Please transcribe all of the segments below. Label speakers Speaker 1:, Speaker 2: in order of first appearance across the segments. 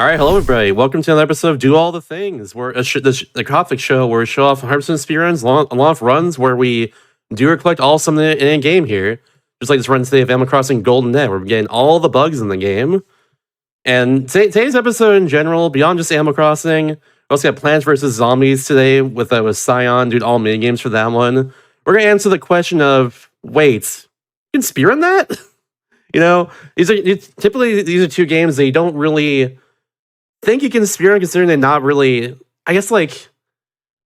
Speaker 1: All right, hello everybody. Welcome to another episode of Do All the Things, where the Hotfix show where we show off 100% speedruns, long runs where we do or collect all something in a game here. Just like this run today of Animal Crossing Golden Net, where we're getting all the bugs in the game. And today's episode in general, beyond just Animal Crossing, we also got Plants vs. Zombies today with Scion, doing all minigames for that one. We're going to answer the question of, wait, you can speedrun that? Typically these are two games that you don't really think you can speedrun, considering they're not really, I guess, like,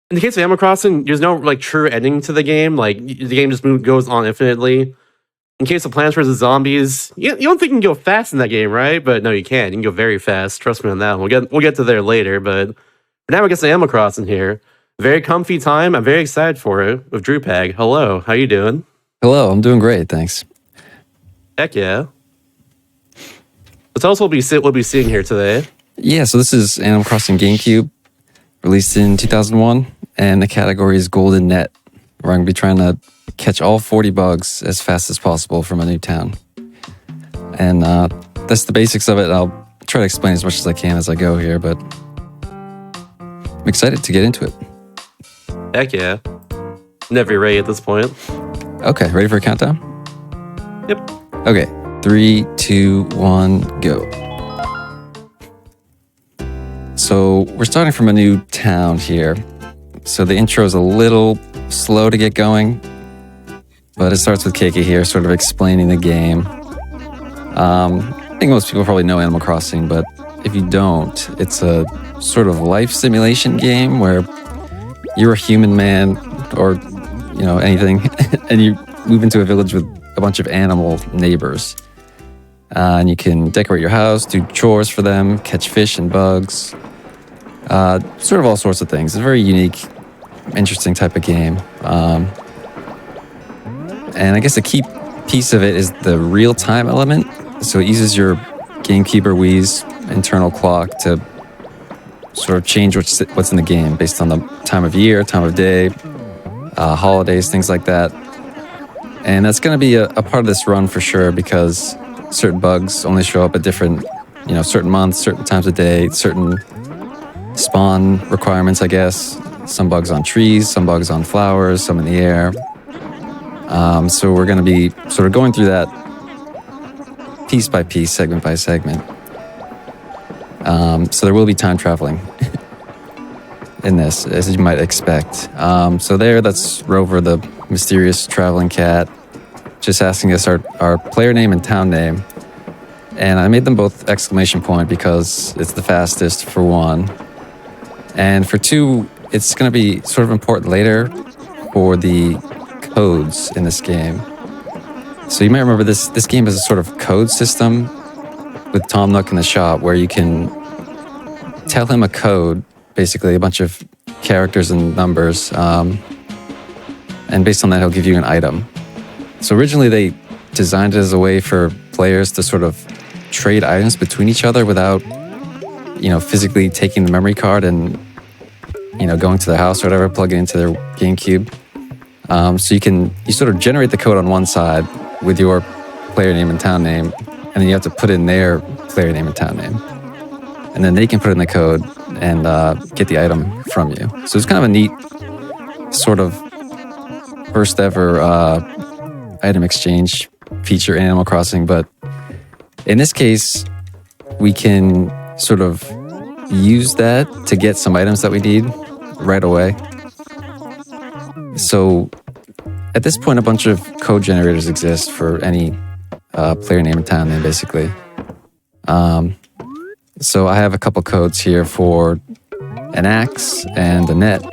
Speaker 1: in the case of Animal Crossing, there's no, like, true ending to the game. Like, the game just goes on infinitely. In case of Plants vs. Zombies, you don't think you can go fast in that game, right? But no, you can. You can go very fast. Trust me on that one. We'll get to there later, but for now, we get some Animal Crossing here. Very comfy time. I'm very excited for it with Drewpag. Hello. How you doing?
Speaker 2: Hello. I'm doing great. Thanks.
Speaker 1: Heck yeah. So tell us what we'll be seeing here today.
Speaker 2: Yeah, so this is Animal Crossing GameCube, released in 2001, and the category is Golden Net, where I'm going to be trying to catch all 40 bugs as fast as possible from a new town. And that's the basics of it. I'll try to explain as much as I can as I go here, but I'm excited to get into it.
Speaker 1: Heck yeah. Never ready at this point.
Speaker 2: Okay, ready for a countdown?
Speaker 1: Yep.
Speaker 2: Okay, 3, 2, 1, go. So we're starting from a new town here. So the intro is a little slow to get going, but it starts with Keiki here sort of explaining the game. I think most people probably know Animal Crossing, but if you don't, it's a sort of life simulation game where you're a human man or, anything, and you move into a village with a bunch of animal neighbors. And you can decorate your house, do chores for them, catch fish and bugs, sort of all sorts of things. It's a very unique, interesting type of game. And I guess a key piece of it is the real-time element. So it uses your GameCube or Wii's internal clock to sort of change what's in the game based on the time of year, time of day, holidays, things like that. And that's going to be a part of this run for sure, because certain bugs only show up at different, certain months, certain times of day, certain spawn requirements, I guess. Some bugs on trees, some bugs on flowers, some in the air. So we're going to be sort of going through that piece by piece, segment by segment. So there will be time traveling in this, as you might expect. So that's Rover, the mysterious traveling cat, just asking us our player name and town name. And I made them both exclamation point because it's the fastest, for one. And for two, it's going to be sort of important later for the codes in this game. So you might remember this game is a sort of code system with Tom Nook in the shop, where you can tell him a code, basically a bunch of characters and numbers, and based on that, he'll give you an item. So originally they designed it as a way for players to sort of trade items between each other without, physically taking the memory card and, going to their house or whatever, plugging it into their GameCube. So you sort of generate the code on one side with your player name and town name, and then you have to put in their player name and town name. And then they can put in the code and get the item from you. So it's kind of a neat sort of first ever item exchange feature in Animal Crossing. But in this case, we can sort of use that to get some items that we need right away. So at this point, a bunch of code generators exist for any player name and town name, basically. So I have a couple codes here for an axe and a net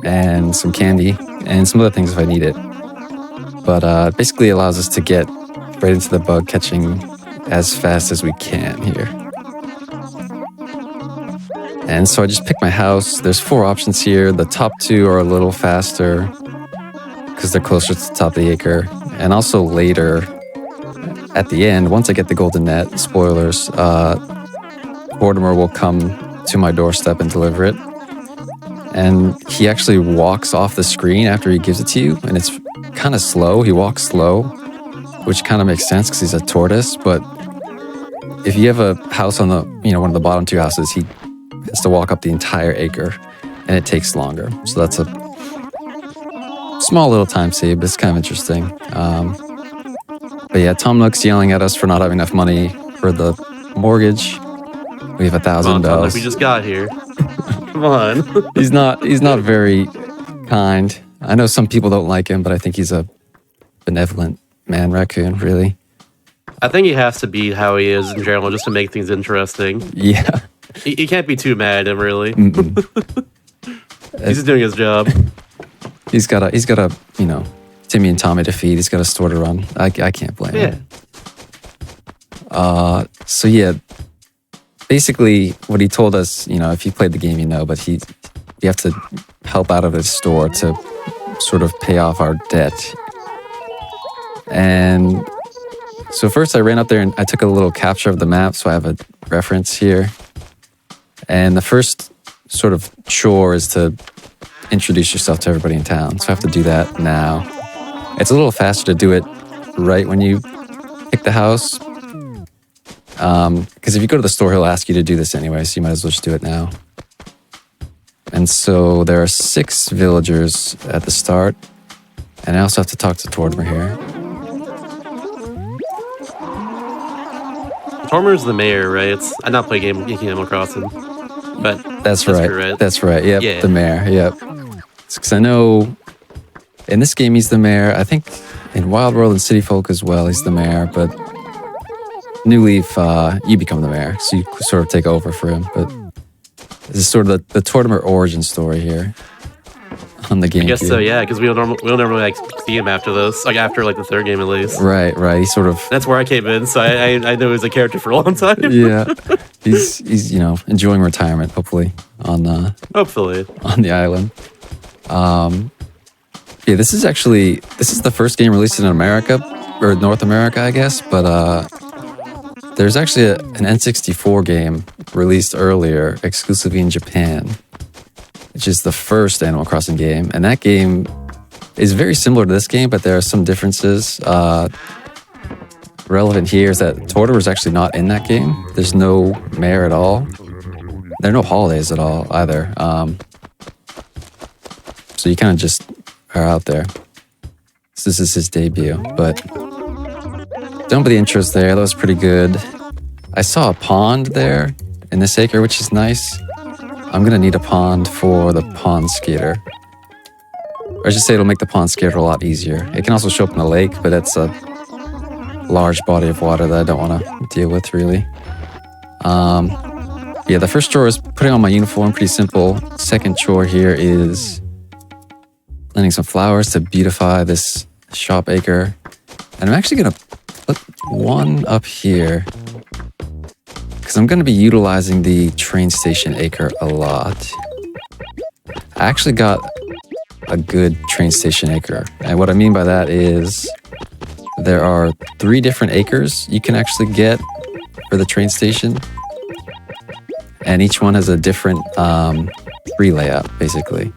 Speaker 2: and some candy and some other things if I need it. But basically allows us to get right into the bug catching as fast as we can here. And so I just picked my house. There's 4 options here. The top 2 are a little faster because they're closer to the top of the acre. And also later, at the end, once I get the golden net, spoilers, Mortimer will come to my doorstep and deliver it. And he actually walks off the screen after he gives it to you, and it's kind of slow. He walks slow, which kind of makes sense because he's a tortoise, but if you have a house on the, one of the bottom 2 houses, he has to walk up the entire acre, and it takes longer. So that's a small little time save, but it's kind of interesting. But yeah, Tom Nook's yelling at us for not having enough money for the mortgage. We have $1,000.
Speaker 1: We just got here. Come on.
Speaker 2: He's not very kind. I know some people don't like him, but I think he's a benevolent man raccoon, really.
Speaker 1: I think he has to be how he is in general just to make things interesting.
Speaker 2: Yeah.
Speaker 1: He can't be too mad at him, really. He's just doing his job.
Speaker 2: He's got a Timmy and Tommy to feed. He's got a store to run. I can't blame him. So yeah, basically what he told us, if you played the game, but you have to help out of his store to sort of pay off our debt. And so first I ran up there and I took a little capture of the map, so I have a reference here. And the first sort of chore is to introduce yourself to everybody in town. So I have to do that now. It's a little faster to do it right when you pick the house. Because if you go to the store, he'll ask you to do this anyway, so you might as well just do it now. And so there are 6 villagers at the start. And I also have to talk to Tortimer here.
Speaker 1: Tortimer's the mayor, right? I not play Animal Crossing, but
Speaker 2: that's right.
Speaker 1: True, right?
Speaker 2: That's right. Yep, yeah. The mayor. Yep. Because I know in this game he's the mayor. I think in Wild World and City Folk as well he's the mayor. But New Leaf, you become the mayor, so you sort of take over for him. But this is sort of the Tortimer origin story here on the game.
Speaker 1: I guess so, yeah, because we'll normally see him after this, after the 3rd game at least.
Speaker 2: Right. He sort of.
Speaker 1: That's where I came in, so I know he was a character for a long time.
Speaker 2: Yeah, he's enjoying retirement, hopefully on the island. Yeah, this is the first game released in America or North America, I guess, but there's actually an N64 game released earlier, exclusively in Japan, which is the first Animal Crossing game. And that game is very similar to this game, but there are some differences. Relevant here is that Tortimer is actually not in that game. There's no mayor at all. There are no holidays at all either. So you kind of just are out there. So this is his debut, but done with the intros there. That was pretty good. I saw a pond there in this acre, which is nice. I'm going to need a pond for the pond skater. Or I should say it'll make the pond skater a lot easier. It can also show up in the lake, but that's a large body of water that I don't want to deal with, really. Yeah, the first chore is putting on my uniform, pretty simple. Second chore here is planting some flowers to beautify this shop acre. And I'm actually going to put one up here because I'm going to be utilizing the train station acre a lot. I actually got a good train station acre. And what I mean by that is there are 3 different acres you can actually get for the train station. And each one has a different tree layout, basically.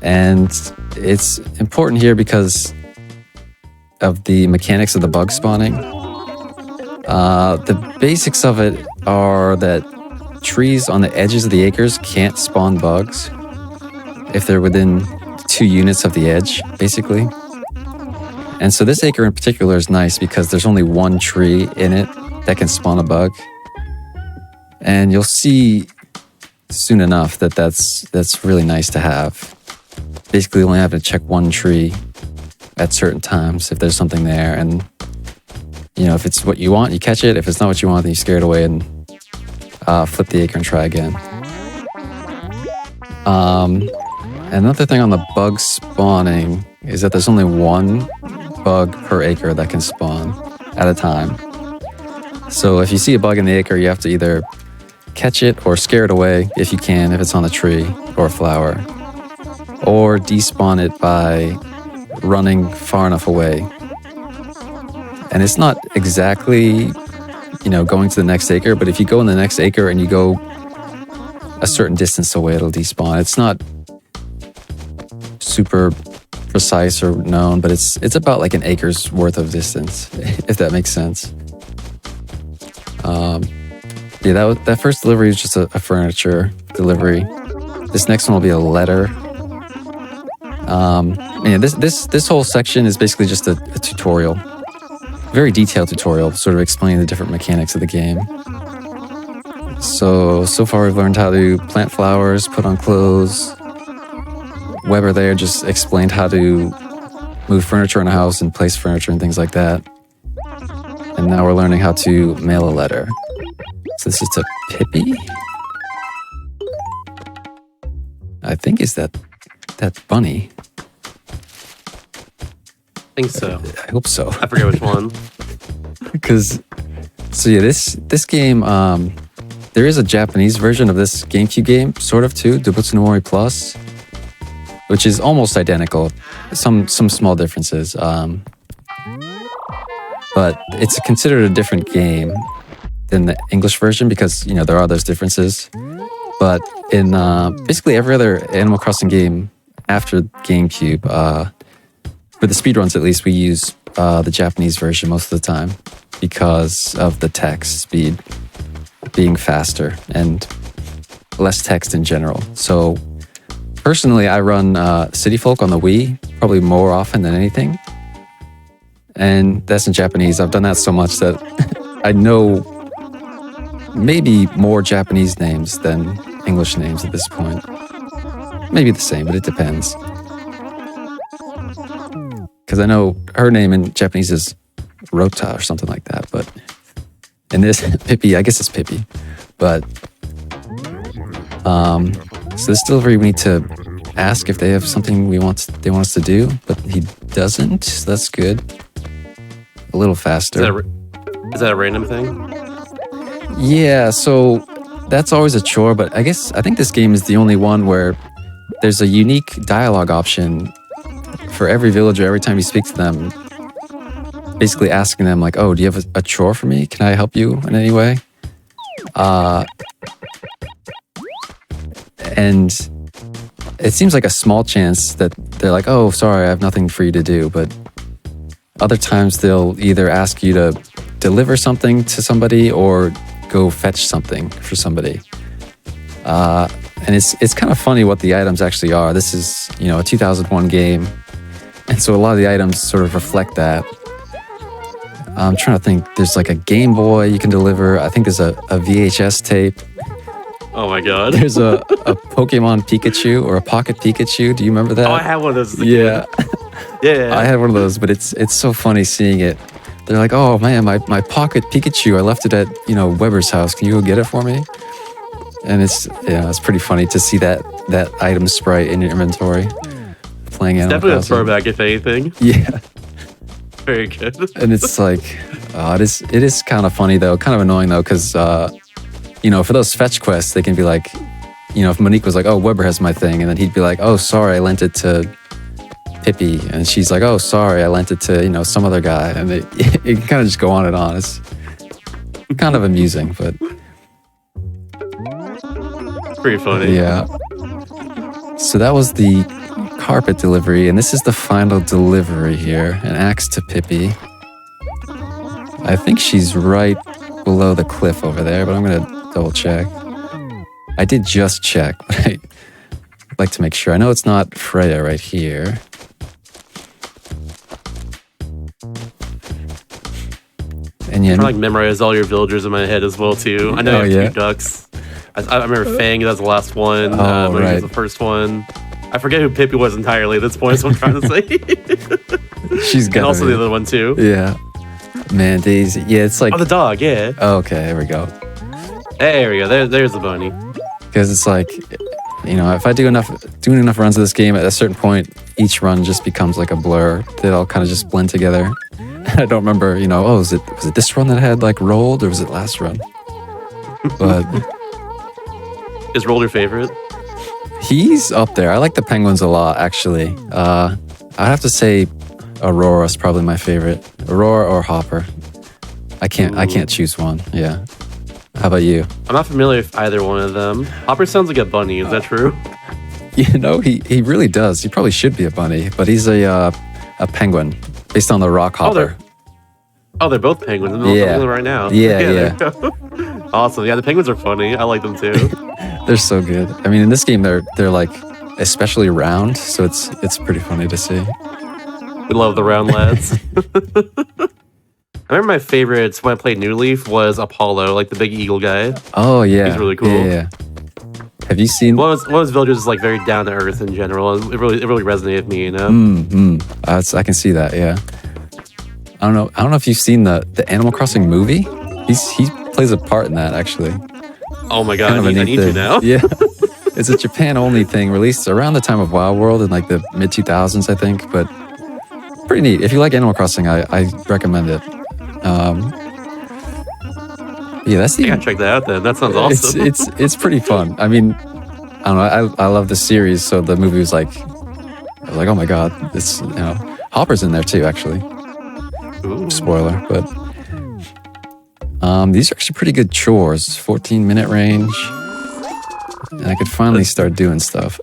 Speaker 2: And it's important here because of the mechanics of the bug spawning. The basics of it are that trees on the edges of the acres can't spawn bugs if they're within 2 units of the edge, basically. And so this acre in particular is nice because there's only 1 tree in it that can spawn a bug. And you'll see soon enough that that's really nice to have. Basically, only have to check 1 tree at certain times if there's something there. And, if it's what you want, you catch it. If it's not what you want, then you scare it away and flip the acre and try again. Another thing on the bug spawning is that there's only 1 bug per acre that can spawn at a time. So if you see a bug in the acre, you have to either catch it or scare it away if you can, if it's on a tree or a flower, or despawn it by running far enough away. And it's not exactly, going to the next acre, but if you go in the next acre and you go a certain distance away, it'll despawn. It's not super precise or known, but it's about like an acre's worth of distance, if that makes sense. Yeah, that first delivery was just a furniture delivery. This next one will be a letter. This whole section is basically just a tutorial, very detailed tutorial, sort of explaining the different mechanics of the game. So far we've learned how to plant flowers, put on clothes. Weber there just explained how to move furniture in a house and place furniture and things like that. And now we're learning how to mail a letter. So this is to Pippi? I think is that bunny.
Speaker 1: I think so.
Speaker 2: I hope so.
Speaker 1: I forget which one.
Speaker 2: This game, there is a Japanese version of this GameCube game, sort of too, Dobutsu no Mori Plus, which is almost identical. Some small differences. But it's considered a different game than the English version because, there are those differences. But in basically every other Animal Crossing game after GameCube, for the speedruns at least, we use the Japanese version most of the time because of the text speed being faster and less text in general. So personally, I run City Folk on the Wii probably more often than anything. And that's in Japanese. I've done that so much that I know maybe more Japanese names than English names at this point. Maybe the same, but it depends. Because I know her name in Japanese is Rota or something like that, but in this, Pippi, I guess it's Pippi. But, so this delivery, we need to ask if they have something they want us to do, but he doesn't, so that's good. A little faster.
Speaker 1: Is that a random thing?
Speaker 2: Yeah, so that's always a chore, but I think this game is the only one where there's a unique dialogue option for every villager every time you speak to them, basically asking them like, oh, do you have a chore for me? Can I help you in any way? And it seems like a small chance that they're like, oh, sorry, I have nothing for you to do, but other times they'll either ask you to deliver something to somebody or go fetch something for somebody. And it's kind of funny what the items actually are. This is, a 2001 game. And so a lot of the items sort of reflect that. I'm trying to think. There's like a Game Boy you can deliver. I think there's a VHS tape.
Speaker 1: Oh my god.
Speaker 2: There's a Pokemon Pikachu or a Pocket Pikachu. Do you remember that?
Speaker 1: Oh, I had one of those.
Speaker 2: Yeah.
Speaker 1: Yeah.
Speaker 2: I had one of those, but it's so funny seeing it. They're like, oh man, my Pocket Pikachu, I left it at, Weber's house. Can you go get it for me? And it's pretty funny to see that item sprite in your inventory. Playing Animal
Speaker 1: Definitely a
Speaker 2: Crossing.
Speaker 1: throwback, if anything.
Speaker 2: Yeah.
Speaker 1: Very good.
Speaker 2: And it's like, it is kind of funny though, kind of annoying though, because, for those fetch quests, they can be like, if Monique was like, oh, Weber has my thing, and then he'd be like, oh, sorry, I lent it to Pippi, and she's like, oh, sorry, I lent it to, some other guy, and it can kind of just go on and on. It's kind of amusing, but
Speaker 1: pretty funny.
Speaker 2: yeah. So that was the carpet delivery, and this is the final delivery here, an axe to Pippi. I think she's right below the cliff over there, but I'm gonna double check. I did just check, but I'd like to make sure. I know it's not Freya right here. And yeah,
Speaker 1: I'm trying to memorize all your villagers in my head as well too. I know you have 2 ducks. I remember Fang, that's the last one. Monique was the first one. I forget who Pippi was entirely at this point, is what I'm trying to say.
Speaker 2: She's got
Speaker 1: and also the other one too.
Speaker 2: Yeah. Man, Daisy. Yeah, it's like...
Speaker 1: Oh, the dog, yeah.
Speaker 2: Oh, okay, there we go.
Speaker 1: There we go. There's the bunny.
Speaker 2: Because it's like, if I doing enough runs of this game, at a certain point, each run just becomes like a blur. They all kind of just blend together. I don't remember, was it this run that had like rolled, or was it last run? But...
Speaker 1: Is Roll your favorite?
Speaker 2: He's up there. I like the penguins a lot, actually. I'd have to say Aurora's probably my favorite. Aurora or Hopper. I can't choose one. Yeah. How about you?
Speaker 1: I'm not familiar with either one of them. Hopper sounds like a bunny. Is that true?
Speaker 2: He really does. He probably should be a bunny, but he's a penguin based on the rock hopper.
Speaker 1: Oh, they're both penguins. I'm
Speaker 2: Yeah.
Speaker 1: looking right now.
Speaker 2: Yeah.
Speaker 1: there you go. Awesome. Yeah, the penguins are funny. I like them too.
Speaker 2: They're so good. I mean, in this game, they're like especially round, so it's pretty funny to see.
Speaker 1: We love the round lads. I remember my favorites when I played New Leaf was Apollo, like the big eagle guy.
Speaker 2: Oh yeah,
Speaker 1: He's really cool.
Speaker 2: Yeah. Have you seen?
Speaker 1: One of his villagers is like very down to earth in general. It really resonated with me, you know.
Speaker 2: I can see that. Yeah. I don't know if you've seen the Animal Crossing movie. He plays a part in that actually.
Speaker 1: Oh my god, I need to now.
Speaker 2: Yeah. It's a Japan only thing, released around the time of Wild World in like the mid 2000s, I think. But pretty neat. If you like Animal Crossing, I recommend it. Yeah, that's the.
Speaker 1: I gotta check that out then. That sounds awesome.
Speaker 2: It's pretty fun. I mean, I don't know. I love the series, so the movie was like, I was like, oh my god, it's Hopper's in there too, actually.
Speaker 1: Ooh.
Speaker 2: Spoiler, but these are actually pretty good chores. 14-minute range, and I could finally start doing stuff.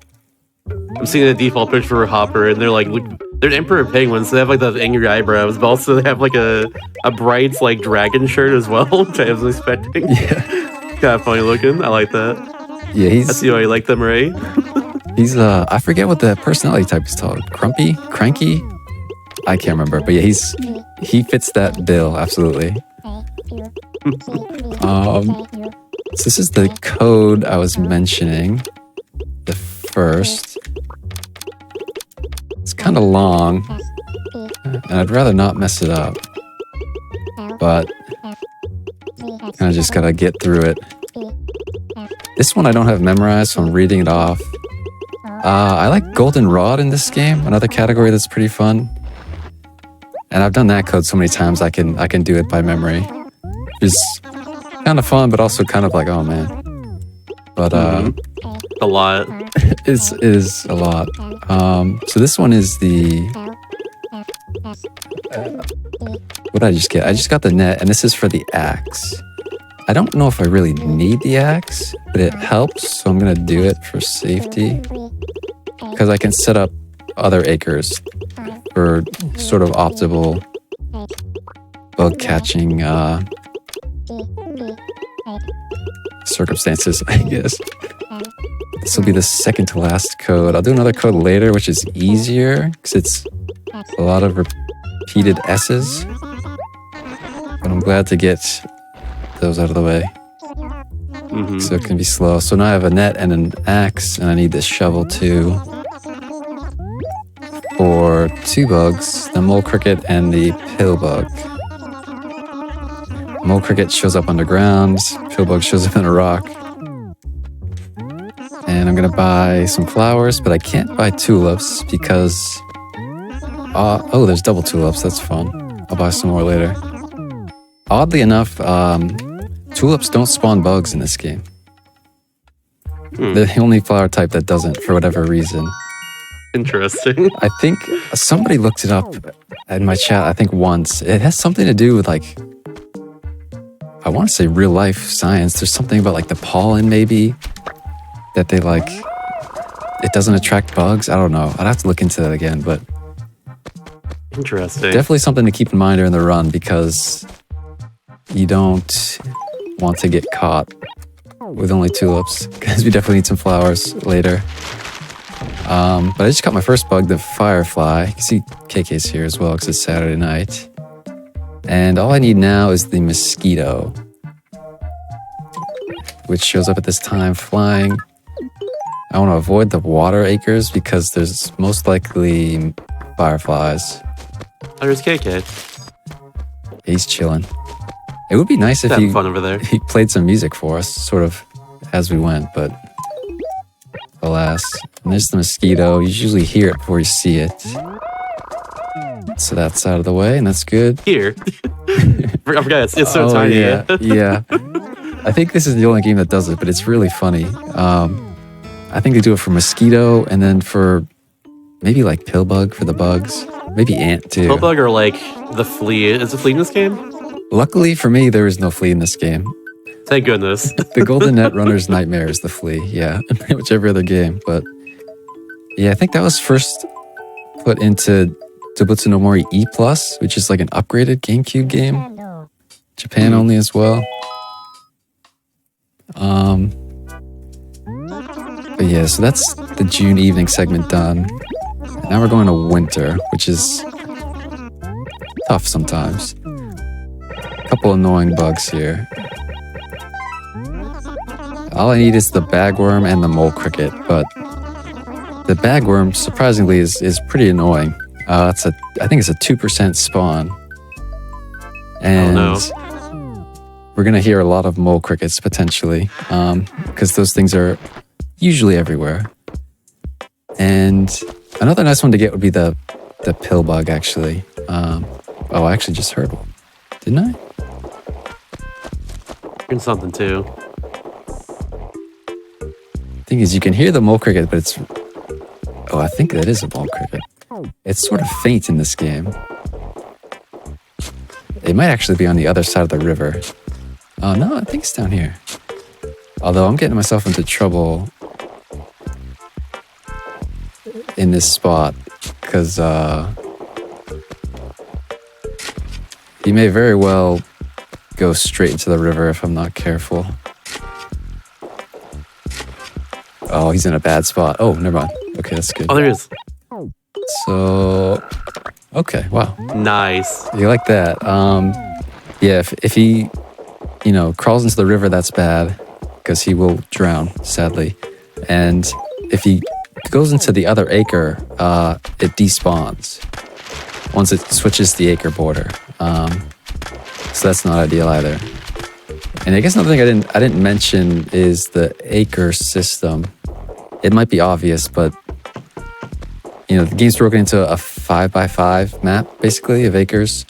Speaker 1: I'm seeing the default picture for Hopper, and they're emperor penguins. So they have like those angry eyebrows, but also they have like a bright like dragon shirt as well, which I wasn't expecting.
Speaker 2: Yeah,
Speaker 1: kind of funny looking. I like that.
Speaker 2: Yeah,
Speaker 1: I see why you like them, right?
Speaker 2: He's I forget what the personality type is called. Cranky? I can't remember, but yeah, he fits that bill absolutely. So this is the code I was mentioning. The first. It's kind of long, and I'd rather not mess it up. But I just gotta get through it. This one I don't have memorized, so I'm reading it off. I like goldenrod in this game, another category that's pretty fun. And I've done that code so many times I can do it by memory. It's kind of fun, but also kind of like, oh man. But
Speaker 1: a lot.
Speaker 2: It is a lot. So this one is the what did I just get? I just got the net, and this is for the axe. I don't know if I really need the axe, but it helps, so I'm gonna do it for safety. Because I can set up other acres for sort of optimal bug catching circumstances, I guess. This will be the second to last code. I'll do another code later, which is easier because it's a lot of repeated S's. But I'm glad to get those out of the way. So it can be slow. So now I have a net and an axe, and I need this shovel too. For 2 bugs, the mole cricket and the pill bug. Mole cricket shows up underground, pill bug shows up in a rock. And I'm gonna buy some flowers, but I can't buy tulips because oh, there's double tulips, that's fun. I'll buy some more later. Oddly enough, tulips don't spawn bugs in this game. They're the only flower type that doesn't, for whatever reason.
Speaker 1: Interesting.
Speaker 2: I think somebody looked it up in my chat, I think once. It has something to do with like, I want to say real life science. There's something about like the pollen maybe, that they like, it doesn't attract bugs. I don't know. I'd have to look into that again, but
Speaker 1: interesting.
Speaker 2: Definitely something to keep in mind during the run because you don't want to get caught with only tulips because we definitely need some flowers later. But I just got my first bug, the firefly. You can see KK's here as well because it's Saturday night. And all I need now is the mosquito, which shows up at this time flying. I want to avoid the water acres because there's most likely fireflies.
Speaker 1: Oh, there's KK.
Speaker 2: He's chilling. It would be nice if
Speaker 1: having fun over there.
Speaker 2: he played some music for us, sort of as we went, but alas. And there's the mosquito. You usually hear it before you see it. So that's out of the way, and that's good.
Speaker 1: Here. I forgot, it's so tiny.
Speaker 2: Yeah, yeah. I think this is the only game that does it, but it's really funny. I think they do it for mosquito, and then for maybe like pill bug for the bugs. Maybe ant too.
Speaker 1: Pill bug or like the flea. Is the flea in this game?
Speaker 2: Luckily for me, there is no flea in this game.
Speaker 1: Thank goodness.
Speaker 2: The Golden Net Runner's nightmare is the flea. Yeah, in pretty much every other game. But yeah, I think that was first put into Dobutsu no Mori E+, which is like an upgraded GameCube game. Japan only as well. But yeah, so that's the June evening segment done. Now we're going to winter, which is tough sometimes. A couple annoying bugs here. All I need is the bagworm and the mole cricket, but the bagworm, surprisingly, is pretty annoying. I think it's a 2% spawn. And we're going to hear a lot of mole crickets, potentially, because those things are usually everywhere. And another nice one to get would be the pill bug, actually. I actually just heard one. Didn't I?
Speaker 1: Hearing something, too.
Speaker 2: Thing is, you can hear the mole cricket, but it's... Oh, I think that is a mole cricket. It's sort of faint in this game. It might actually be on the other side of the river. Oh, no, I think it's down here. Although I'm getting myself into trouble in this spot, because he may very well go straight into the river if I'm not careful. Oh, he's in a bad spot. Oh, never mind. Okay, that's good.
Speaker 1: Oh, there he is.
Speaker 2: So, okay, wow.
Speaker 1: Nice.
Speaker 2: You like that? Yeah, if he, crawls into the river, that's bad, because he will drown, sadly. And if he goes into the other acre, it despawns once it switches the acre border. So that's not ideal either. And I guess another thing I didn't mention is the acre system. It might be obvious, but the game's broken into a 5x5 map, basically, of acres.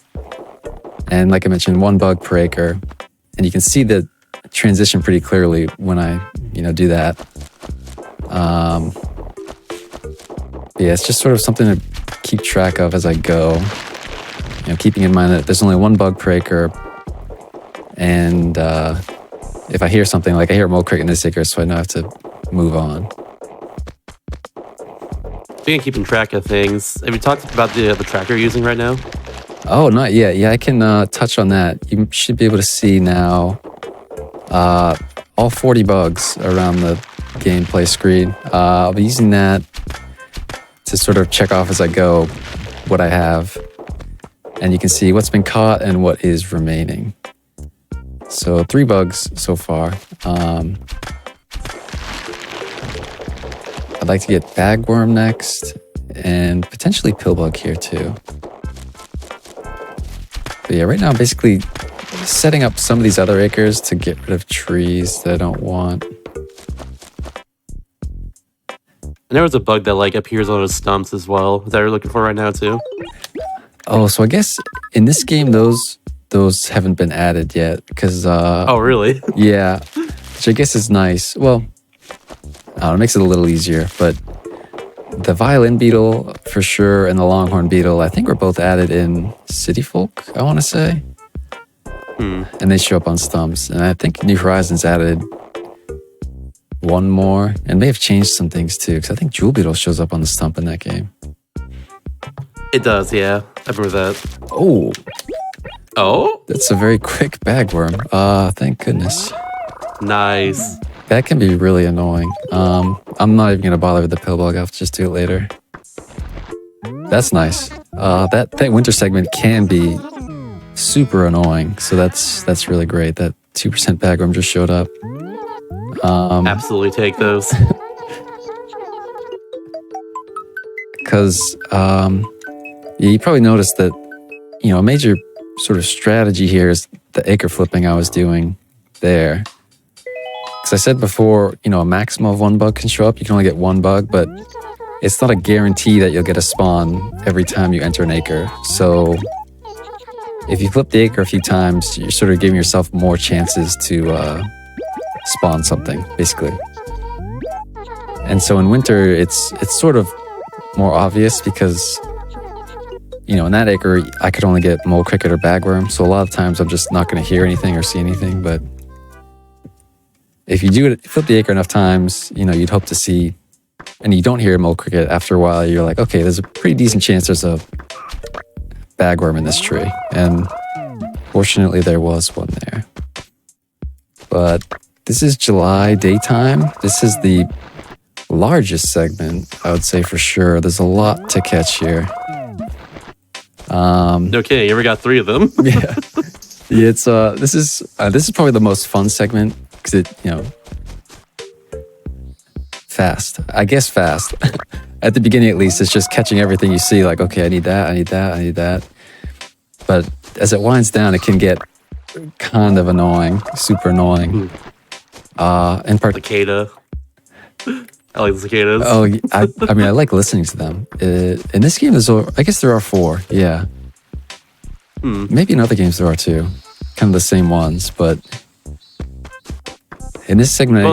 Speaker 2: And like I mentioned, 1 bug per acre. And you can see the transition pretty clearly when I, do that. Yeah, it's just sort of something to keep track of as I go. Keeping in mind that there's only 1 bug per acre. And if I hear something, like I hear a mole cricket in this acre, so I know I have to move on.
Speaker 1: Speaking of keeping track of things, have you talked about the tracker you're using right now?
Speaker 2: Oh, not yet. Yeah, I can touch on that. You should be able to see now all 40 bugs around the gameplay screen. I'll be using that to sort of check off as I go what I have. And you can see what's been caught and what is remaining. So 3 bugs so far. I'd like to get bagworm next, and potentially pillbug here too. But yeah, right now I'm basically setting up some of these other acres to get rid of trees that I don't want.
Speaker 1: And there was a bug that appears on the stumps as well. Is that what you're looking for right now too?
Speaker 2: Oh, so I guess in this game those haven't been added yet, because
Speaker 1: oh really?
Speaker 2: Yeah, which I guess is nice. Well, it makes it a little easier, but the violin beetle for sure and the longhorn beetle, I think, were both added in City Folk, I want to say. And they show up on stumps. And I think New Horizons added 1 more, and may have changed some things too, because I think Jewel Beetle shows up on the stump in that game.
Speaker 1: It does, yeah. I remember that.
Speaker 2: Oh,
Speaker 1: that's
Speaker 2: a very quick bagworm. Thank goodness.
Speaker 1: Nice.
Speaker 2: That can be really annoying. I'm not even gonna bother with the pillbug. I'll just do it later. That's nice. That winter segment can be super annoying. So that's really great. That 2% bagworm just showed up.
Speaker 1: Absolutely take those.
Speaker 2: Because you probably noticed that a major sort of strategy here is the acre flipping I was doing there. Because I said before, a maximum of 1 bug can show up. You can only get 1 bug, but it's not a guarantee that you'll get a spawn every time you enter an acre. So if you flip the acre a few times, you're sort of giving yourself more chances to spawn something, basically. And so in winter, it's sort of more obvious because, in that acre, I could only get mole cricket or bagworm. So a lot of times I'm just not going to hear anything or see anything, but if you do it, flip the acre enough times, you'd hope to see, and you don't hear mole cricket after a while, you're like, okay, there's a pretty decent chance there's a bagworm in this tree, and fortunately there was one there. But this is July daytime. This is the largest segment, I would say for sure. There's a lot to catch here.
Speaker 1: Okay, you ever got 3 of them?
Speaker 2: Yeah, it's this is probably the most fun segment because it fast. I guess fast. At the beginning, at least, it's just catching everything you see. Like, okay, I need that, I need that, I need that. But as it winds down, it can get kind of annoying, super annoying. In part,
Speaker 1: Cicada. I like the cicadas.
Speaker 2: Oh, I mean, I like listening to them. In this game, I guess there are 4. Yeah. Maybe in other games there are 2. Kind of the same ones, but in this segment,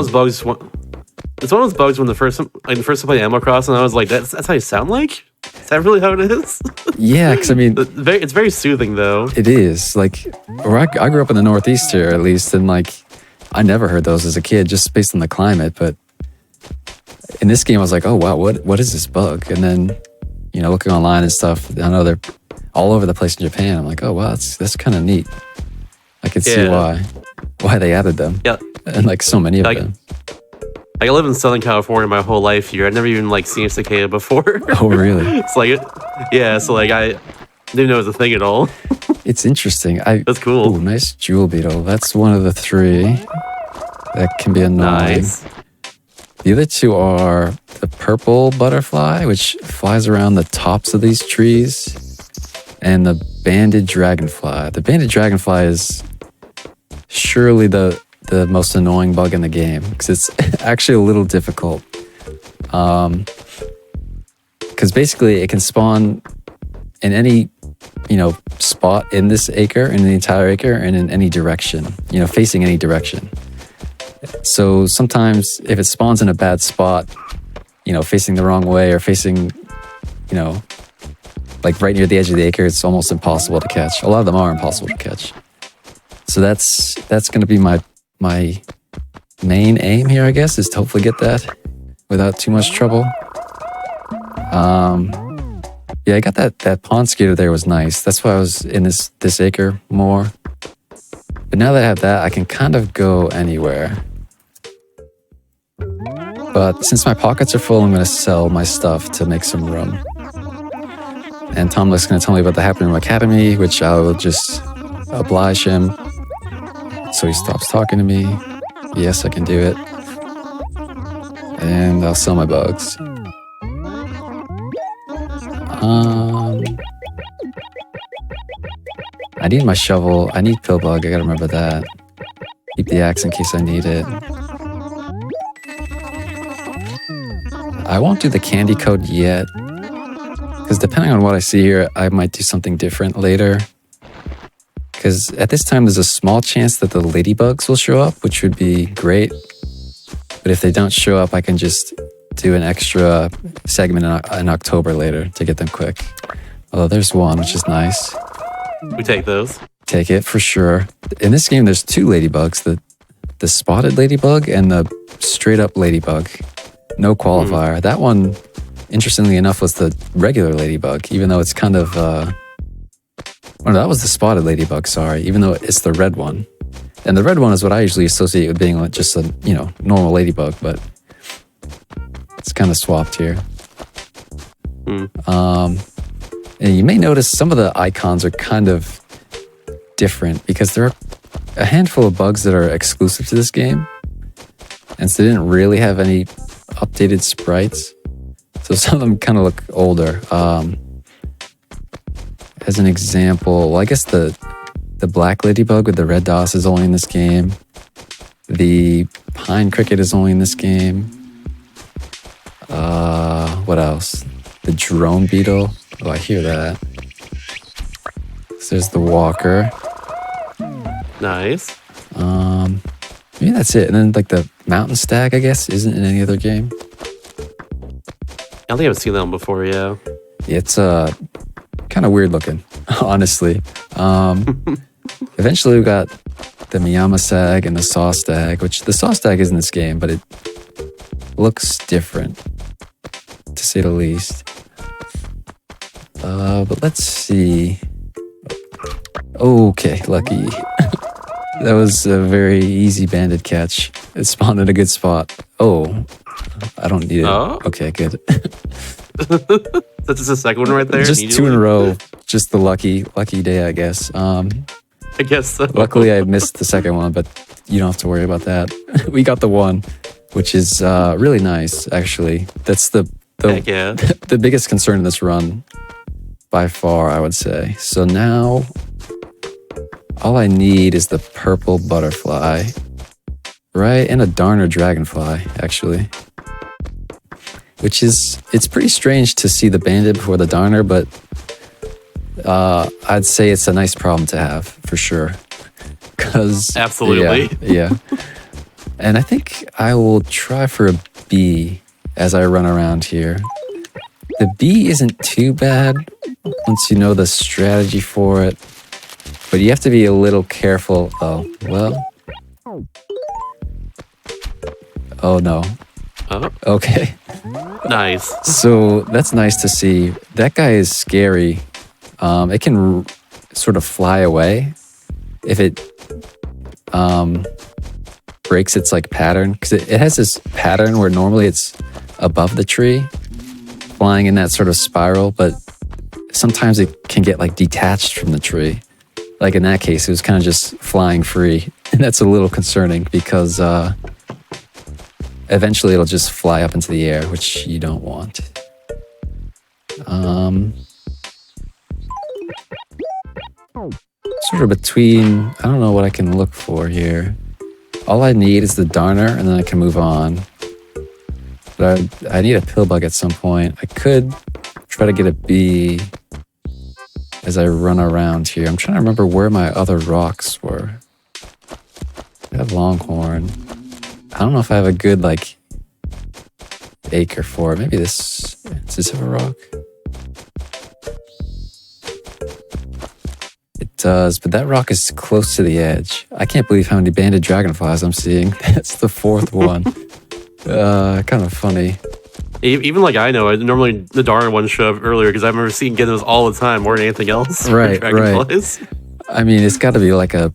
Speaker 1: it's one of those bugs when the first time I played Animal Crossing, I was like, that's how you sound like? Is that really how it is?
Speaker 2: Yeah, because I mean,
Speaker 1: it's very soothing though.
Speaker 2: It is. Like, I grew up in the Northeast here, at least, and like, I never heard those as a kid, just based on the climate. But in this game, I was like, oh wow, what is this bug? And then, looking online and stuff, I know they're all over the place in Japan. I'm like, oh wow, that's kind of neat. I can see why they added them.
Speaker 1: Yeah,
Speaker 2: and like so many of them.
Speaker 1: I live in Southern California my whole life here. I've never even seen a cicada before.
Speaker 2: Oh really?
Speaker 1: It's like, so I didn't know it was a thing at all.
Speaker 2: It's interesting.
Speaker 1: That's cool.
Speaker 2: Ooh, nice jewel beetle. That's one of the 3 that can be annoying.
Speaker 1: Nice.
Speaker 2: The other 2 are the purple butterfly, which flies around the tops of these trees, and the banded dragonfly. The banded dragonfly is surely the most annoying bug in the game because it's actually a little difficult. Because basically it can spawn in any spot in this acre, in the entire acre, and in any direction, facing any direction. So sometimes if it spawns in a bad spot, facing the wrong way or facing, like right near the edge of the acre, it's almost impossible to catch. A lot of them are impossible to catch. So that's going to be my main aim here, I guess, is to hopefully get that without too much trouble. Yeah, I got that pond skater there was nice. That's why I was in this acre more. But now that I have that, I can kind of go anywhere. But since my pockets are full, I'm going to sell my stuff to make some room. And Tomlik's going to tell me about the Happy Room Academy, which I will just oblige him. So he stops talking to me. Yes, I can do it. And I'll sell my bugs. I need my shovel. I need Pillbug. I gotta remember that. Keep the axe in case I need it. I won't do the candy code yet. Because depending on what I see here, I might do something different later. Because at this time, there's a small chance that the ladybugs will show up, which would be great. But if they don't show up, I can just do an extra segment in October later to get them quick. Although there's one, which is nice.
Speaker 1: We take those.
Speaker 2: Take it for sure. In this game, there's 2 ladybugs, the spotted ladybug and the straight up ladybug. No qualifier. That one, interestingly enough, was the regular ladybug, even though it's kind of... Oh, no, that was the spotted ladybug, sorry, even though it's the red one. And the red one is what I usually associate with being just a, normal ladybug, but it's kind of swapped here. And you may notice some of the icons are kind of different because there are a handful of bugs that are exclusive to this game. And so they didn't really have any updated sprites. So some of them kind of look older. As an example, well, I guess the black ladybug with the red dots is only in this game. The pine cricket is only in this game. What else? The drone beetle. Oh, I hear that. So there's the walker.
Speaker 1: Nice.
Speaker 2: Maybe that's it. And then like the mountain stag, I guess, isn't in any other game.
Speaker 1: I don't think I've seen that one before, yeah.
Speaker 2: It's kind of weird looking, honestly. Eventually we got the Miyama stag and the saw stag, which the saw stag is in this game, but it looks different, to say the least. But let's see. Okay, lucky. That was a very easy bandit catch. It spawned in a good spot. Oh, I don't need it.
Speaker 1: Oh.
Speaker 2: Okay, good.
Speaker 1: That's just the second one right there.
Speaker 2: Just two in a row. Just the lucky day, I guess.
Speaker 1: I guess so.
Speaker 2: Luckily, I missed the second one, but you don't have to worry about that. We got the one, which is really nice, actually. That's the
Speaker 1: Heck yeah.
Speaker 2: the biggest concern in this run, by far, I would say. So now, all I need is the purple butterfly, right? And a darner dragonfly, actually. Which is, it's pretty strange to see the bandit before the darner, but I'd say it's a nice problem to have, for sure. Because
Speaker 1: Absolutely.
Speaker 2: Yeah. And I think I will try for a B as I run around here. The B isn't too bad once you know the strategy for it, but you have to be a little careful. Oh, well. Oh, no.
Speaker 1: Oh,
Speaker 2: Okay.
Speaker 1: nice.
Speaker 2: So that's nice to see. That guy is scary. It can sort of fly away if it breaks its like pattern, because it has this pattern where normally it's above the tree, flying in that sort of spiral, but sometimes it can get like detached from the tree. Like in that case, it was kind of just flying free, and that's a little concerning because eventually it'll just fly up into the air, which you don't want. Sort of between, I don't know what I can look for here. All I need is the darner, and then I can move on. But I need a pill bug at some point. I could try to get a B as I run around here. I'm trying to remember where my other rocks were. I have Longhorn. I don't know if I have a good, like, acre for it. Maybe this... Does this have a rock? It does, but that rock is close to the edge. I can't believe how many banded dragonflies I'm seeing. That's the fourth one. Kind of funny.
Speaker 1: Even like I know, normally the darn ones show up earlier because I remember seeing getting those all the time more than anything else.
Speaker 2: Right. I mean, it's got to be like a...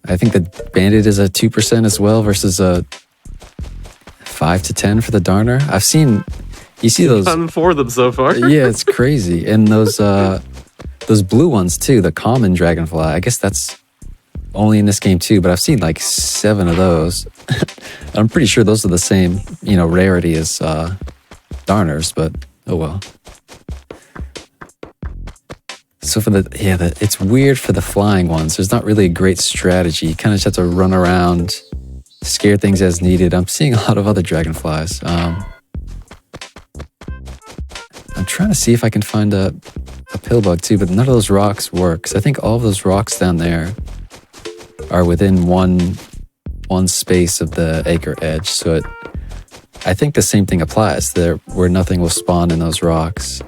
Speaker 2: I think the bandit is a 2% as well versus a 5 to 10 for the darner. I've seen... You see those...
Speaker 1: I've four of them so far.
Speaker 2: Yeah, it's crazy. And those blue ones too, the common dragonfly. I guess that's only in this game too, but I've seen like 7 of those. I'm pretty sure those are the same, rarity as darners, but oh well. So for it's weird for the flying ones. There's not really a great strategy. You kind of just have to run around, scare things as needed. I'm seeing a lot of other dragonflies. I'm trying to see if I can find a pill bug too, but none of those rocks work. 'Cause I think all of those rocks down there are within one space of the acre edge. So I think the same thing applies there, where nothing will spawn in those rocks.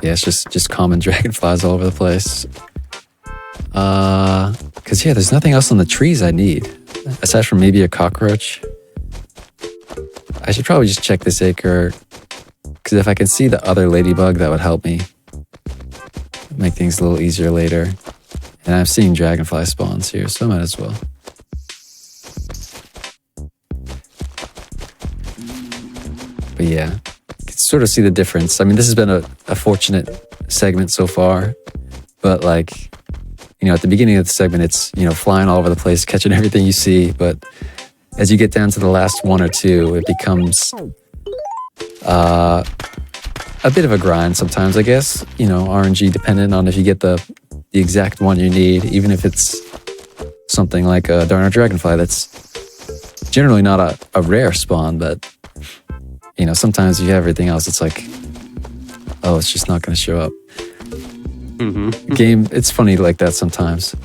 Speaker 2: Yeah, it's just common dragonflies all over the place. 'Cause there's nothing else on the trees I need, aside from maybe a cockroach. I should probably just check this acre, because if I can see the other ladybug, that would help me make things a little easier later. And I'm seeing dragonfly spawns here, so I might as well. But yeah, you can sort of see the difference. I mean, this has been a fortunate segment so far, but like, at the beginning of the segment, it's, flying all over the place, catching everything you see. But as you get down to the last one or two, it becomes a bit of a grind sometimes, I guess. RNG dependent on if you get the exact one you need, even if it's something like a darner dragonfly that's generally not a rare spawn, but sometimes you have everything else, it's like, oh, it's just not going to show up. Game, it's funny like that sometimes.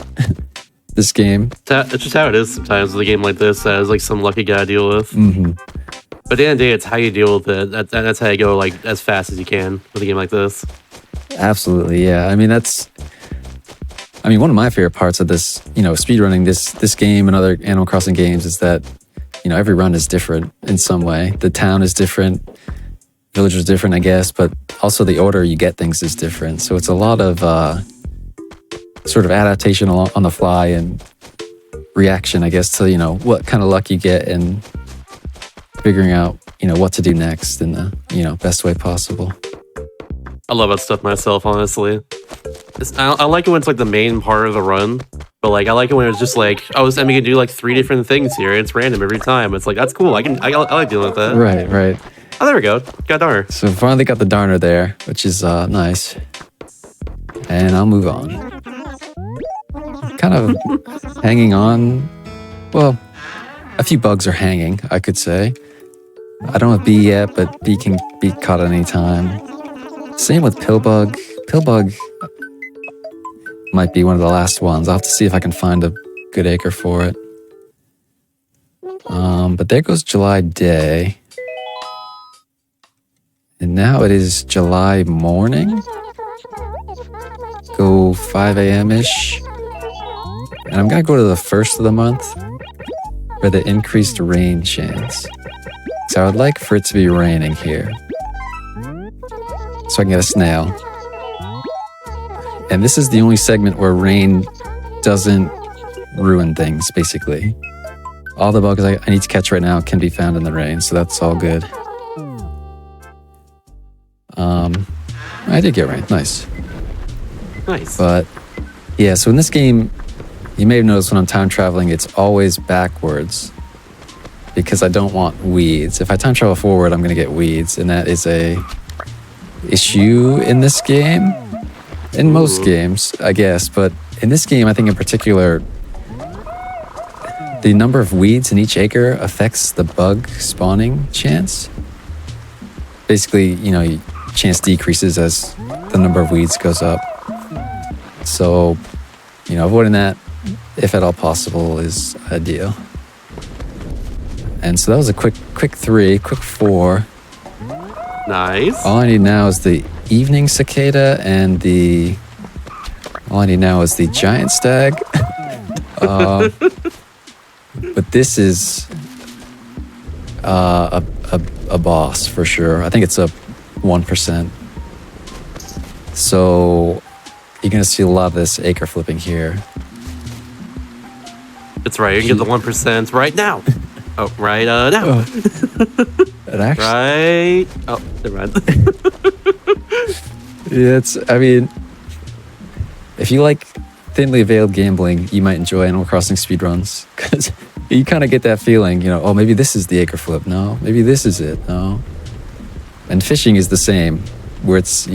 Speaker 2: This game,
Speaker 1: it's just how it is sometimes with a game like this. That is like some lucky guy to deal with. But at the end of the day, it's how you deal with it. That's how you go like as fast as you can with a game like this.
Speaker 2: Absolutely, yeah. I mean, one of my favorite parts of this, speedrunning this game and other Animal Crossing games is that, every run is different in some way. The town is different. village was different, I guess, but also the order you get things is different. So it's a lot of sort of adaptation on the fly and reaction, I guess, to, what kind of luck you get and figuring out, what to do next in the, best way possible.
Speaker 1: I love that stuff myself, honestly. I like it when it's like the main part of the run, but like I like it when it's just like, oh, I'm gonna do like 3 different things here. It's random every time. It's like, that's cool. I like dealing with that.
Speaker 2: Right.
Speaker 1: Oh, there we go. Got darner.
Speaker 2: So finally got the darner there, which is nice. And I'll move on. Kind of hanging on. Well, a few bugs are hanging, I could say. I don't have B yet, but B can be caught at any time. Same with Pillbug. Pillbug might be one of the last ones. I'll have to see if I can find a good acre for it. But there goes July day. And now it is July morning. Go 5 a.m.-ish. And I'm going to go to the first of the month for the increased rain chance. So I would like for it to be raining here, so I can get a snail. And this is the only segment where rain doesn't ruin things, basically. All the bugs I need to catch right now can be found in the rain, so that's all good. I did get rain, nice. But yeah, so in this game, you may have noticed when I'm time traveling, it's always backwards because I don't want weeds. If I time travel forward, I'm going to get weeds, and that is a issue in this game. In most games, I guess, but in this game, I think in particular, the number of weeds in each acre affects the bug spawning chance. Basically, chance decreases as the number of weeds goes up. So, avoiding that, if at all possible, is ideal. And so that was a quick 3, quick 4.
Speaker 1: Nice.
Speaker 2: All I need now is the evening cicada and all I need now is the giant stag. But this is a boss for sure. I think it's a 1%. So you're going to see a lot of this acre flipping here.
Speaker 1: That's right. You can get the 1% right now. Oh, right now.
Speaker 2: Oh. It actually...
Speaker 1: Right. Oh, never mind.
Speaker 2: Yeah, if you like thinly veiled gambling, you might enjoy Animal Crossing speedruns because you kind of get that feeling, oh, maybe this is the acre flip. No, maybe this is it. No. And fishing is the same, where it's,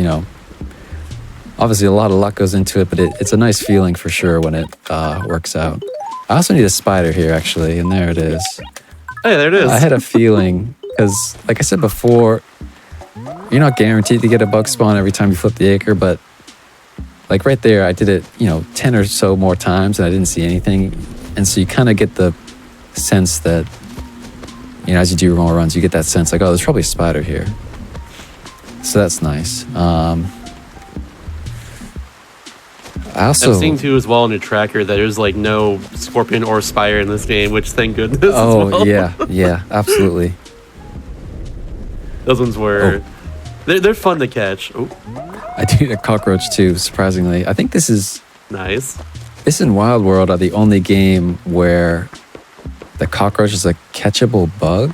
Speaker 2: obviously a lot of luck goes into it, but it's a nice feeling for sure when it works out. I also need a spider here, actually, and there it is.
Speaker 1: Hey, there it is.
Speaker 2: I had a feeling, because like I said before, you're not guaranteed to get a bug spawn every time you flip the acre, but like right there, I did it, 10 or so more times and I didn't see anything. And so you kind of get the sense that, as you do more runs, you get that sense like, oh, there's probably a spider here. So that's nice. I've
Speaker 1: seen too as well in the tracker that there's like no scorpion or spider in this game, which thank goodness.
Speaker 2: Oh,
Speaker 1: as well.
Speaker 2: yeah, absolutely.
Speaker 1: Those ones were, they're fun to catch. Oh.
Speaker 2: I do need a cockroach too, surprisingly. I think this is...
Speaker 1: Nice.
Speaker 2: This and Wild World are the only game where the cockroach is a catchable bug.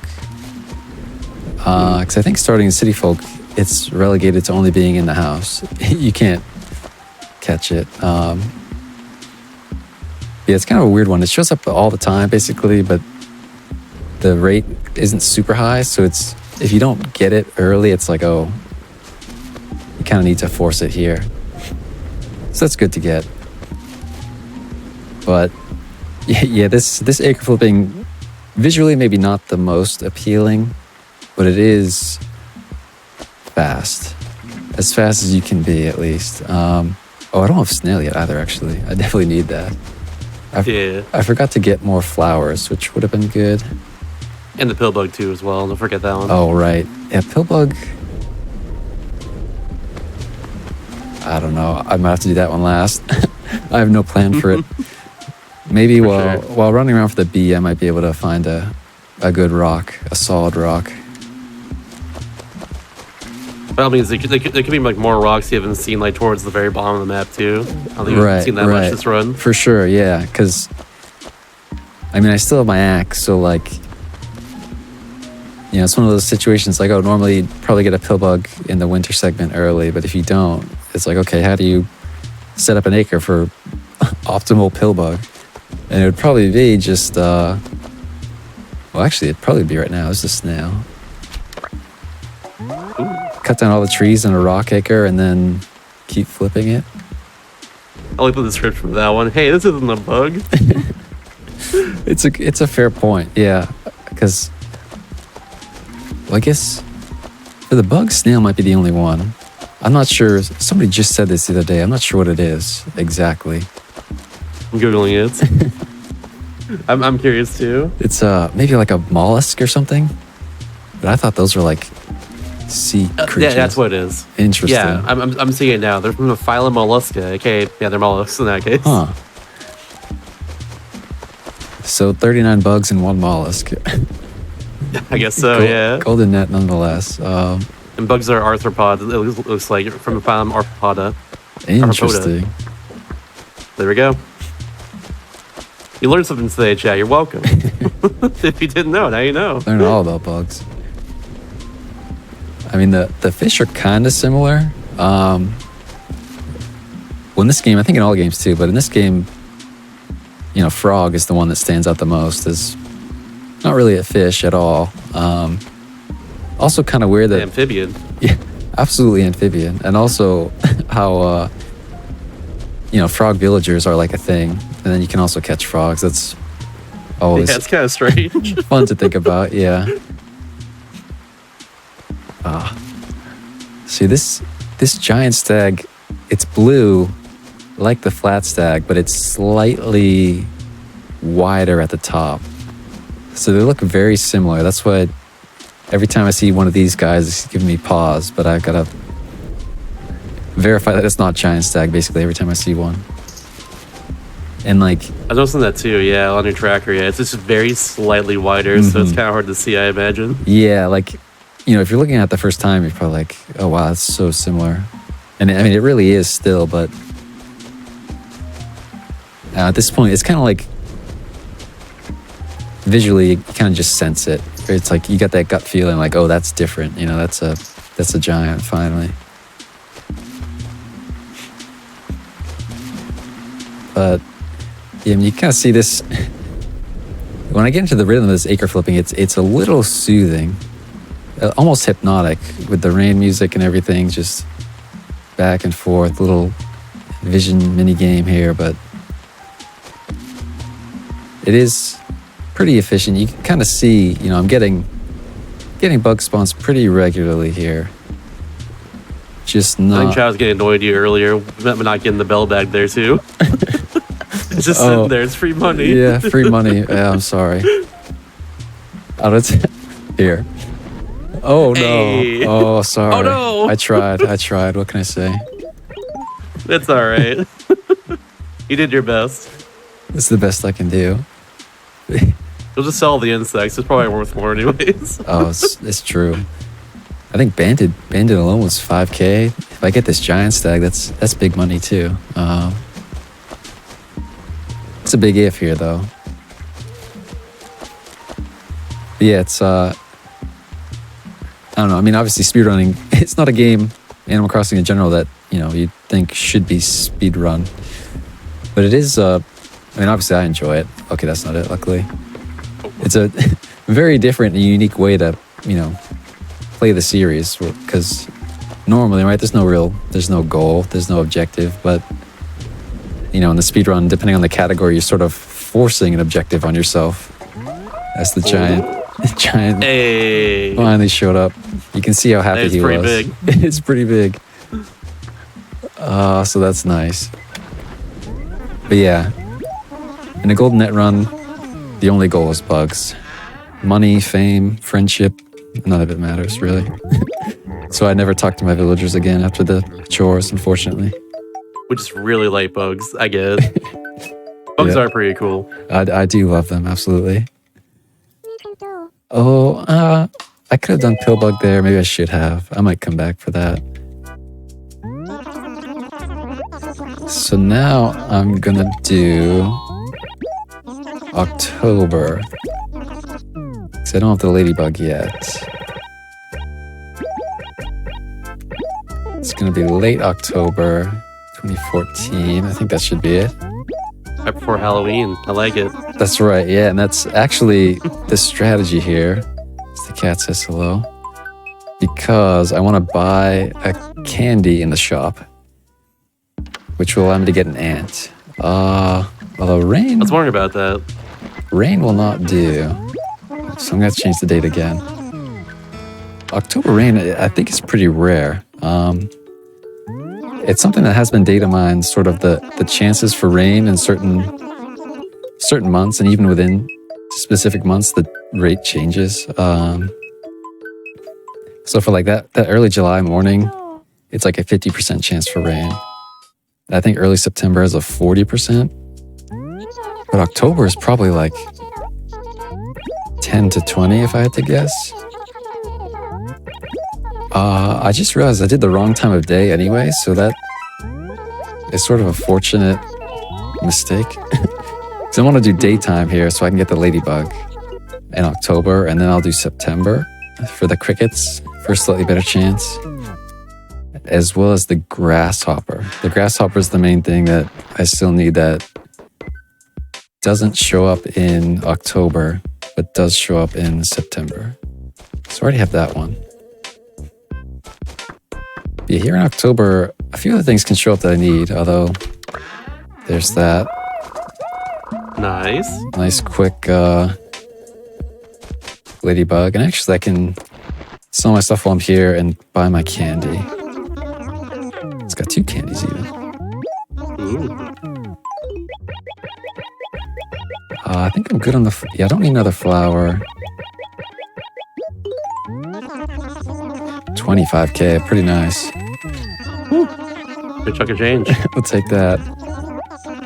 Speaker 2: Because I think starting in City Folk, it's relegated to only being in the house. You can't catch it. Yeah, it's kind of a weird one. It shows up all the time, basically, but the rate isn't super high, so it's... If you don't get it early, it's like, oh, you kind of need to force it here. So that's good to get. But yeah, this acre flipping, visually maybe not the most appealing, but it is fast. As fast as you can be, at least. Oh, I don't have snail yet either, actually. I definitely need that. I forgot to get more flowers, which would have been good.
Speaker 1: And the pillbug too as well. Don't forget that one.
Speaker 2: Oh, right. Yeah, pillbug. I don't know. I might have to do that one last. I have no plan for it. Maybe while running around for the bee, I might be able to find a good rock, a solid rock.
Speaker 1: Well, I mean, there could be like more rocks you haven't seen like towards the very bottom of the map too. I don't think you've seen that much this run.
Speaker 2: For sure, yeah. Because I mean, I still have my axe, so like, you know, it's one of those situations like, oh, normally you'd probably get a pill bug in the winter segment early, but if you don't, it's like, okay, how do you set up an acre for optimal pill bug? And it would probably be just, well, actually, it'd probably be right now. It's a snail. Cut down all the trees in a rock acre and then keep flipping it.
Speaker 1: I like the description of that one. Hey, this isn't a bug.
Speaker 2: It's a fair point, yeah. Because, well, I guess for the bug, snail might be the only one. I'm not sure. Somebody just said this the other day. I'm not sure what it is exactly.
Speaker 1: I'm Googling it. I'm curious too.
Speaker 2: It's maybe like a mollusk or something. But I thought those were like sea creatures.
Speaker 1: Yeah, that's what it is.
Speaker 2: Interesting.
Speaker 1: Yeah, I'm seeing it now. They're from the phylum Mollusca. Okay, yeah, they're mollusks in that case.
Speaker 2: Huh. So 39 bugs and one mollusk.
Speaker 1: I guess so, yeah.
Speaker 2: Golden net nonetheless.
Speaker 1: And bugs are arthropods. It looks like from the phylum Arthropoda.
Speaker 2: Interesting.
Speaker 1: Arthropoda. There we go. You learned something today, chat. You're welcome. If you didn't know, now you know.
Speaker 2: Learn all about bugs. I mean, the fish are kind of similar. Well, in this game, I think in all games too, but in this game, you know, frog is the one that stands out the most. Is not really a fish at all. Also kind of weird that...
Speaker 1: Amphibian.
Speaker 2: Yeah, absolutely amphibian. And also how, you know, frog villagers are like a thing. And then you can also catch frogs. That's always...
Speaker 1: Yeah, it's kind of strange.
Speaker 2: fun to think about, yeah. See, this giant stag, it's blue like the flat stag, but it's slightly wider at the top. So they look very similar. That's why every time I see one of these guys, it's giving me pause, but I've got to verify that it's not giant stag basically every time I see one. And like...
Speaker 1: I was noticing that too, yeah, on your tracker, yeah. It's just very slightly wider, so it's kind of hard to see, I imagine.
Speaker 2: Yeah, like, you know, if you're looking at it the first time, you're probably like, oh wow, it's so similar. And I mean, it really is still, but at this point, it's kind of like, visually, you kind of just sense it. It's like, you got that gut feeling like, oh, that's different. You know, that's a giant, finally. But, yeah, I mean, you kind of see this, when I get into the rhythm of this acre flipping, it's a little soothing. Almost hypnotic with the rain music and everything, just back and forth, little vision mini game here, but it is pretty efficient. You can kind of see, you know, I'm getting bug spawns pretty regularly here. Just not...
Speaker 1: I think Chad was getting annoyed at you earlier, but not getting the bell bag there too. It's just sitting there, it's free money.
Speaker 2: Yeah, free money. Yeah, I'm sorry. Oh, that's... Here. Oh, no.
Speaker 1: Hey.
Speaker 2: Oh, sorry.
Speaker 1: Oh, no.
Speaker 2: I tried. What can I say?
Speaker 1: That's all right. You did your best.
Speaker 2: It's the best I can do.
Speaker 1: You'll just sell the insects. It's probably worth more anyways.
Speaker 2: Oh, it's true. I think Banded alone was 5K. If I get this giant stag, that's big money too. It's a big if here, though. But yeah, it's... I don't know. I mean, obviously, speedrunning, it's not a game, Animal Crossing in general, that, you know, you'd think should be speedrun. But it is, I mean, obviously, I enjoy it. Okay, that's not it, luckily. It's a very different and unique way to, you know, play the series. Because normally, right, there's no goal, there's no objective. But, you know, in the speedrun, depending on the category, you're sort of forcing an objective on yourself. That's the giant
Speaker 1: Hey.
Speaker 2: finally showed up. You can see how happy he was.
Speaker 1: It's pretty big.
Speaker 2: It's pretty big. So that's nice. But yeah, in a golden net run, the only goal is bugs. Money, fame, friendship, none of it matters, really. So I never talked to my villagers again after the chores, unfortunately.
Speaker 1: We just really like bugs, I guess. Bugs are pretty cool.
Speaker 2: I do love them, absolutely. Oh, I could have done Pillbug there. Maybe I should have. I might come back for that. So now I'm gonna do October. Because I don't have the ladybug yet. It's gonna be late October 2014. I think that should be it.
Speaker 1: Right before Halloween. I like it.
Speaker 2: That's right, yeah, and that's actually the strategy here. The cat says hello. Because I want to buy a candy in the shop, which will allow me to get an ant. Although rain...
Speaker 1: I was wondering about that.
Speaker 2: Rain will not do. So I'm going to change the date again. October rain, I think, is pretty rare. It's something that has been data mined, sort of the chances for rain in certain months, and even within specific months, the rate changes. So for like that early July morning, it's like a 50% chance for rain. I think early September is a 40%. But October is probably like 10 to 20 if I had to guess. I just realized I did the wrong time of day anyway, so that is sort of a fortunate mistake. Because I want to do daytime here so I can get the ladybug in October, and then I'll do September for the crickets for a slightly better chance, as well as the grasshopper. The grasshopper is the main thing that I still need that doesn't show up in October, but does show up in September. So I already have that one. Yeah, here in October, a few other things can show up that I need, although there's that.
Speaker 1: Nice.
Speaker 2: Nice quick ladybug. And actually I can sell my stuff while I'm here and buy my candy. It's got 2 candies even.
Speaker 1: Ooh.
Speaker 2: I think I'm good on the... Yeah, I don't need another flower. 25k, pretty nice.
Speaker 1: Woo. Good chunk of change.
Speaker 2: We'll take that.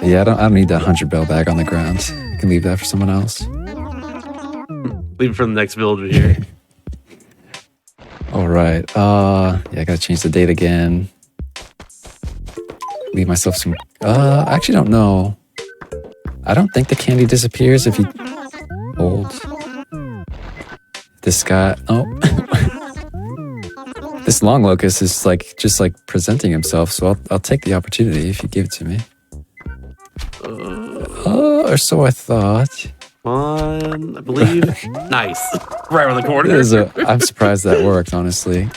Speaker 2: Yeah, I don't need that 100 bell bag on the ground. I can leave that for someone else.
Speaker 1: Leave it for the next villager here.
Speaker 2: All right. Yeah, I gotta change the date again. Leave myself some... I actually don't know. I don't think the candy disappears if you hold this guy. Oh. This long locust is like just like presenting himself, so I'll take the opportunity if you give it to me. Or so I thought.
Speaker 1: One, I believe. Nice. Right around the corner.
Speaker 2: I'm surprised that worked, honestly.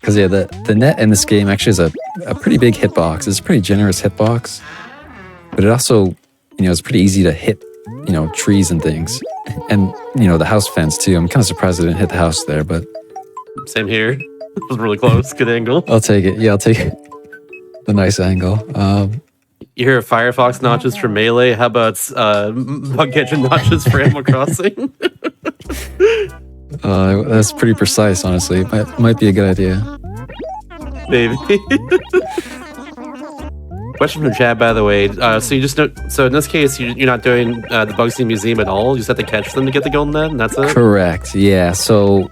Speaker 2: Because yeah, the net in this game actually is a pretty big hitbox. It's a pretty generous hitbox, but it also, it's pretty easy to hit, trees and things, and the house fence too. I'm kind of surprised I didn't hit the house there, but
Speaker 1: same here. It was really close. Good angle.
Speaker 2: I'll take it. Yeah, I'll take it. The nice angle.
Speaker 1: You hear Firefox notches for Melee? How about Bug Catcher notches for Animal Crossing?
Speaker 2: That's pretty precise, honestly. Might be a good idea.
Speaker 1: Maybe. Question from the chat, by the way. So you just so in this case, you're not doing the Bugsy Museum at all. You just have to catch them to get the golden net, and that's it. Correct.
Speaker 2: Yeah. So,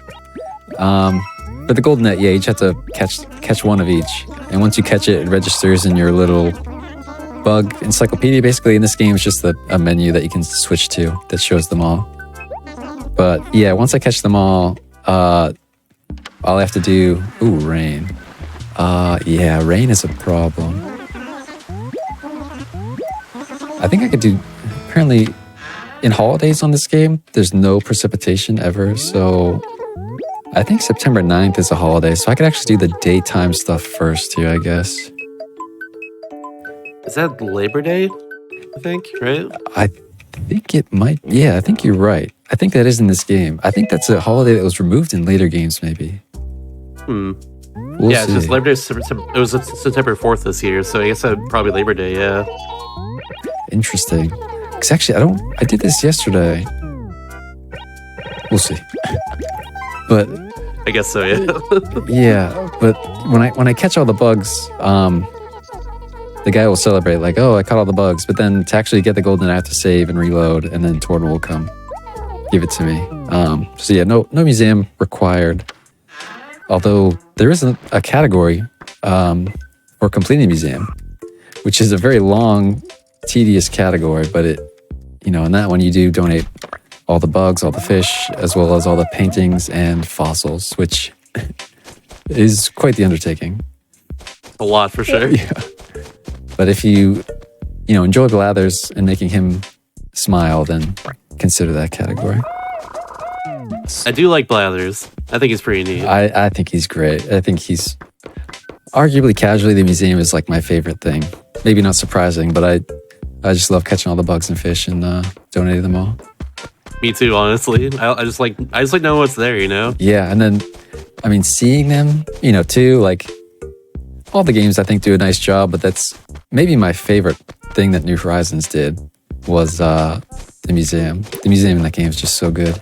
Speaker 2: for the golden net, yeah, you just have to catch one of each, and once you catch it, it registers in your little bug encyclopedia. Basically, in this game, it's just a menu that you can switch to that shows them all. But yeah, once I catch them all, all I have to do... Ooh, rain. Yeah, rain is a problem. I think I could do... Apparently, in holidays on this game, there's no precipitation ever, so... I think September 9th is a holiday, so I could actually do the daytime stuff first here, I guess.
Speaker 1: Is that Labor Day? I think, right?
Speaker 2: I think it might... Yeah, I think you're right. I think that is in this game. I think that's a holiday that was removed in later games, maybe.
Speaker 1: We'll
Speaker 2: see.
Speaker 1: It's just Labor Day. It was September 4th this year, so I guess probably Labor Day, yeah.
Speaker 2: Interesting. Because actually, I did this yesterday. We'll see. But...
Speaker 1: I guess so, yeah.
Speaker 2: Yeah, but when I catch all the bugs, the guy will celebrate, like, oh, I caught all the bugs. But then to actually get the golden, I have to save and reload, and then Torn will come. give it to me. So yeah, no museum required. Although there isn't a category for completing a museum, which is a very long, tedious category. But in that one you do donate all the bugs, all the fish, as well as all the paintings and fossils, which is quite the undertaking.
Speaker 1: A lot for sure.
Speaker 2: Yeah. But if you enjoy Blathers and making him smile, then consider that category.
Speaker 1: I do like Blathers. I think he's pretty neat.
Speaker 2: I think he's great. I think he's arguably casually the museum is like my favorite thing. Maybe not surprising, but I just love catching all the bugs and fish and donating them all.
Speaker 1: Me too, honestly. I just like knowing what's there,
Speaker 2: Yeah, and then seeing them, too, like all the games I think do a nice job, but that's maybe my favorite thing that New Horizons did was the museum. The museum in that game is just so good.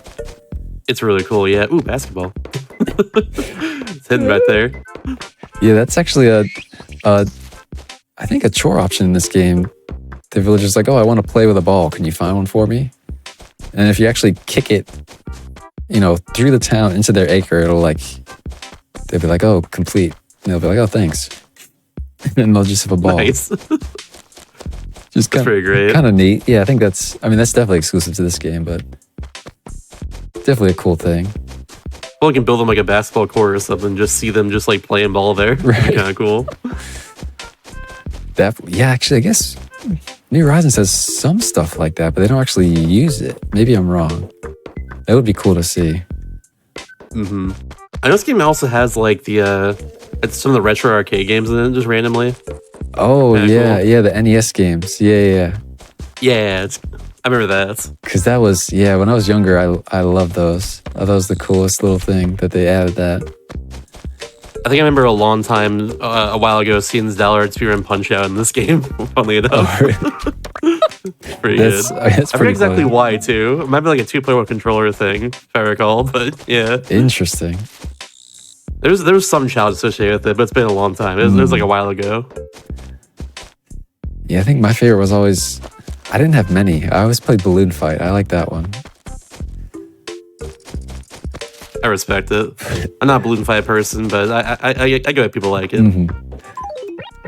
Speaker 1: It's really cool, yeah. Ooh, basketball. It's hidden right there.
Speaker 2: Yeah, that's actually I think a chore option in this game. The villager's like, oh, I want to play with a ball. Can you find one for me? And if you actually kick it, through the town into their acre, they'll be like, oh, complete. And they'll be like, oh, thanks. And they'll just have a ball.
Speaker 1: Nice.
Speaker 2: Just
Speaker 1: that's pretty great.
Speaker 2: Kind of neat. Yeah, I think that's definitely exclusive to this game, but definitely a cool thing.
Speaker 1: Well, we can build them like a basketball court or something. Just see them just like playing ball there.
Speaker 2: Right.
Speaker 1: Kind of cool.
Speaker 2: Actually, I guess New Horizons has some stuff like that, but they don't actually use it. Maybe I'm wrong. That would be cool to see.
Speaker 1: Mm-hmm. I know this game also has like it's some of the retro arcade games in it, just randomly.
Speaker 2: Oh,
Speaker 1: Kinda
Speaker 2: yeah,
Speaker 1: cool.
Speaker 2: yeah, the NES games. Yeah.
Speaker 1: Yeah, I remember that.
Speaker 2: Because that was, when I was younger, I loved those. I thought that was the coolest little thing that they added that.
Speaker 1: I think I remember a long time, a while ago, seeing Zalard Speedrun Punch Out in this game, funnily enough.
Speaker 2: Oh, really?
Speaker 1: Pretty good. I forget exactly
Speaker 2: funny.
Speaker 1: why, too. It might be like a 2-player controller thing, if I recall, but yeah.
Speaker 2: Interesting.
Speaker 1: There was some challenge associated with it, but it's been a long time. It was like a while ago.
Speaker 2: Yeah, I think my favorite was always... I didn't have many. I always played Balloon Fight. I like that one.
Speaker 1: I respect it. I'm not a Balloon Fight person, but I get why people like it.
Speaker 2: Mm-hmm.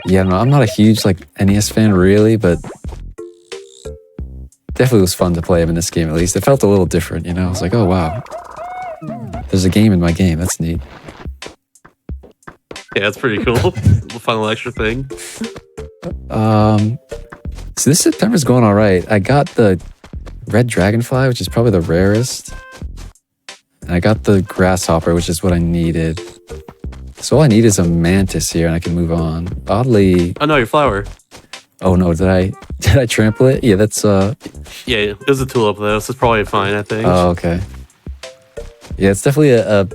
Speaker 2: Yeah, no, I'm not a huge NES fan really, but definitely was fun to play him in this game at least. It felt a little different, I was like, oh wow, there's a game in my game. That's neat.
Speaker 1: Yeah, it's pretty cool. Fun little extra thing.
Speaker 2: So this September's going all right. I got the red dragonfly, which is probably the rarest. And I got the grasshopper, which is what I needed. So all I need is a mantis here, and I can move on. Oddly...
Speaker 1: Oh no, your flower.
Speaker 2: Oh no, did I trample it? Yeah, that's...
Speaker 1: Yeah, it was a tulip though, so it's probably fine, I think.
Speaker 2: Oh, okay. Yeah, it's definitely a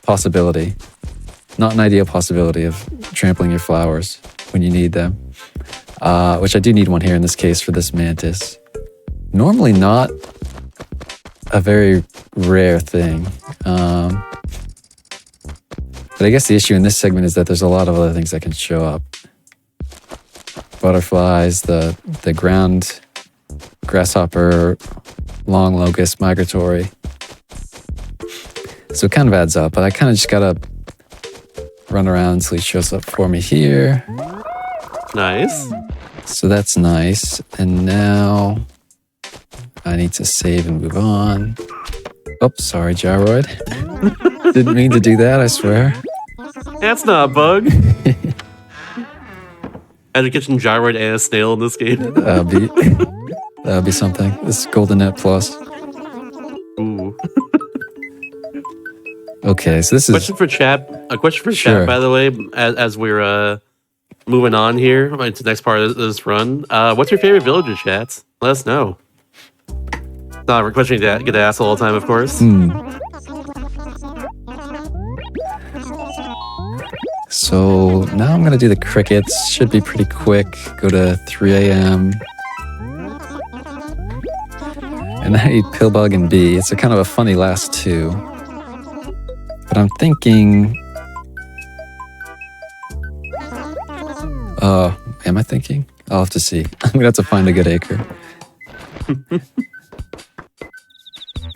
Speaker 2: possibility. Not an ideal possibility of trampling your flowers when you need them. Which I do need one here in this case for this mantis. Normally not a very rare thing. But I guess the issue in this segment is that there's a lot of other things that can show up. Butterflies, the ground grasshopper, long locust, migratory. So it kind of adds up, but I kind of just gotta run around until he shows up for me here.
Speaker 1: Nice.
Speaker 2: So that's nice. And now I need to save and move on. Oh, sorry, Gyroid. Didn't mean to do that, I swear.
Speaker 1: That's not a bug. I had to catch some gyroid and a snail in this game.
Speaker 2: That'll be something. This is Golden Net Plus.
Speaker 1: Ooh.
Speaker 2: Okay, so this is...
Speaker 1: A question for
Speaker 2: Sure.
Speaker 1: chat, by the way, as we're moving on here to the next part of this run. What's your favorite villager, chat? Let us know. Not a question you get to ask all the time, of course.
Speaker 2: So now I'm going to do the crickets. Should be pretty quick. Go to 3 a.m. And then I eat Pillbug and Bee. It's a kind of a funny last two. But I'm thinking... am I thinking? I'll have to see. I'm going to have to find a good acre.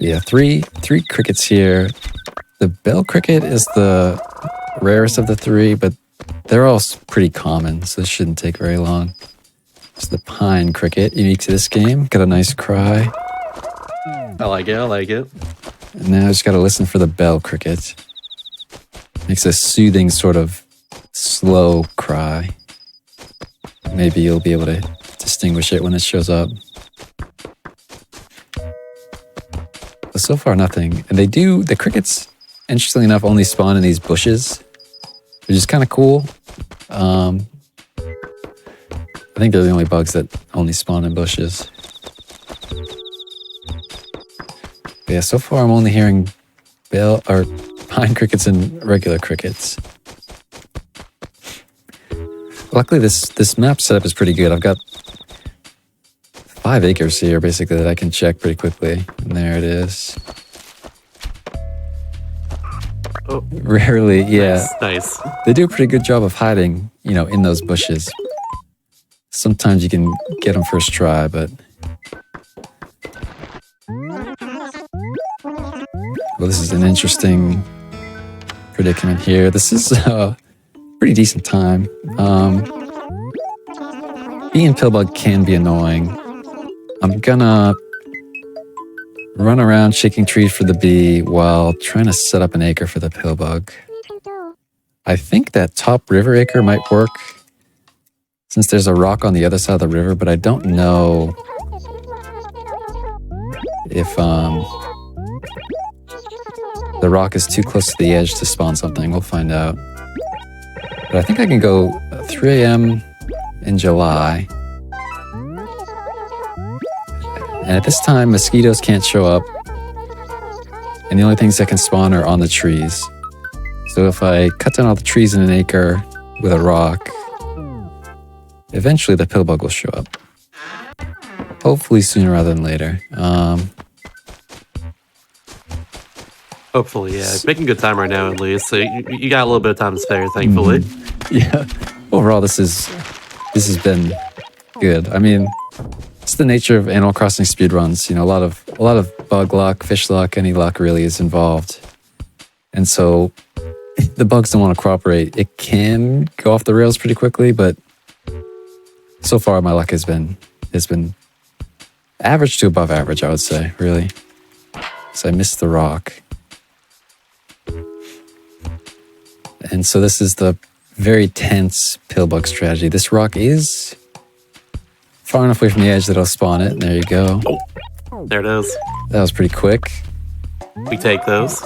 Speaker 2: Yeah, three crickets here. The bell cricket is the rarest of the three, but they're all pretty common, so this shouldn't take very long. It's the pine cricket, unique to this game. Got a nice cry.
Speaker 1: I like it. I like it.
Speaker 2: And now I just got to listen for the bell cricket. Makes a soothing sort of slow cry. Maybe you'll be able to distinguish it when it shows up. But so far, nothing. And the crickets, interestingly enough, only spawn in these bushes, which is kind of cool. I think they're the only bugs that only spawn in bushes. But yeah, so far I'm only hearing pine crickets and regular crickets. Luckily, this map setup is pretty good. I've got 5 acres here, basically, that I can check pretty quickly. And there it is.
Speaker 1: Oh,
Speaker 2: rarely, yeah.
Speaker 1: Nice.
Speaker 2: They do a pretty good job of hiding, in those bushes. Sometimes you can get them first try, but... Well, this is an interesting predicament here. This is a pretty decent time. Bee and pillbug can be annoying. I'm gonna run around shaking trees for the bee while trying to set up an acre for the pillbug. I think that top river acre might work since there's a rock on the other side of the river, but I don't know if the rock is too close to the edge to spawn something. We'll find out. But I think I can go 3 a.m. in July. And at this time, mosquitoes can't show up. And the only things that can spawn are on the trees. So if I cut down all the trees in an acre with a rock, eventually the pillbug will show up. Hopefully sooner rather than later.
Speaker 1: Hopefully, yeah. It's making good time right now, at least. So you got a little bit of time to spare, thankfully.
Speaker 2: Yeah. Overall, this has been good. I mean, it's the nature of Animal Crossing speedruns. A lot of bug luck, fish luck, any luck really is involved. And so the bugs don't want to cooperate. It can go off the rails pretty quickly, but so far my luck has been average to above average, I would say, really. So I missed the rock. And so this is the very tense pillbug strategy. This rock is far enough away from the edge that I'll spawn it. There you go.
Speaker 1: Oh, there it is.
Speaker 2: That was pretty quick.
Speaker 1: We take those.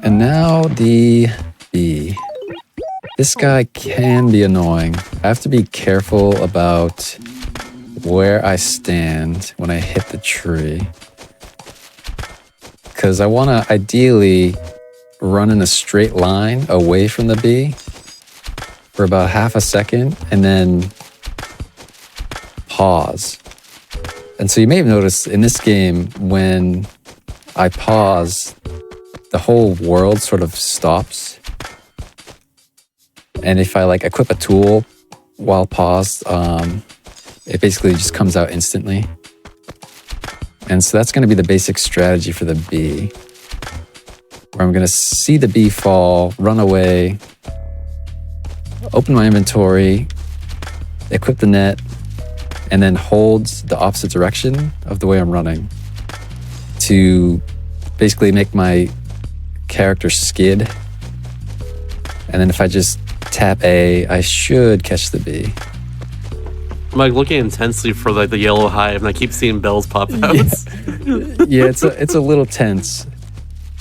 Speaker 2: And now the bee. This guy can be annoying. I have to be careful about where I stand when I hit the tree. Because I want to ideally run in a straight line away from the bee for about half a second and then pause. And so you may have noticed in this game, when I pause, the whole world sort of stops. And if I equip a tool while paused, it basically just comes out instantly. And so that's going to be the basic strategy for the bee, where I'm going to see the bee fall, run away, open my inventory, equip the net, and then hold the opposite direction of the way I'm running to basically make my character skid. And then if I just tap A, I should catch the bee.
Speaker 1: I'm looking intensely for the yellow hive, and I keep seeing bells pop out.
Speaker 2: Yeah, it's a little tense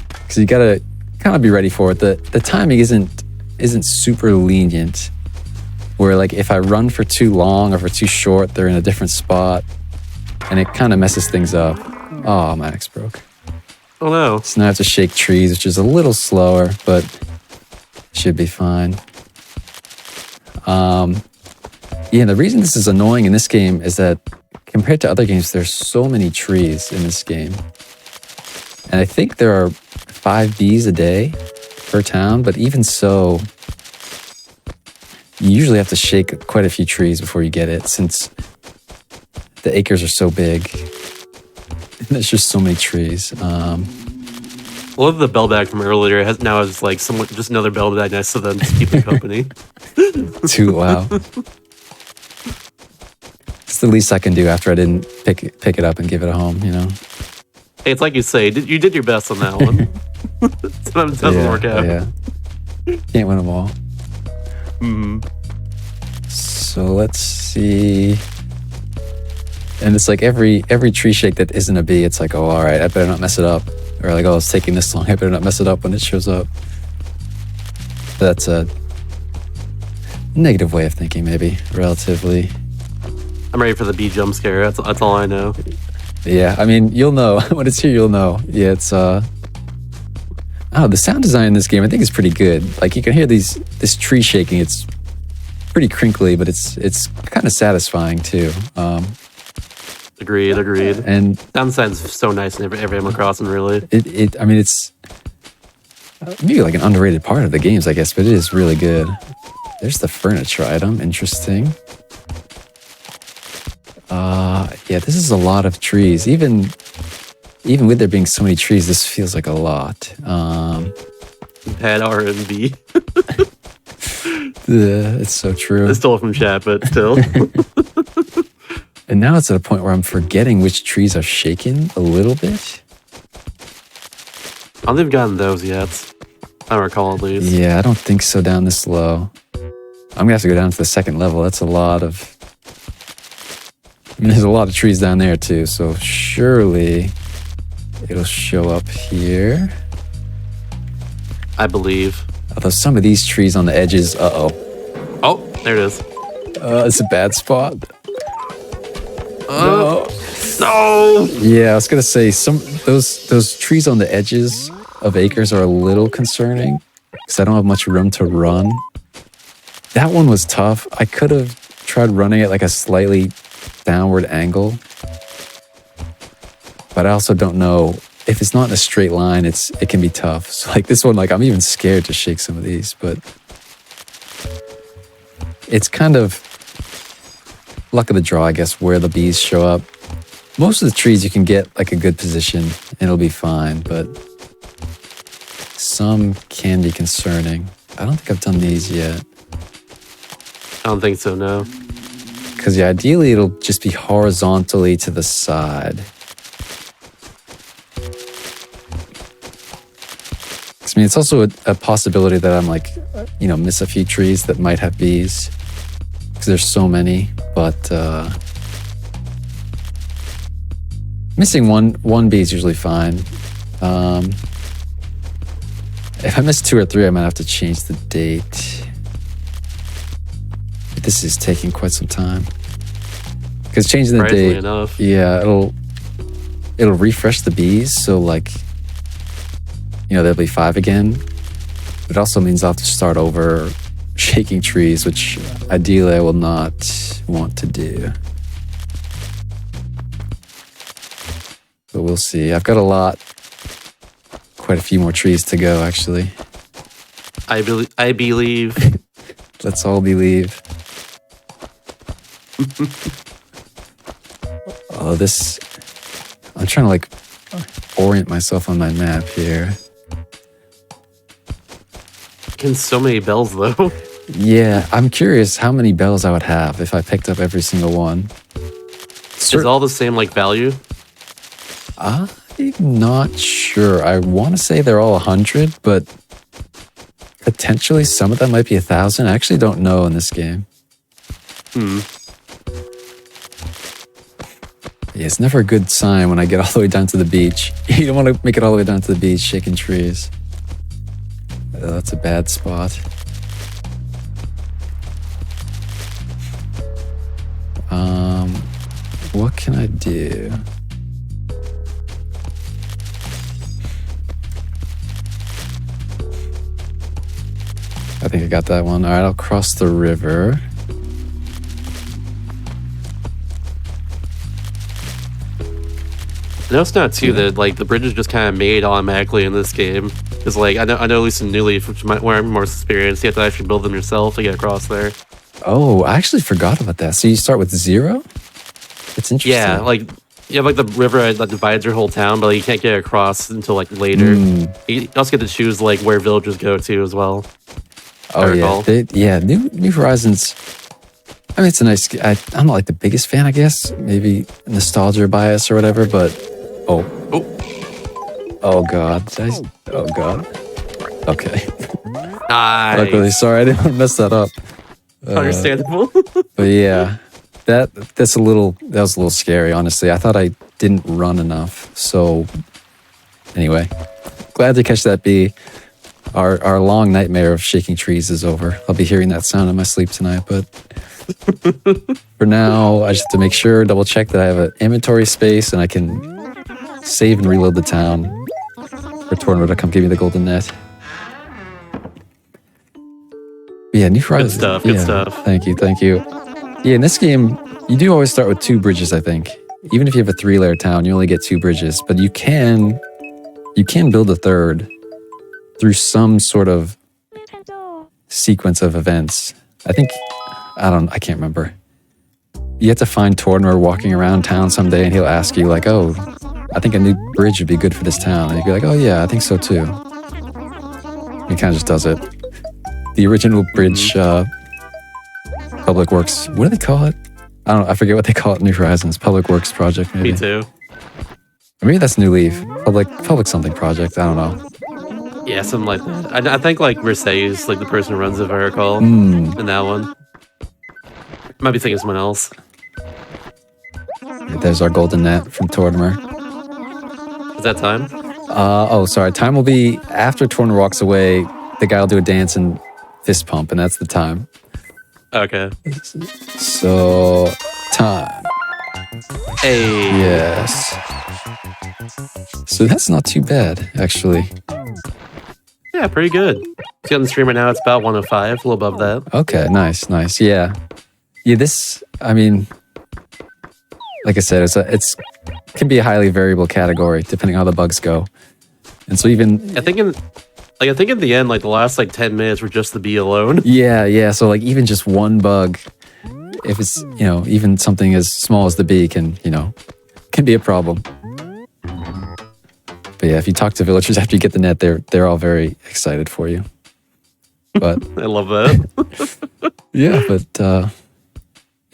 Speaker 2: because you gotta kind of be ready for it. The timing isn't super lenient. Where if I run for too long or for too short, they're in a different spot, and it kind of messes things up. Oh, my axe broke.
Speaker 1: Oh no!
Speaker 2: So now I have to shake trees, which is a little slower, but should be fine. Yeah, the reason this is annoying in this game is that compared to other games, there's so many trees in this game. And I think there are 5 bees a day per town, but even so, you usually have to shake quite a few trees before you get it, since the acres are so big. There's just so many trees.
Speaker 1: I love the bellbag from earlier. It now has like someone, just another bellbag next to them to keep them company.
Speaker 2: Too wow. It's the least I can do after I didn't pick it up and give it a home, you know?
Speaker 1: Hey, it's like you say, you did your best on that one. Sometimes it doesn't work out.
Speaker 2: Yeah. Can't win them all.
Speaker 1: Mm-hmm.
Speaker 2: So let's see. And it's like every tree shake that isn't a bee, it's like, oh, all right, I better not mess it up. Or like, oh, it's taking this long, I better not mess it up when it shows up. That's a negative way of thinking, maybe, relatively.
Speaker 1: I'm ready for the bee jump scare. That's all I know.
Speaker 2: Yeah, I mean, you'll know. When it's here, you'll know. Yeah, it's, oh, the sound design in this game, I think is pretty good. Like, you can hear this tree shaking. It's pretty crinkly, but it's kind of satisfying, too.
Speaker 1: Agreed.
Speaker 2: And
Speaker 1: sound design's so nice in every Animal Crossing, really.
Speaker 2: I mean, it's maybe like an underrated part of the games, I guess, but it is really good. There's the furniture item. Interesting. Yeah, this is a lot of trees. Even with there being so many trees, this feels like a lot.
Speaker 1: Bad R&B.
Speaker 2: It's so true.
Speaker 1: I stole it from chat, but still.
Speaker 2: And now it's at a point where I'm forgetting which trees are shaking a little bit.
Speaker 1: I don't think we've gotten those yet. I don't recall, at least.
Speaker 2: Yeah, I don't think so down this low. I'm gonna have to go down to the second level. That's a lot of... I mean, there's a lot of trees down there too, so surely it'll show up here.
Speaker 1: I believe.
Speaker 2: Although some of these trees on the edges, oh,
Speaker 1: there it is.
Speaker 2: it's a bad spot.
Speaker 1: No.
Speaker 2: Yeah, I was gonna say those trees on the edges of acres are a little concerning because I don't have much room to run. That one was tough. I could have tried running at like a slightly downward angle, but I also don't know if it's not in a straight line. It can be tough. So like this one, like I'm even scared to shake some of these, but it's kind of luck of the draw, I guess, where the bees show up. Most of the trees you can get like a good position and it'll be fine, but some can be concerning. I don't think I've done these yet.
Speaker 1: I don't think so, no.
Speaker 2: Because yeah, ideally it'll just be horizontally to the side. I mean, it's also a possibility that I'm like, you know, miss a few trees that might have bees. Because there's so many, but missing one bee is usually fine. If I miss 2 or 3, I might have to change the date. But this is taking quite some time. Because changing the date,
Speaker 1: enough.
Speaker 2: Yeah, it'll refresh the bees. So like, you know, there'll be 5 again. It also means I'll have to start over shaking trees, which ideally I will not want to do. But we'll see. I've got quite a few more trees to go, actually.
Speaker 1: I believe.
Speaker 2: Let's all believe. Oh, I'm trying to like orient myself on my map here.
Speaker 1: Getting so many bells though.
Speaker 2: Yeah, I'm curious how many bells I would have if I picked up every single one.
Speaker 1: Is all the same like value?
Speaker 2: I'm not sure. I want to say they're all 100, but potentially some of them might be 1,000. I actually don't know in this game. Yeah, it's never a good sign when I get all the way down to the beach. You don't want to make it all the way down to the beach shaking trees. Oh, that's a bad spot. What can I do? I think I got that one. All right, I'll cross the river.
Speaker 1: I know it's not too that like the bridge is just kind of made automatically in this game. Because like I know at least in New Leaf, where I'm more experienced, you have to actually build them yourself to get across there.
Speaker 2: Oh, I actually forgot about that. So you start with 0? It's interesting.
Speaker 1: Yeah, like You have like the river that divides your whole town, but you can't get across until like later. You also get to choose like where villagers go to as well.
Speaker 2: Oh yeah, New Horizons. I mean, it's a nice. I'm not like the biggest fan, I guess. Maybe nostalgia bias or whatever. But oh god, oh god. Okay.
Speaker 1: Nice.
Speaker 2: I'm really sorry. I didn't want to mess that up.
Speaker 1: Understandable.
Speaker 2: But yeah, that was a little scary. Honestly, I thought I didn't run enough. So anyway, glad to catch that bee. Our long nightmare of shaking trees is over. I'll be hearing that sound in my sleep tonight, but for now, I just have to make sure, double check that I have an inventory space and I can save and reload the town for Tornado to come give me the golden net. Yeah, New Horizons.
Speaker 1: Good stuff.
Speaker 2: Thank you. Yeah, in this game, you do always start with 2 bridges, I think. Even if you have a 3-layer town, you only get 2 bridges, but you can build a 3rd through some sort of sequence of events. I can't remember. You have to find Tornor walking around town someday and he'll ask you like, oh, I think a new bridge would be good for this town. And you'd be like, oh yeah, I think so too. He kind of just does it. The original bridge, Public Works, what do they call it? I forget what they call it in New Horizons. Public Works Project, maybe.
Speaker 1: Me too.
Speaker 2: Or maybe that's New Leaf. Public something project, I don't know.
Speaker 1: Yeah, something like that. I think like Mercedes, like the person who runs it, if I recall, in that one. Might be thinking of someone else.
Speaker 2: There's our golden net from Tortimer.
Speaker 1: Is that time?
Speaker 2: Sorry. Time will be after Tortimer walks away. The guy will do a dance and fist pump, and that's the time.
Speaker 1: Okay.
Speaker 2: So, time.
Speaker 1: Hey.
Speaker 2: Yes. So that's not too bad, actually.
Speaker 1: Yeah, pretty good. See on the stream right now, it's about 105, a little above that.
Speaker 2: Okay, nice. Yeah. Yeah, this, I mean, like I said, it can be a highly variable category depending on how the bugs go. And so even...
Speaker 1: I think in the end, like the last like 10 minutes were just the bee alone.
Speaker 2: Yeah. So like even just one bug, if it's, even something as small as the bee can be a problem. But yeah, if you talk to villagers after you get the net, they're all very excited for you. But
Speaker 1: I love that.
Speaker 2: Yeah,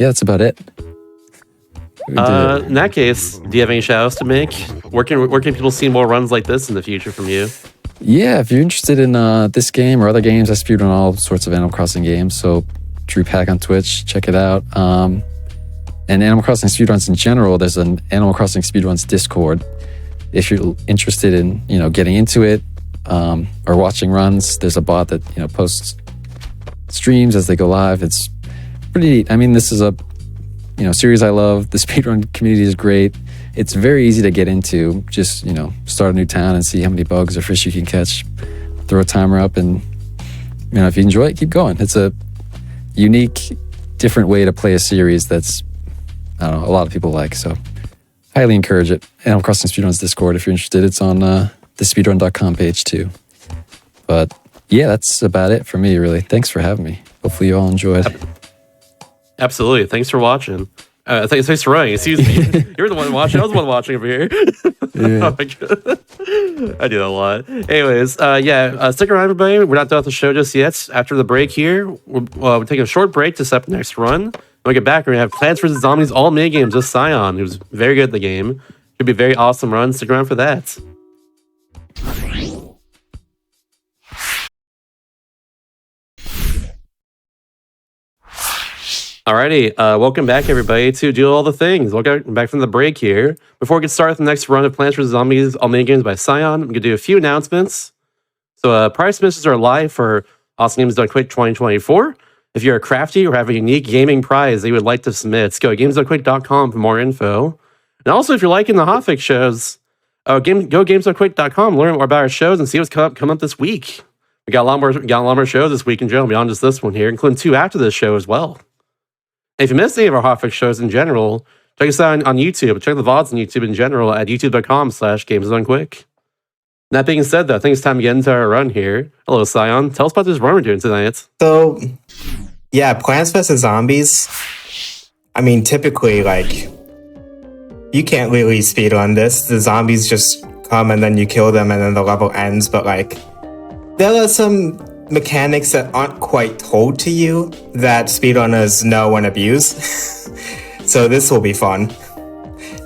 Speaker 2: that's about it.
Speaker 1: In that case, do you have any shout outs to make? Where can people see more runs like this in the future from you?
Speaker 2: Yeah, if you're interested in this game or other games, I speedrun all sorts of Animal Crossing games. So Drew Pack on Twitch, check it out. And Animal Crossing speedruns in general, there's an Animal Crossing speedruns Discord. If you're interested in getting into it or watching runs, there's a bot that posts streams as they go live. It's pretty neat. I mean, this is a series I love. The speedrun community is great. It's very easy to get into. Just start a new town and see how many bugs or fish you can catch. Throw a timer up, and if you enjoy it, keep going. It's a unique, different way to play a series that's a lot of people like. So highly encourage it. Animal Crossing Speedruns Discord, if you're interested. It's on the speedrun.com page too. But yeah, that's about it for me, really. Thanks for having me. Hopefully you all enjoyed.
Speaker 1: Absolutely. Thanks for watching. Thanks for running. Excuse me. You're the one watching. I was the one watching over here.
Speaker 2: Yeah.
Speaker 1: Oh my God. I do that a lot. Anyways, stick around, everybody. We're not done with the show just yet. After the break here, we're taking a short break to set up the next run. When we get back, we're going to have Plants vs. Zombies all minigames with Scion, who's very good at the game. Should be a very awesome run. Stick around for that. Alrighty, welcome back everybody to Do All the Things. Welcome back from the break here. Before we get started with the next run of Plants vs. Zombies All Minigames by Scion, I'm going to do a few announcements. So prize submissions are live for Awesome Games Done Quick 2024. If you're a crafty or have a unique gaming prize that you would like to submit, go to gamesdonequick.com for more info. And also, if you're liking the Hotfix shows, go gamesdonequick.com, learn more about our shows, and see what's coming up this week. We got a lot more shows this week in general, beyond just this one here, including 2 after this show as well. If you missed any of our Hotfix shows in general, check us out on YouTube. Check the VODs on YouTube in general at youtube.com/gamesdonequick. That being said, though, I think it's time to get into our run here. Hello, Scion. Tell us about this run we're doing tonight.
Speaker 3: So, yeah, Plants vs. Zombies. I mean, typically, like, you can't really speedrun this. The zombies just come and then you kill them and then the level ends. But like, there are some mechanics that aren't quite told to you that speedrunners know and abuse. So this will be fun.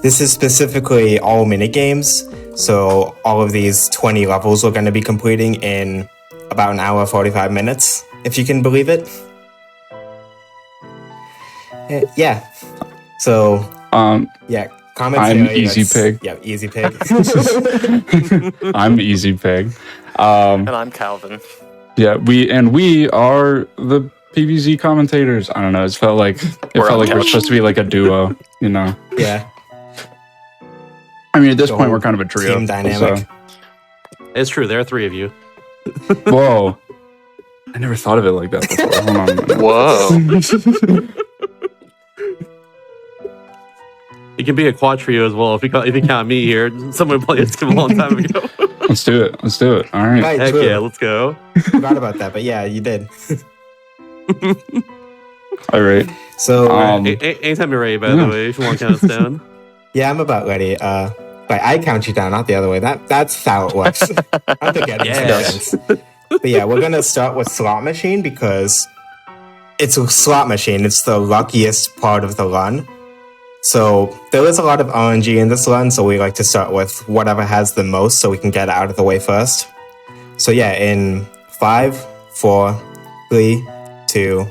Speaker 3: This is specifically all minigames. So all of these 20 levels we're going to be completing in about an hour, 45 minutes, if you can believe it. Yeah. So, yeah, comments.
Speaker 4: I'm Easy Pig.
Speaker 3: Yeah, Easy Pig.
Speaker 4: I'm Easy Pig.
Speaker 5: And I'm Calvin.
Speaker 4: Yeah, we are the PvZ commentators. I don't know. It felt like we're supposed to be like a duo, you know.
Speaker 3: Yeah.
Speaker 4: I mean, at this point, we're kind of a trio.
Speaker 3: Team dynamic.
Speaker 4: So.
Speaker 1: It's true. There are 3 of you.
Speaker 4: Whoa. I never thought of it like that before. Hold on a minute.
Speaker 5: Whoa.
Speaker 1: It can be a quad trio as well if you count me here. Someone played this game a long time ago.
Speaker 4: Let's do it. All right.
Speaker 3: Right,
Speaker 1: Heck
Speaker 3: true.
Speaker 1: yeah, let's go.
Speaker 3: Forgot about that, but yeah, you did.
Speaker 4: All right.
Speaker 3: So,
Speaker 1: Anytime you're ready, by the way, if you want to count us down.
Speaker 3: yeah, I'm about ready. Like I count you down, not the other way. That's how it works. I don't think that makes sense. But yeah, we're gonna start with slot machine because it's a slot machine. It's the luckiest part of the run. So there is a lot of RNG in this run, so we like to start with whatever has the most so we can get it out of the way first. So yeah, in 5, 4, 3, 2,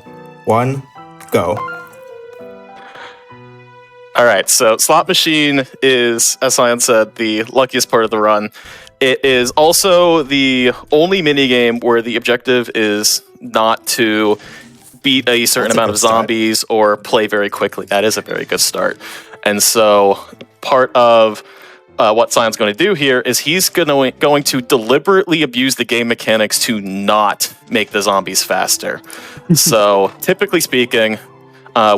Speaker 3: 1, go.
Speaker 5: All right, so slot machine is, as Cyan said, the luckiest part of the run. It is also the only minigame where the objective is not to beat a certain amount of zombies or play very quickly. That is a very good start. And so part of what Cyan's going to do here is he's going to deliberately abuse the game mechanics to not make the zombies faster. So typically speaking,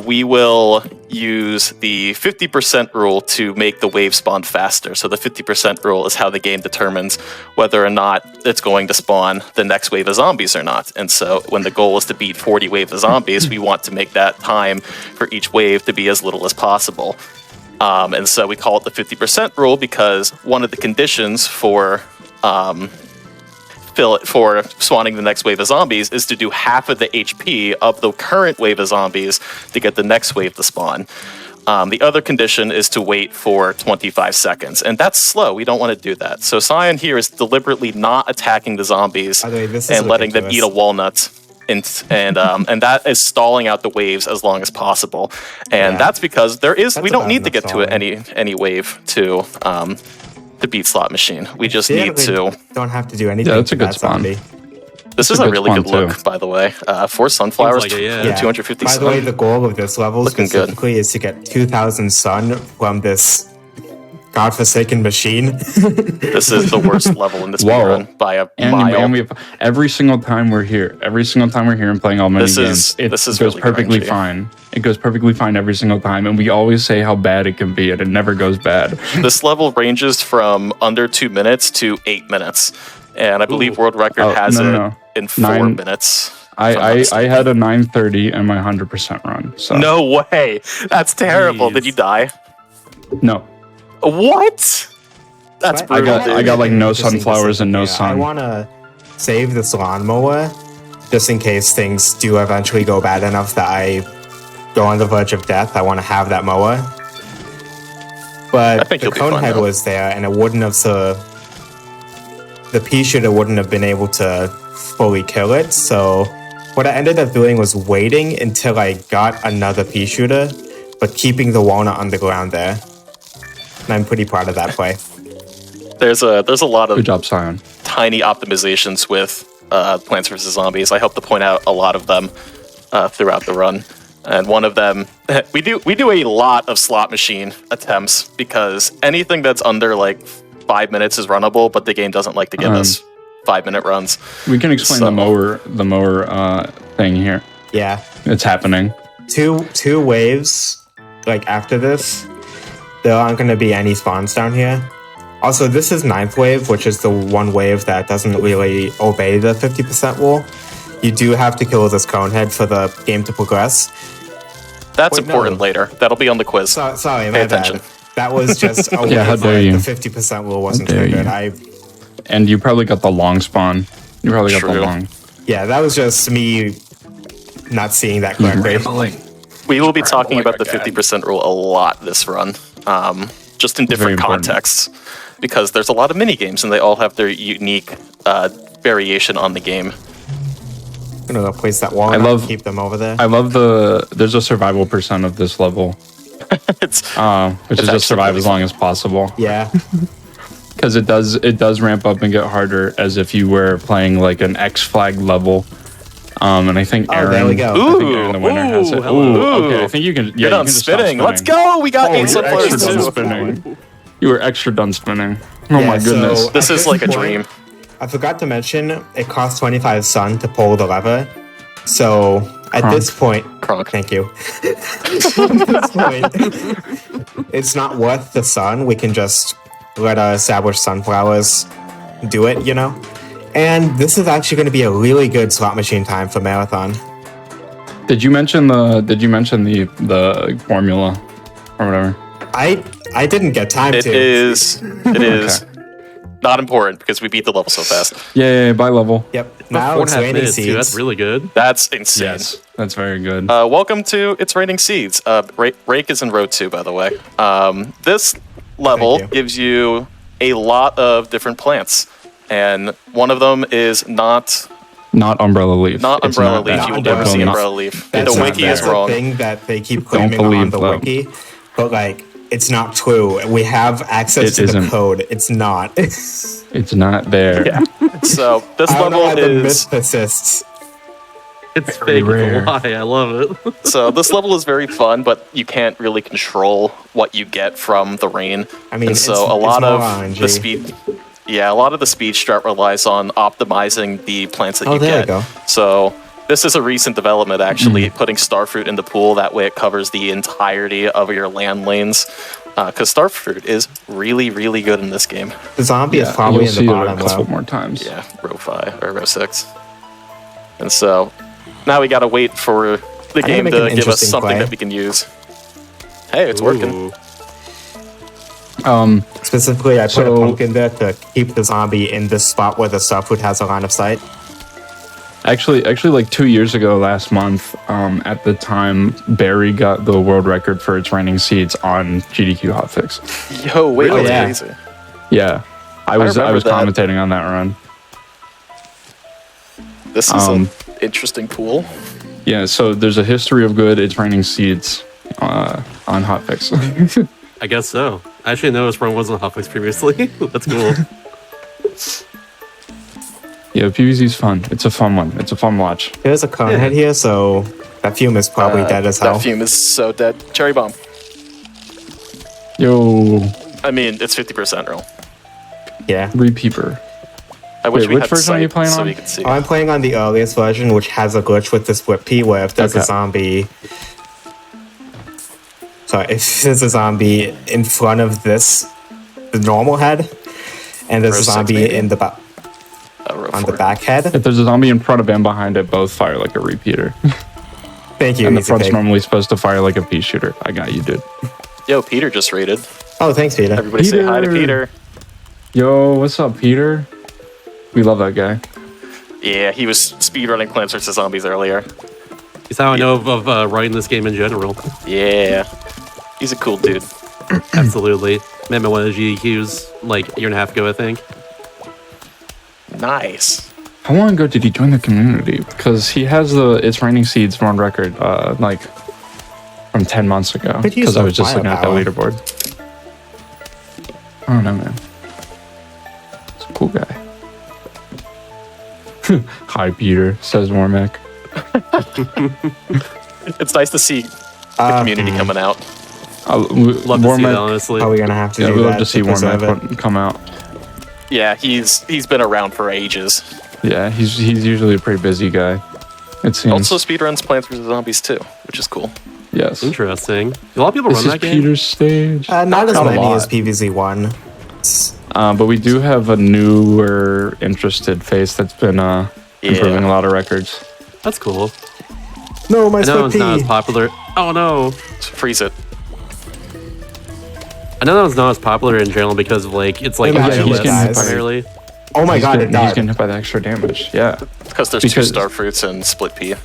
Speaker 5: we will use the 50% rule to make the wave spawn faster. So the 50% rule is how the game determines whether or not it's going to spawn the next wave of zombies or not. And so when the goal is to beat 40 waves of zombies, we want to make that time for each wave to be as little as possible. And so we call it the 50% rule because one of the conditions for spawning the next wave of zombies is to do half of the HP of the current wave of zombies to get the next wave to spawn. The other condition is to wait for 25 seconds, and that's slow. We don't want to do that. So Cyan here is deliberately not attacking the zombies and letting them eat a walnut, and that is stalling out the waves as long as possible. And that's because we don't need to get to any wave to beat slot machine. We just need to.
Speaker 3: Don't have to do anything.
Speaker 4: Yeah, that's a good spawn.
Speaker 5: This is a really good look, by the way. 4 sunflowers,
Speaker 1: like it, yeah.
Speaker 5: 250
Speaker 3: By
Speaker 5: sun.
Speaker 3: the way, the goal of this level
Speaker 5: Looking
Speaker 3: specifically is to get 2,000 sun from this godforsaken machine.
Speaker 5: This is the worst level in this run by a mile.
Speaker 4: And we have, every single time we're here and playing all many games, it goes really perfectly fine. It goes perfectly fine every single time, and we always say how bad it can be, and it never goes bad.
Speaker 5: This level ranges from under 2 minutes to 8 minutes, and I believe world record has it in 4 minutes.
Speaker 4: I had a 9:30 and my 100% run. So.
Speaker 5: No way! That's terrible. Did you die?
Speaker 4: No.
Speaker 5: What? That's brutal.
Speaker 4: I got like no sunflowers and no sun.
Speaker 3: I want to save this lawnmower just in case things do eventually go bad enough that I go on the verge of death. I want to have that mower. But the cone head was there, and it wouldn't have the pea shooter wouldn't have been able to fully kill it. So what I ended up doing was waiting until I got another pea shooter, but keeping the walnut on the ground there. And I'm pretty proud of that play.
Speaker 5: There's a lot of
Speaker 4: good job, Cyan.
Speaker 5: Tiny optimizations with Plants vs. Zombies. I hope to point out a lot of them throughout the run. And one of them, we do a lot of slot machine attempts because anything that's under like 5 minutes is runnable, but the game doesn't like to give us 5-minute runs. We can explain the mower thing here.
Speaker 3: Yeah,
Speaker 5: it's happening.
Speaker 3: Two waves, like after this, there aren't going to be any spawns down here. Also, this is 9th wave, which is the one wave that doesn't really obey the 50% rule. You do have to kill this conehead for the game to progress.
Speaker 5: That's important later. That'll be on the quiz.
Speaker 3: Sorry,
Speaker 5: Pay attention.
Speaker 3: That was just a
Speaker 4: Yeah, how
Speaker 3: waiver.
Speaker 4: dare you.
Speaker 3: The 50% rule wasn't
Speaker 4: dare
Speaker 3: triggered.
Speaker 4: you. And you probably got the long spawn. You probably got the
Speaker 5: True.
Speaker 4: long.
Speaker 3: Yeah, that was just me not seeing that correctly.
Speaker 5: We will be talking about the 50% rule a lot this run, just in different contexts, because there's a lot of mini games and they all have their unique variation on the game.
Speaker 3: I'm gonna go place that wall and keep them over there.
Speaker 4: I love there's a survival percent of this level,
Speaker 5: It's
Speaker 4: which is just survive as long as possible.
Speaker 3: Yeah.
Speaker 4: Because it does ramp up and get harder as if you were playing like an X flag level. And I think Aaron,
Speaker 3: there we go.
Speaker 4: I think Aaron the winner has it. Ooh, okay. I think you can. Yeah,
Speaker 5: You're done spinning. Let's go. We got 8
Speaker 4: extra done
Speaker 5: too.
Speaker 4: spinning. You were extra done spinning. Oh my goodness.
Speaker 3: So
Speaker 5: This is like a dream.
Speaker 3: I forgot to mention it costs 25 sun to pull the lever. So at this point, thank you. At this point, it's not worth the sun. We can just let our established sunflowers do it, you know? And this is actually going to be a really good slot machine time for Marathon.
Speaker 4: Did you mention the formula or whatever?
Speaker 3: I didn't get time to.
Speaker 5: It is not important because we beat the level so fast.
Speaker 4: Yeah, by level.
Speaker 3: Yep. Now it's raining seeds.
Speaker 1: That's really good.
Speaker 5: That's insane.
Speaker 4: Yes, that's very good.
Speaker 5: Welcome to It's Raining Seeds. Rake is in row 2, by the way. This level gives you a lot of different plants, and one of them is not
Speaker 4: umbrella leaf.
Speaker 5: Not umbrella leaf. You will never see umbrella leaf. The wiki is wrong.
Speaker 3: That's the thing that they keep claiming on the wiki, but like it's not true. We have access to the code. It's not.
Speaker 4: It's not there.
Speaker 5: Yeah. So this level
Speaker 3: the myth
Speaker 5: is
Speaker 3: persists.
Speaker 1: It's fake.
Speaker 4: rare.
Speaker 1: It's a lie. I love it.
Speaker 5: so this level is very fun, but you can't really control what you get from the rain.
Speaker 3: I mean,
Speaker 5: and so
Speaker 3: it's
Speaker 5: a lot
Speaker 3: more
Speaker 5: of
Speaker 3: RNG.
Speaker 5: the speed. Yeah, a lot of the speed strat relies on optimizing the plants that you
Speaker 3: there
Speaker 5: get.
Speaker 3: you go.
Speaker 5: So this is a recent development, actually, putting starfruit in the pool. That way it covers the entirety of your land lanes. Because starfruit is really, really good in this game.
Speaker 3: The zombie is probably
Speaker 4: You'll
Speaker 3: in the
Speaker 4: see
Speaker 3: bottom
Speaker 4: it a couple
Speaker 3: row.
Speaker 4: more times.
Speaker 5: Yeah, row 5 or row 6. And so now we gotta wait for the game
Speaker 3: make
Speaker 5: to
Speaker 3: an
Speaker 5: give us
Speaker 3: interesting
Speaker 5: something
Speaker 3: play.
Speaker 5: that we can use. Hey, it's working.
Speaker 1: Ooh.
Speaker 3: Specifically, I put a pumpkin there to keep the zombie in this spot where the starfruit has a line of sight.
Speaker 4: Actually, like 2 years ago, last month, at the time, Barry got the world record for its raining seeds on GDQ Hotfix.
Speaker 5: Yo, wait,
Speaker 1: Really?
Speaker 5: that's
Speaker 3: Yeah.
Speaker 5: crazy.
Speaker 4: Yeah, I was
Speaker 5: remember that.
Speaker 4: commentating on that run.
Speaker 5: This is an interesting pool.
Speaker 4: Yeah, so there's a history of good It's Raining Seeds on Hotfix.
Speaker 1: I guess so. I actually noticed Rome wasn't Hotfix previously. That's cool.
Speaker 4: Yeah, PvZ's fun. It's a fun one. It's a fun watch.
Speaker 3: There's a cone head here, so that fume is probably dead as hell.
Speaker 5: That fume is so dead. Cherry bomb.
Speaker 4: Yo,
Speaker 5: I mean, it's 50% roll.
Speaker 3: Yeah.
Speaker 4: Repeeper.
Speaker 5: I wish
Speaker 4: Wait,
Speaker 5: we
Speaker 4: which
Speaker 5: had
Speaker 4: version are you
Speaker 5: sight
Speaker 4: playing
Speaker 5: so
Speaker 4: on?
Speaker 5: we could see.
Speaker 3: Oh, I'm playing on the earliest version, which has a glitch with this whip P, where if there's a zombie... Sorry, if there's a zombie in front of this, the normal head, and there's
Speaker 5: Row
Speaker 3: a
Speaker 5: 6
Speaker 3: zombie
Speaker 5: maybe?
Speaker 3: in the
Speaker 5: Row
Speaker 3: on
Speaker 5: 4.
Speaker 3: the back head.
Speaker 4: If there's a zombie in front of and behind it, both fire like a repeater.
Speaker 3: Thank you,
Speaker 4: And the
Speaker 3: Easy
Speaker 4: front's
Speaker 3: Pig.
Speaker 4: normally supposed to fire like a pea shooter. I got you, dude.
Speaker 5: Yo, Peter just raided.
Speaker 3: Oh, thanks, Peter.
Speaker 5: Everybody say hi to
Speaker 4: Peter.
Speaker 5: Peter.
Speaker 4: Yo, what's up, Peter? We love that guy.
Speaker 5: Yeah, he was speedrunning Plants vs. Zombies earlier.
Speaker 1: It's how I know of writing this game in general.
Speaker 5: Yeah. He's a cool dude.
Speaker 1: Absolutely. Met me one of the GDQs like a year and a half ago, I think.
Speaker 5: Nice.
Speaker 4: How long ago did he join the community? Because he has the It's Raining Seeds on record, like from 10 months ago.
Speaker 3: Could use
Speaker 4: Because I
Speaker 3: some
Speaker 4: was just looking at that
Speaker 3: firepower.
Speaker 4: leaderboard. I don't know, man. He's a cool guy. Hi, Peter, says Wormack.
Speaker 5: It's nice to see the community coming out.
Speaker 1: Love to see that, honestly.
Speaker 3: Are we gonna have to
Speaker 4: Yeah,
Speaker 3: do
Speaker 4: we
Speaker 3: that
Speaker 4: love to see
Speaker 3: preserve it?
Speaker 4: Wormack come out.
Speaker 5: Yeah, he's been around for ages.
Speaker 4: Yeah, he's usually a pretty busy guy. It seems.
Speaker 5: Also speedruns Plants vs. Zombies too, which is cool.
Speaker 4: yes.
Speaker 1: Interesting. A lot of people
Speaker 4: This
Speaker 1: run
Speaker 4: is
Speaker 1: that game.
Speaker 4: Peter's stage.
Speaker 3: Not as
Speaker 4: Not a
Speaker 3: many
Speaker 4: lot.
Speaker 3: as PVZ1.
Speaker 4: But we do have a newer interested face that's been improving a lot of records.
Speaker 1: That's cool.
Speaker 3: No, my
Speaker 1: I know
Speaker 3: split
Speaker 1: it's not as
Speaker 3: P.
Speaker 1: popular. Oh no.
Speaker 5: Freeze it.
Speaker 1: I know that was not as popular in general because of like it's like
Speaker 3: Yeah, he's
Speaker 1: iOS
Speaker 3: getting hit by-
Speaker 1: primarily.
Speaker 3: Oh my god, it
Speaker 4: He's
Speaker 3: died.
Speaker 4: getting hit by the extra damage. Yeah.
Speaker 5: Because there's 2 star fruits and split pea.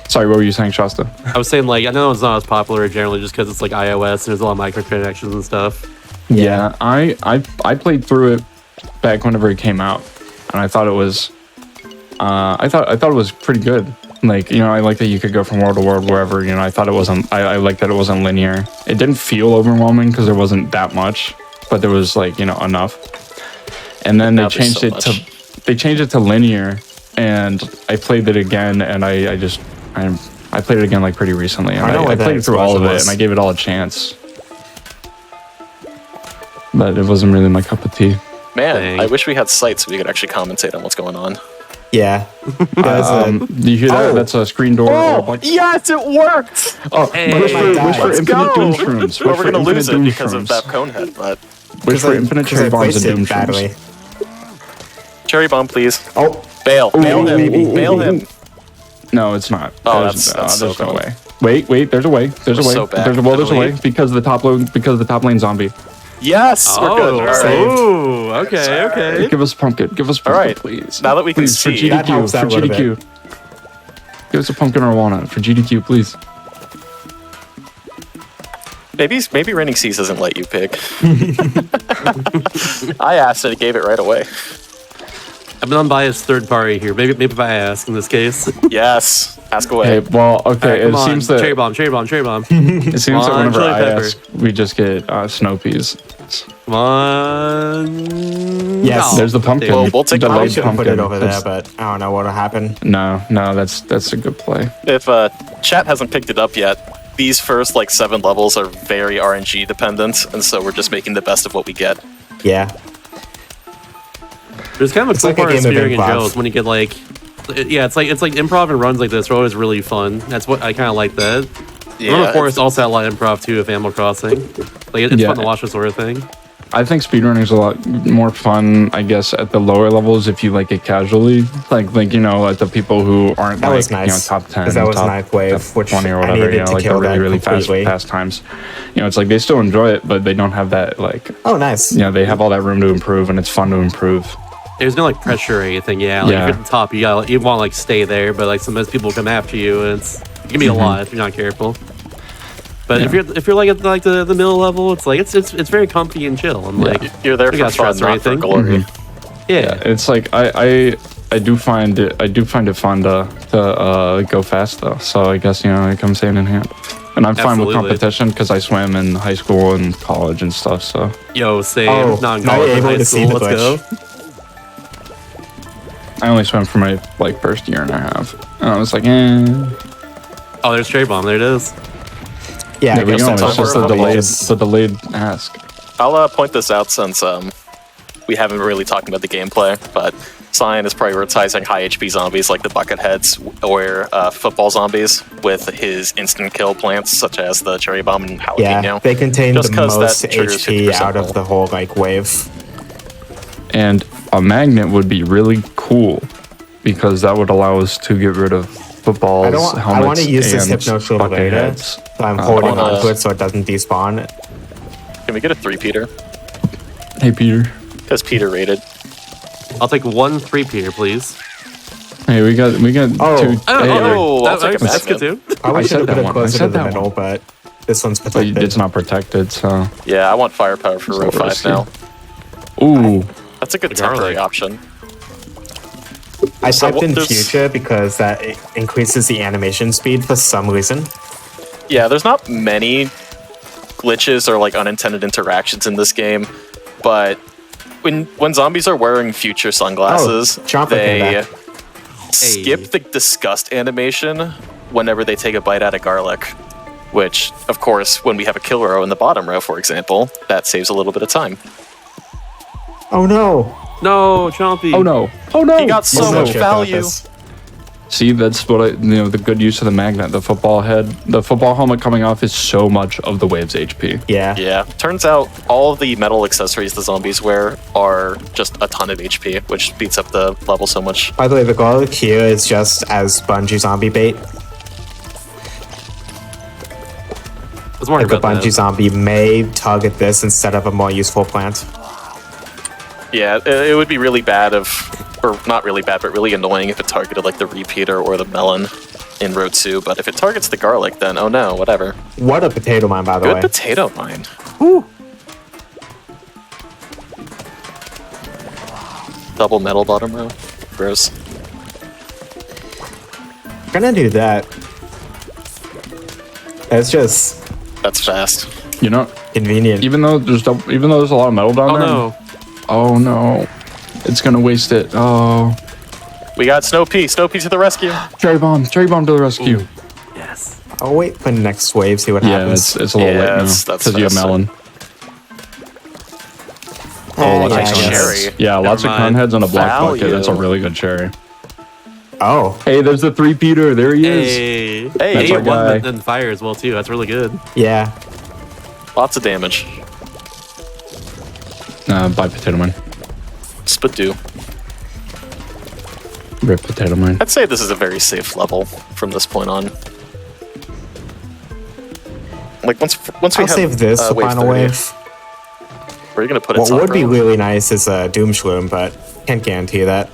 Speaker 4: Sorry, what were you saying, Shasta?
Speaker 1: I was saying like I know it's not as popular generally just because it's like iOS and there's a lot of microtransactions and stuff.
Speaker 4: Yeah, I played through it back whenever it came out, and I thought it was, I thought it was pretty good. Like, you know, I like that you could go from world to world wherever. You know, I thought it wasn't. I like that it wasn't linear. It didn't feel overwhelming because there wasn't that much, but there was like, you know, enough. And then they
Speaker 5: Now there's
Speaker 4: changed
Speaker 5: so
Speaker 4: it to linear, and I played it again, and I played it again like pretty recently, and I played through all of it, and I gave it all a chance. But it wasn't really my cup of tea.
Speaker 5: Man,
Speaker 1: Dang.
Speaker 5: I wish we had sites so we could actually commentate on what's going on.
Speaker 3: Yeah.
Speaker 4: Do you hear that?
Speaker 3: Oh.
Speaker 4: That's a screen door.
Speaker 5: Yes, it worked!
Speaker 4: Oh,
Speaker 1: Hey.
Speaker 4: wish for
Speaker 3: Let's
Speaker 4: infinite
Speaker 5: go.
Speaker 4: doom shrooms.
Speaker 5: Well,
Speaker 4: Wish
Speaker 5: we're
Speaker 4: for
Speaker 5: gonna
Speaker 4: infinite
Speaker 5: lose it
Speaker 4: doom
Speaker 5: because of
Speaker 4: shrooms.
Speaker 5: that cone head, but...
Speaker 4: Wish for infinite cherry
Speaker 3: I
Speaker 4: bombs and
Speaker 3: placed it
Speaker 4: doom
Speaker 3: badly.
Speaker 4: shrooms.
Speaker 5: Cherry bomb, please.
Speaker 3: Oh,
Speaker 5: Bail. Bail him.
Speaker 3: maybe.
Speaker 5: Bail him.
Speaker 4: No, it's not.
Speaker 5: Oh,
Speaker 4: There's
Speaker 5: that's so
Speaker 4: no
Speaker 5: cool.
Speaker 4: way. Wait. There's a way. There's a
Speaker 5: We're
Speaker 4: way.
Speaker 5: so back
Speaker 4: There's a
Speaker 5: to
Speaker 4: there's
Speaker 5: the
Speaker 4: a way
Speaker 5: lead.
Speaker 4: because the top lane zombie.
Speaker 5: Yes! We're good. All right.
Speaker 1: Oh, okay.
Speaker 4: Give us a pumpkin. Give us a
Speaker 5: All
Speaker 4: pumpkin,
Speaker 5: right.
Speaker 4: please.
Speaker 5: Now that we can
Speaker 4: Please, for
Speaker 5: see...
Speaker 3: That
Speaker 4: GDQ.
Speaker 3: helps
Speaker 4: For
Speaker 3: out a little
Speaker 4: GDQ. Give us a pumpkin or a walnut for GDQ, please.
Speaker 5: Maybe Raining Seas doesn't let you pick. I asked and it gave it right away.
Speaker 1: I'm an unbiased third party here. Maybe if I ask in this case.
Speaker 5: Yes. Ask away.
Speaker 4: Hey, well, okay.
Speaker 1: Come
Speaker 4: It
Speaker 1: on.
Speaker 4: seems that
Speaker 1: cherry bomb.
Speaker 4: it seems
Speaker 1: Come
Speaker 4: that
Speaker 1: on,
Speaker 4: whenever
Speaker 1: chili
Speaker 4: I
Speaker 1: pepper.
Speaker 4: ask, we just get snow peas.
Speaker 1: Come on.
Speaker 3: Yes.
Speaker 4: There's the pumpkin.
Speaker 5: Well, we'll take the
Speaker 3: I
Speaker 4: Delayed
Speaker 3: should have put it
Speaker 4: pumpkin.
Speaker 3: over there,
Speaker 4: That's-
Speaker 3: but I don't know what'll happen.
Speaker 4: No, that's a good play.
Speaker 5: If chat hasn't picked it up yet, these first like 7 levels are very RNG dependent, and so we're just making the best of what we get.
Speaker 3: Yeah.
Speaker 1: There's kind of a
Speaker 3: It's
Speaker 1: cool
Speaker 3: like a
Speaker 1: part of
Speaker 3: game of
Speaker 1: Speedrunning and
Speaker 3: improv.
Speaker 1: Joe's when you get like, yeah, it's like improv and runs like this are always really fun. That's what I kind of like that. Remember Forest also had a lot of improv too with Animal Crossing. Like it's
Speaker 4: Yeah.
Speaker 1: fun to watch this sort of thing.
Speaker 4: I think speedrunning is a lot more fun, I guess, at the lower levels if you like it casually. Like you know, like the people who aren't
Speaker 3: That
Speaker 4: like
Speaker 3: was nice,
Speaker 4: you know top 10,
Speaker 3: 'cause that was
Speaker 4: top,
Speaker 3: ninth wave,
Speaker 4: top
Speaker 3: which
Speaker 4: 20 or
Speaker 3: I
Speaker 4: whatever.
Speaker 3: needed
Speaker 4: You know,
Speaker 3: to
Speaker 4: like the
Speaker 3: kill
Speaker 4: really
Speaker 3: that
Speaker 4: really
Speaker 3: completely.
Speaker 4: fast times. You know, it's like they still enjoy it, but they don't have that like
Speaker 3: Oh, nice.
Speaker 4: you know they have all that room to improve, and it's fun to improve.
Speaker 1: There's no like pressure or anything. Yeah, like
Speaker 4: Yeah.
Speaker 1: if you're at the top, you want to like stay there, but like sometimes people come after you, and it can be a lot if you're not careful. But if you're like at like the middle level, it's like it's very comfy and chill. And like
Speaker 5: You're there
Speaker 1: you
Speaker 5: for
Speaker 1: got
Speaker 5: fun,
Speaker 1: stress or
Speaker 5: not for
Speaker 1: anything.
Speaker 5: glory.
Speaker 1: yeah.
Speaker 4: It's like I do find it fun to go fast though. So I guess you know it comes hand in hand. And I'm fine with
Speaker 1: Absolutely.
Speaker 4: competition because I swam in high school and college and stuff. So
Speaker 1: Yo, same.
Speaker 3: Oh,
Speaker 1: Not in
Speaker 3: now
Speaker 1: college,
Speaker 3: you're
Speaker 1: in
Speaker 3: able
Speaker 1: high
Speaker 3: to see
Speaker 1: school.
Speaker 3: the
Speaker 1: Let's go.
Speaker 3: glitch.
Speaker 4: I only swam for my like first year and a half, and I was like, eh.
Speaker 1: Oh, there's Cherry Bomb. There it is.
Speaker 3: Yeah,
Speaker 4: Yeah, but you know,
Speaker 5: sometimes
Speaker 4: it's just
Speaker 5: we're
Speaker 4: the delayed ask.
Speaker 5: I'll point this out since we haven't really talked about the gameplay, but Cyan is prioritizing high HP zombies like the bucket heads or football zombies with his instant kill plants such as the cherry bomb and jalapeno.
Speaker 3: Yeah, they contain
Speaker 5: Just
Speaker 3: the
Speaker 5: 'cause that
Speaker 3: most
Speaker 5: triggers
Speaker 3: HP
Speaker 5: 50%
Speaker 3: out of
Speaker 5: roll.
Speaker 3: the whole like wave.
Speaker 4: And a magnet would be really cool because that would allow us to get rid of footballs,
Speaker 3: I want
Speaker 4: helmets,
Speaker 3: to use this
Speaker 4: and
Speaker 3: hypno shield
Speaker 4: bucket
Speaker 3: later,
Speaker 4: heads.
Speaker 3: so I'm holding
Speaker 5: wanna-
Speaker 3: onto it so it doesn't despawn.
Speaker 5: Can we get a 3-peater?
Speaker 4: Hey Peter.
Speaker 5: Because Peter rated.
Speaker 1: I'll take 1 3-peater, please.
Speaker 4: Hey, we got
Speaker 3: Oh.
Speaker 4: two. Hey,
Speaker 5: I'll take a
Speaker 1: that's good
Speaker 5: magnet.
Speaker 1: too.
Speaker 3: Probably
Speaker 4: I
Speaker 3: should
Speaker 4: said
Speaker 3: have
Speaker 4: that
Speaker 3: put it
Speaker 4: one. I
Speaker 3: closer to
Speaker 4: said
Speaker 3: the
Speaker 4: that
Speaker 3: middle,
Speaker 4: one.
Speaker 3: but this one's
Speaker 4: but
Speaker 3: protected.
Speaker 4: it's not protected, so.
Speaker 5: Yeah, I want firepower for row
Speaker 4: So
Speaker 5: 5
Speaker 4: risky.
Speaker 5: now.
Speaker 4: Ooh.
Speaker 5: That's a good
Speaker 1: The garlic.
Speaker 5: temporary option.
Speaker 3: I
Speaker 5: So
Speaker 3: typed in
Speaker 5: there's-
Speaker 3: future because that increases the animation speed for some reason.
Speaker 5: Yeah, there's not many glitches or like unintended interactions in this game, but when zombies are wearing future sunglasses,
Speaker 3: Chomper came
Speaker 5: they
Speaker 3: back.
Speaker 5: skip the disgust animation whenever they take a bite out of garlic. Which, of course, when we have a kill row in the bottom row, for example, that saves a little bit of time.
Speaker 3: Oh no!
Speaker 1: No, Chompy.
Speaker 4: Oh no. Oh no.
Speaker 5: He got so
Speaker 3: There's no
Speaker 5: much
Speaker 3: shit about
Speaker 5: value.
Speaker 3: this.
Speaker 4: See, that's what the good use of the magnet, the football head, the football helmet coming off is so much of the wave's HP.
Speaker 3: Yeah.
Speaker 5: Yeah, turns out all the metal accessories the zombies wear are just a ton of HP, which beats up the level so much.
Speaker 3: By the way, the garlic here is just as spongy zombie bait.
Speaker 1: That's worried
Speaker 3: like the
Speaker 1: about
Speaker 3: bungee
Speaker 1: that.
Speaker 3: zombie may target this instead of a more useful plant.
Speaker 5: Yeah, it would be really bad or not really bad, but really annoying if it targeted like the repeater or the melon in row 2. But if it targets the garlic, then oh no, whatever.
Speaker 3: What a potato mine, by the
Speaker 5: Good
Speaker 3: way.
Speaker 5: potato mine.
Speaker 1: Whew.
Speaker 5: Double metal bottom row. Gross.
Speaker 3: I'm gonna do that. It's just
Speaker 5: That's fast.
Speaker 4: You know,
Speaker 3: convenient.
Speaker 4: even though there's a lot of metal down
Speaker 1: Oh
Speaker 4: there.
Speaker 1: no.
Speaker 4: Oh no. It's gonna waste it. Oh.
Speaker 5: We got Snow Pea. Snow Pea to the rescue.
Speaker 4: Cherry bomb to the rescue.
Speaker 1: Yes.
Speaker 3: I'll wait for the next wave, see what
Speaker 4: Yeah,
Speaker 3: happens.
Speaker 4: it's a little
Speaker 5: Yeah,
Speaker 4: late now
Speaker 5: that's
Speaker 4: because you have
Speaker 5: faster.
Speaker 4: melon.
Speaker 3: Lots
Speaker 5: Nice
Speaker 3: of
Speaker 5: cherry.
Speaker 4: Yeah, lots of
Speaker 1: mind.
Speaker 4: corn heads on a black bucket.
Speaker 5: Value.
Speaker 4: That's a really good cherry.
Speaker 3: Oh,
Speaker 4: Hey, there's the 3-peater. There he is.
Speaker 1: Hey.
Speaker 5: Hey,
Speaker 1: Hey,
Speaker 4: our guy.
Speaker 1: one and fire as well too. That's really good.
Speaker 3: yeah.
Speaker 5: Lots of damage.
Speaker 4: By potato mine.
Speaker 5: Spadoo.
Speaker 4: Rip potato mine.
Speaker 5: I'd say this is a very safe level from this point on. Like once we
Speaker 3: I'll
Speaker 5: have
Speaker 3: save this for
Speaker 5: wave
Speaker 3: final
Speaker 5: 30,
Speaker 3: wave.
Speaker 5: Where are you gonna put it?
Speaker 3: What
Speaker 5: top
Speaker 3: would be
Speaker 5: row?
Speaker 3: really nice is a Doom Shroom, but can't guarantee that.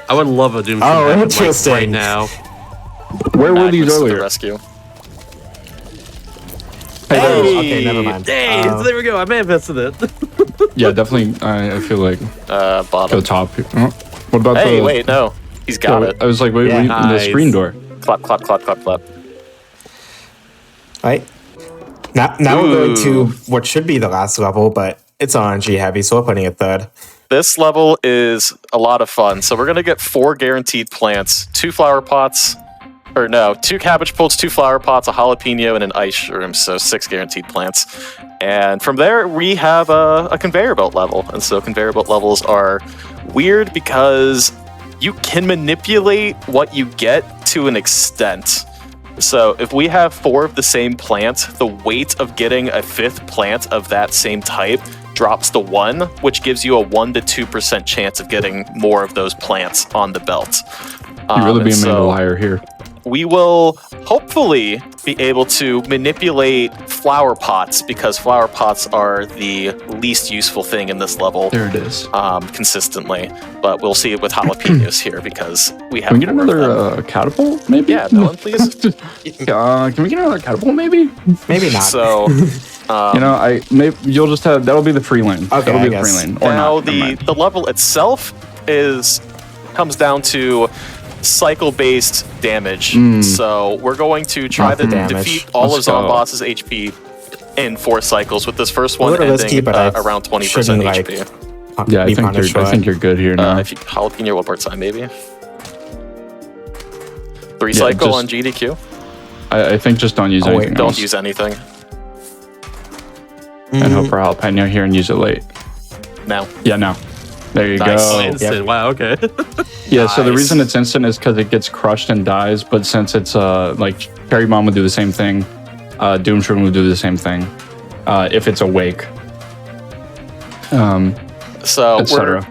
Speaker 1: I would love a Doom
Speaker 3: Oh,
Speaker 1: Shroom like,
Speaker 3: interesting.
Speaker 1: right now.
Speaker 4: Where were these
Speaker 5: Magnus to the
Speaker 4: earlier?
Speaker 5: rescue.
Speaker 3: Oh, okay, never mind.
Speaker 1: Hey, so there we go. I manifested it.
Speaker 4: Yeah, definitely. I feel like go
Speaker 5: Bottom.
Speaker 4: top. Oh, what about
Speaker 5: Hey,
Speaker 4: the?
Speaker 5: wait, no. He's got
Speaker 4: Yeah,
Speaker 5: it.
Speaker 4: I was like, wait,
Speaker 3: Yeah.
Speaker 4: the
Speaker 1: Nice.
Speaker 4: screen door.
Speaker 5: Clap, clap, clap, clap, clap.
Speaker 3: Right? Now we're going to
Speaker 5: Ooh.
Speaker 3: what should be the last level, but it's RNG heavy, so we're putting it third.
Speaker 5: This level is a lot of fun. So we're gonna get 4 guaranteed plants, 2 flower pots, or no, 2 cabbage plants, 2 flower pots, a jalapeno, and an ice shroom. So 6 guaranteed plants. And from there, we have a conveyor belt level. And so conveyor belt levels are weird because you can manipulate what you get to an extent. So if we have 4 of the same plant, the weight of getting a 5th plant of that same type drops to 1, which gives you a 1 to 2% chance of getting more of those plants on the belt.
Speaker 4: You're really
Speaker 5: And
Speaker 4: being made a
Speaker 5: so
Speaker 4: liar here.
Speaker 5: we will hopefully be able to manipulate flower pots because flower pots are the least useful thing in this level
Speaker 4: There it is.
Speaker 5: consistently. But we'll see it with jalapenos here because we have
Speaker 4: Can we get
Speaker 5: 4 of them.
Speaker 4: another catapult, maybe?
Speaker 5: Yeah, Dylan, please.
Speaker 4: Can we get another catapult, maybe?
Speaker 3: Maybe not.
Speaker 5: So
Speaker 4: You know, maybe you'll just have that'll be the free lane.
Speaker 3: Okay,
Speaker 4: that'll be
Speaker 3: I
Speaker 4: the
Speaker 3: guess.
Speaker 4: free lane. Or
Speaker 5: now
Speaker 4: not. Never mind.
Speaker 5: the level itself comes down to cycle-based damage. So we're going to try
Speaker 3: Not
Speaker 5: to
Speaker 3: the damage.
Speaker 5: defeat all
Speaker 4: Let's
Speaker 5: of
Speaker 4: go.
Speaker 5: Zomboss's HP in 4 cycles, with this first
Speaker 3: A
Speaker 5: one
Speaker 3: little risky,
Speaker 5: ending
Speaker 3: but I
Speaker 5: around 20%
Speaker 3: shouldn't,
Speaker 5: HP.
Speaker 4: Yeah, I
Speaker 3: be
Speaker 4: think
Speaker 3: punished
Speaker 4: you're.
Speaker 3: for
Speaker 4: I think
Speaker 3: it.
Speaker 4: you're good here now.
Speaker 5: If you jalapeno one more time, maybe. 3
Speaker 4: Yeah,
Speaker 5: cycle
Speaker 4: just-
Speaker 5: on GDQ.
Speaker 4: I think just don't use
Speaker 3: Oh, wait,
Speaker 4: anything
Speaker 5: Don't
Speaker 4: else.
Speaker 5: use anything.
Speaker 4: And hope for jalapeno here and use it late.
Speaker 5: Now.
Speaker 4: Yeah, no. There you
Speaker 5: Nice.
Speaker 1: Oh,
Speaker 4: go.
Speaker 1: instant. Wow. Okay.
Speaker 4: Yeah, so the
Speaker 5: Nice.
Speaker 4: reason it's instant is because it gets crushed and dies, but since it's like Cherry Bomb would do the same thing, Doom Shroom would do the same thing if it's awake,
Speaker 5: So
Speaker 4: etc.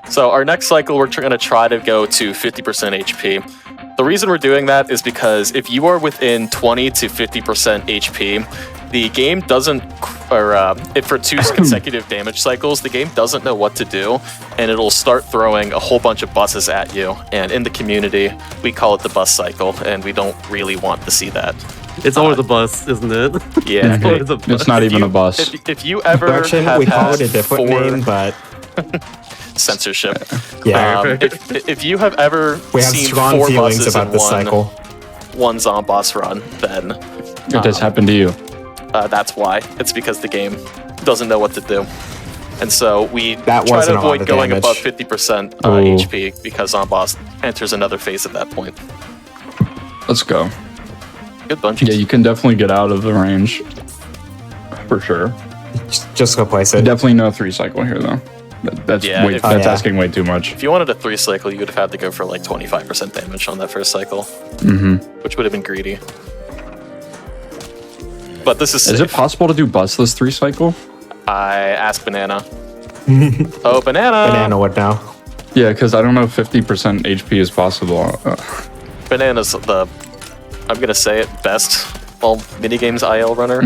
Speaker 5: So our next cycle, we're going to try to go to 50% HP. The reason we're doing that is because if you are within 20 to 50% HP, the game doesn't, if for 2 consecutive damage cycles, the game doesn't know what to do, and it'll start throwing a whole bunch of buses at you. And in the community, we call it the bus cycle, and we don't really want to see that.
Speaker 1: It's always a bus, isn't it?
Speaker 5: Yeah.
Speaker 1: It's always a bus.
Speaker 4: It's not even a bus.
Speaker 5: If you ever
Speaker 3: Production,
Speaker 5: have
Speaker 3: we call
Speaker 5: had
Speaker 3: it a different
Speaker 5: 4
Speaker 3: name, but
Speaker 5: censorship.
Speaker 3: yeah,
Speaker 5: If you have ever
Speaker 3: we have
Speaker 5: seen
Speaker 3: strong
Speaker 5: 4
Speaker 3: feelings
Speaker 5: buses
Speaker 3: about
Speaker 5: in
Speaker 3: this
Speaker 5: one
Speaker 3: cycle.
Speaker 5: Zomboss run, then
Speaker 4: It does happen to you.
Speaker 5: that's why. It's because the game doesn't know what to do. And so we
Speaker 3: That
Speaker 5: try
Speaker 3: wasn't
Speaker 5: to
Speaker 3: a lot
Speaker 5: avoid
Speaker 3: of
Speaker 5: going
Speaker 3: damage.
Speaker 5: above 50%
Speaker 4: Oh.
Speaker 5: HP because Zomboss enters another phase at that point.
Speaker 4: Let's go.
Speaker 5: Good bunch.
Speaker 4: Yeah, you can definitely get out of the range. For sure.
Speaker 3: Just replace it.
Speaker 4: Definitely no 3 cycle here though. That's
Speaker 5: Yeah,
Speaker 4: way,
Speaker 5: if-
Speaker 4: that's
Speaker 3: yeah.
Speaker 4: asking way too much.
Speaker 5: If you wanted a 3 cycle, you would have had to go for like 25% damage on that first cycle, which would have been greedy. But this is
Speaker 4: Is it
Speaker 5: safe.
Speaker 4: possible to do busless 3 cycle?
Speaker 5: I asked Banana. Oh, Banana!
Speaker 3: Banana would now.
Speaker 4: Yeah, because I don't know if 50% HP is possible.
Speaker 5: Banana's the I'm gonna say it, best minigames IL runner.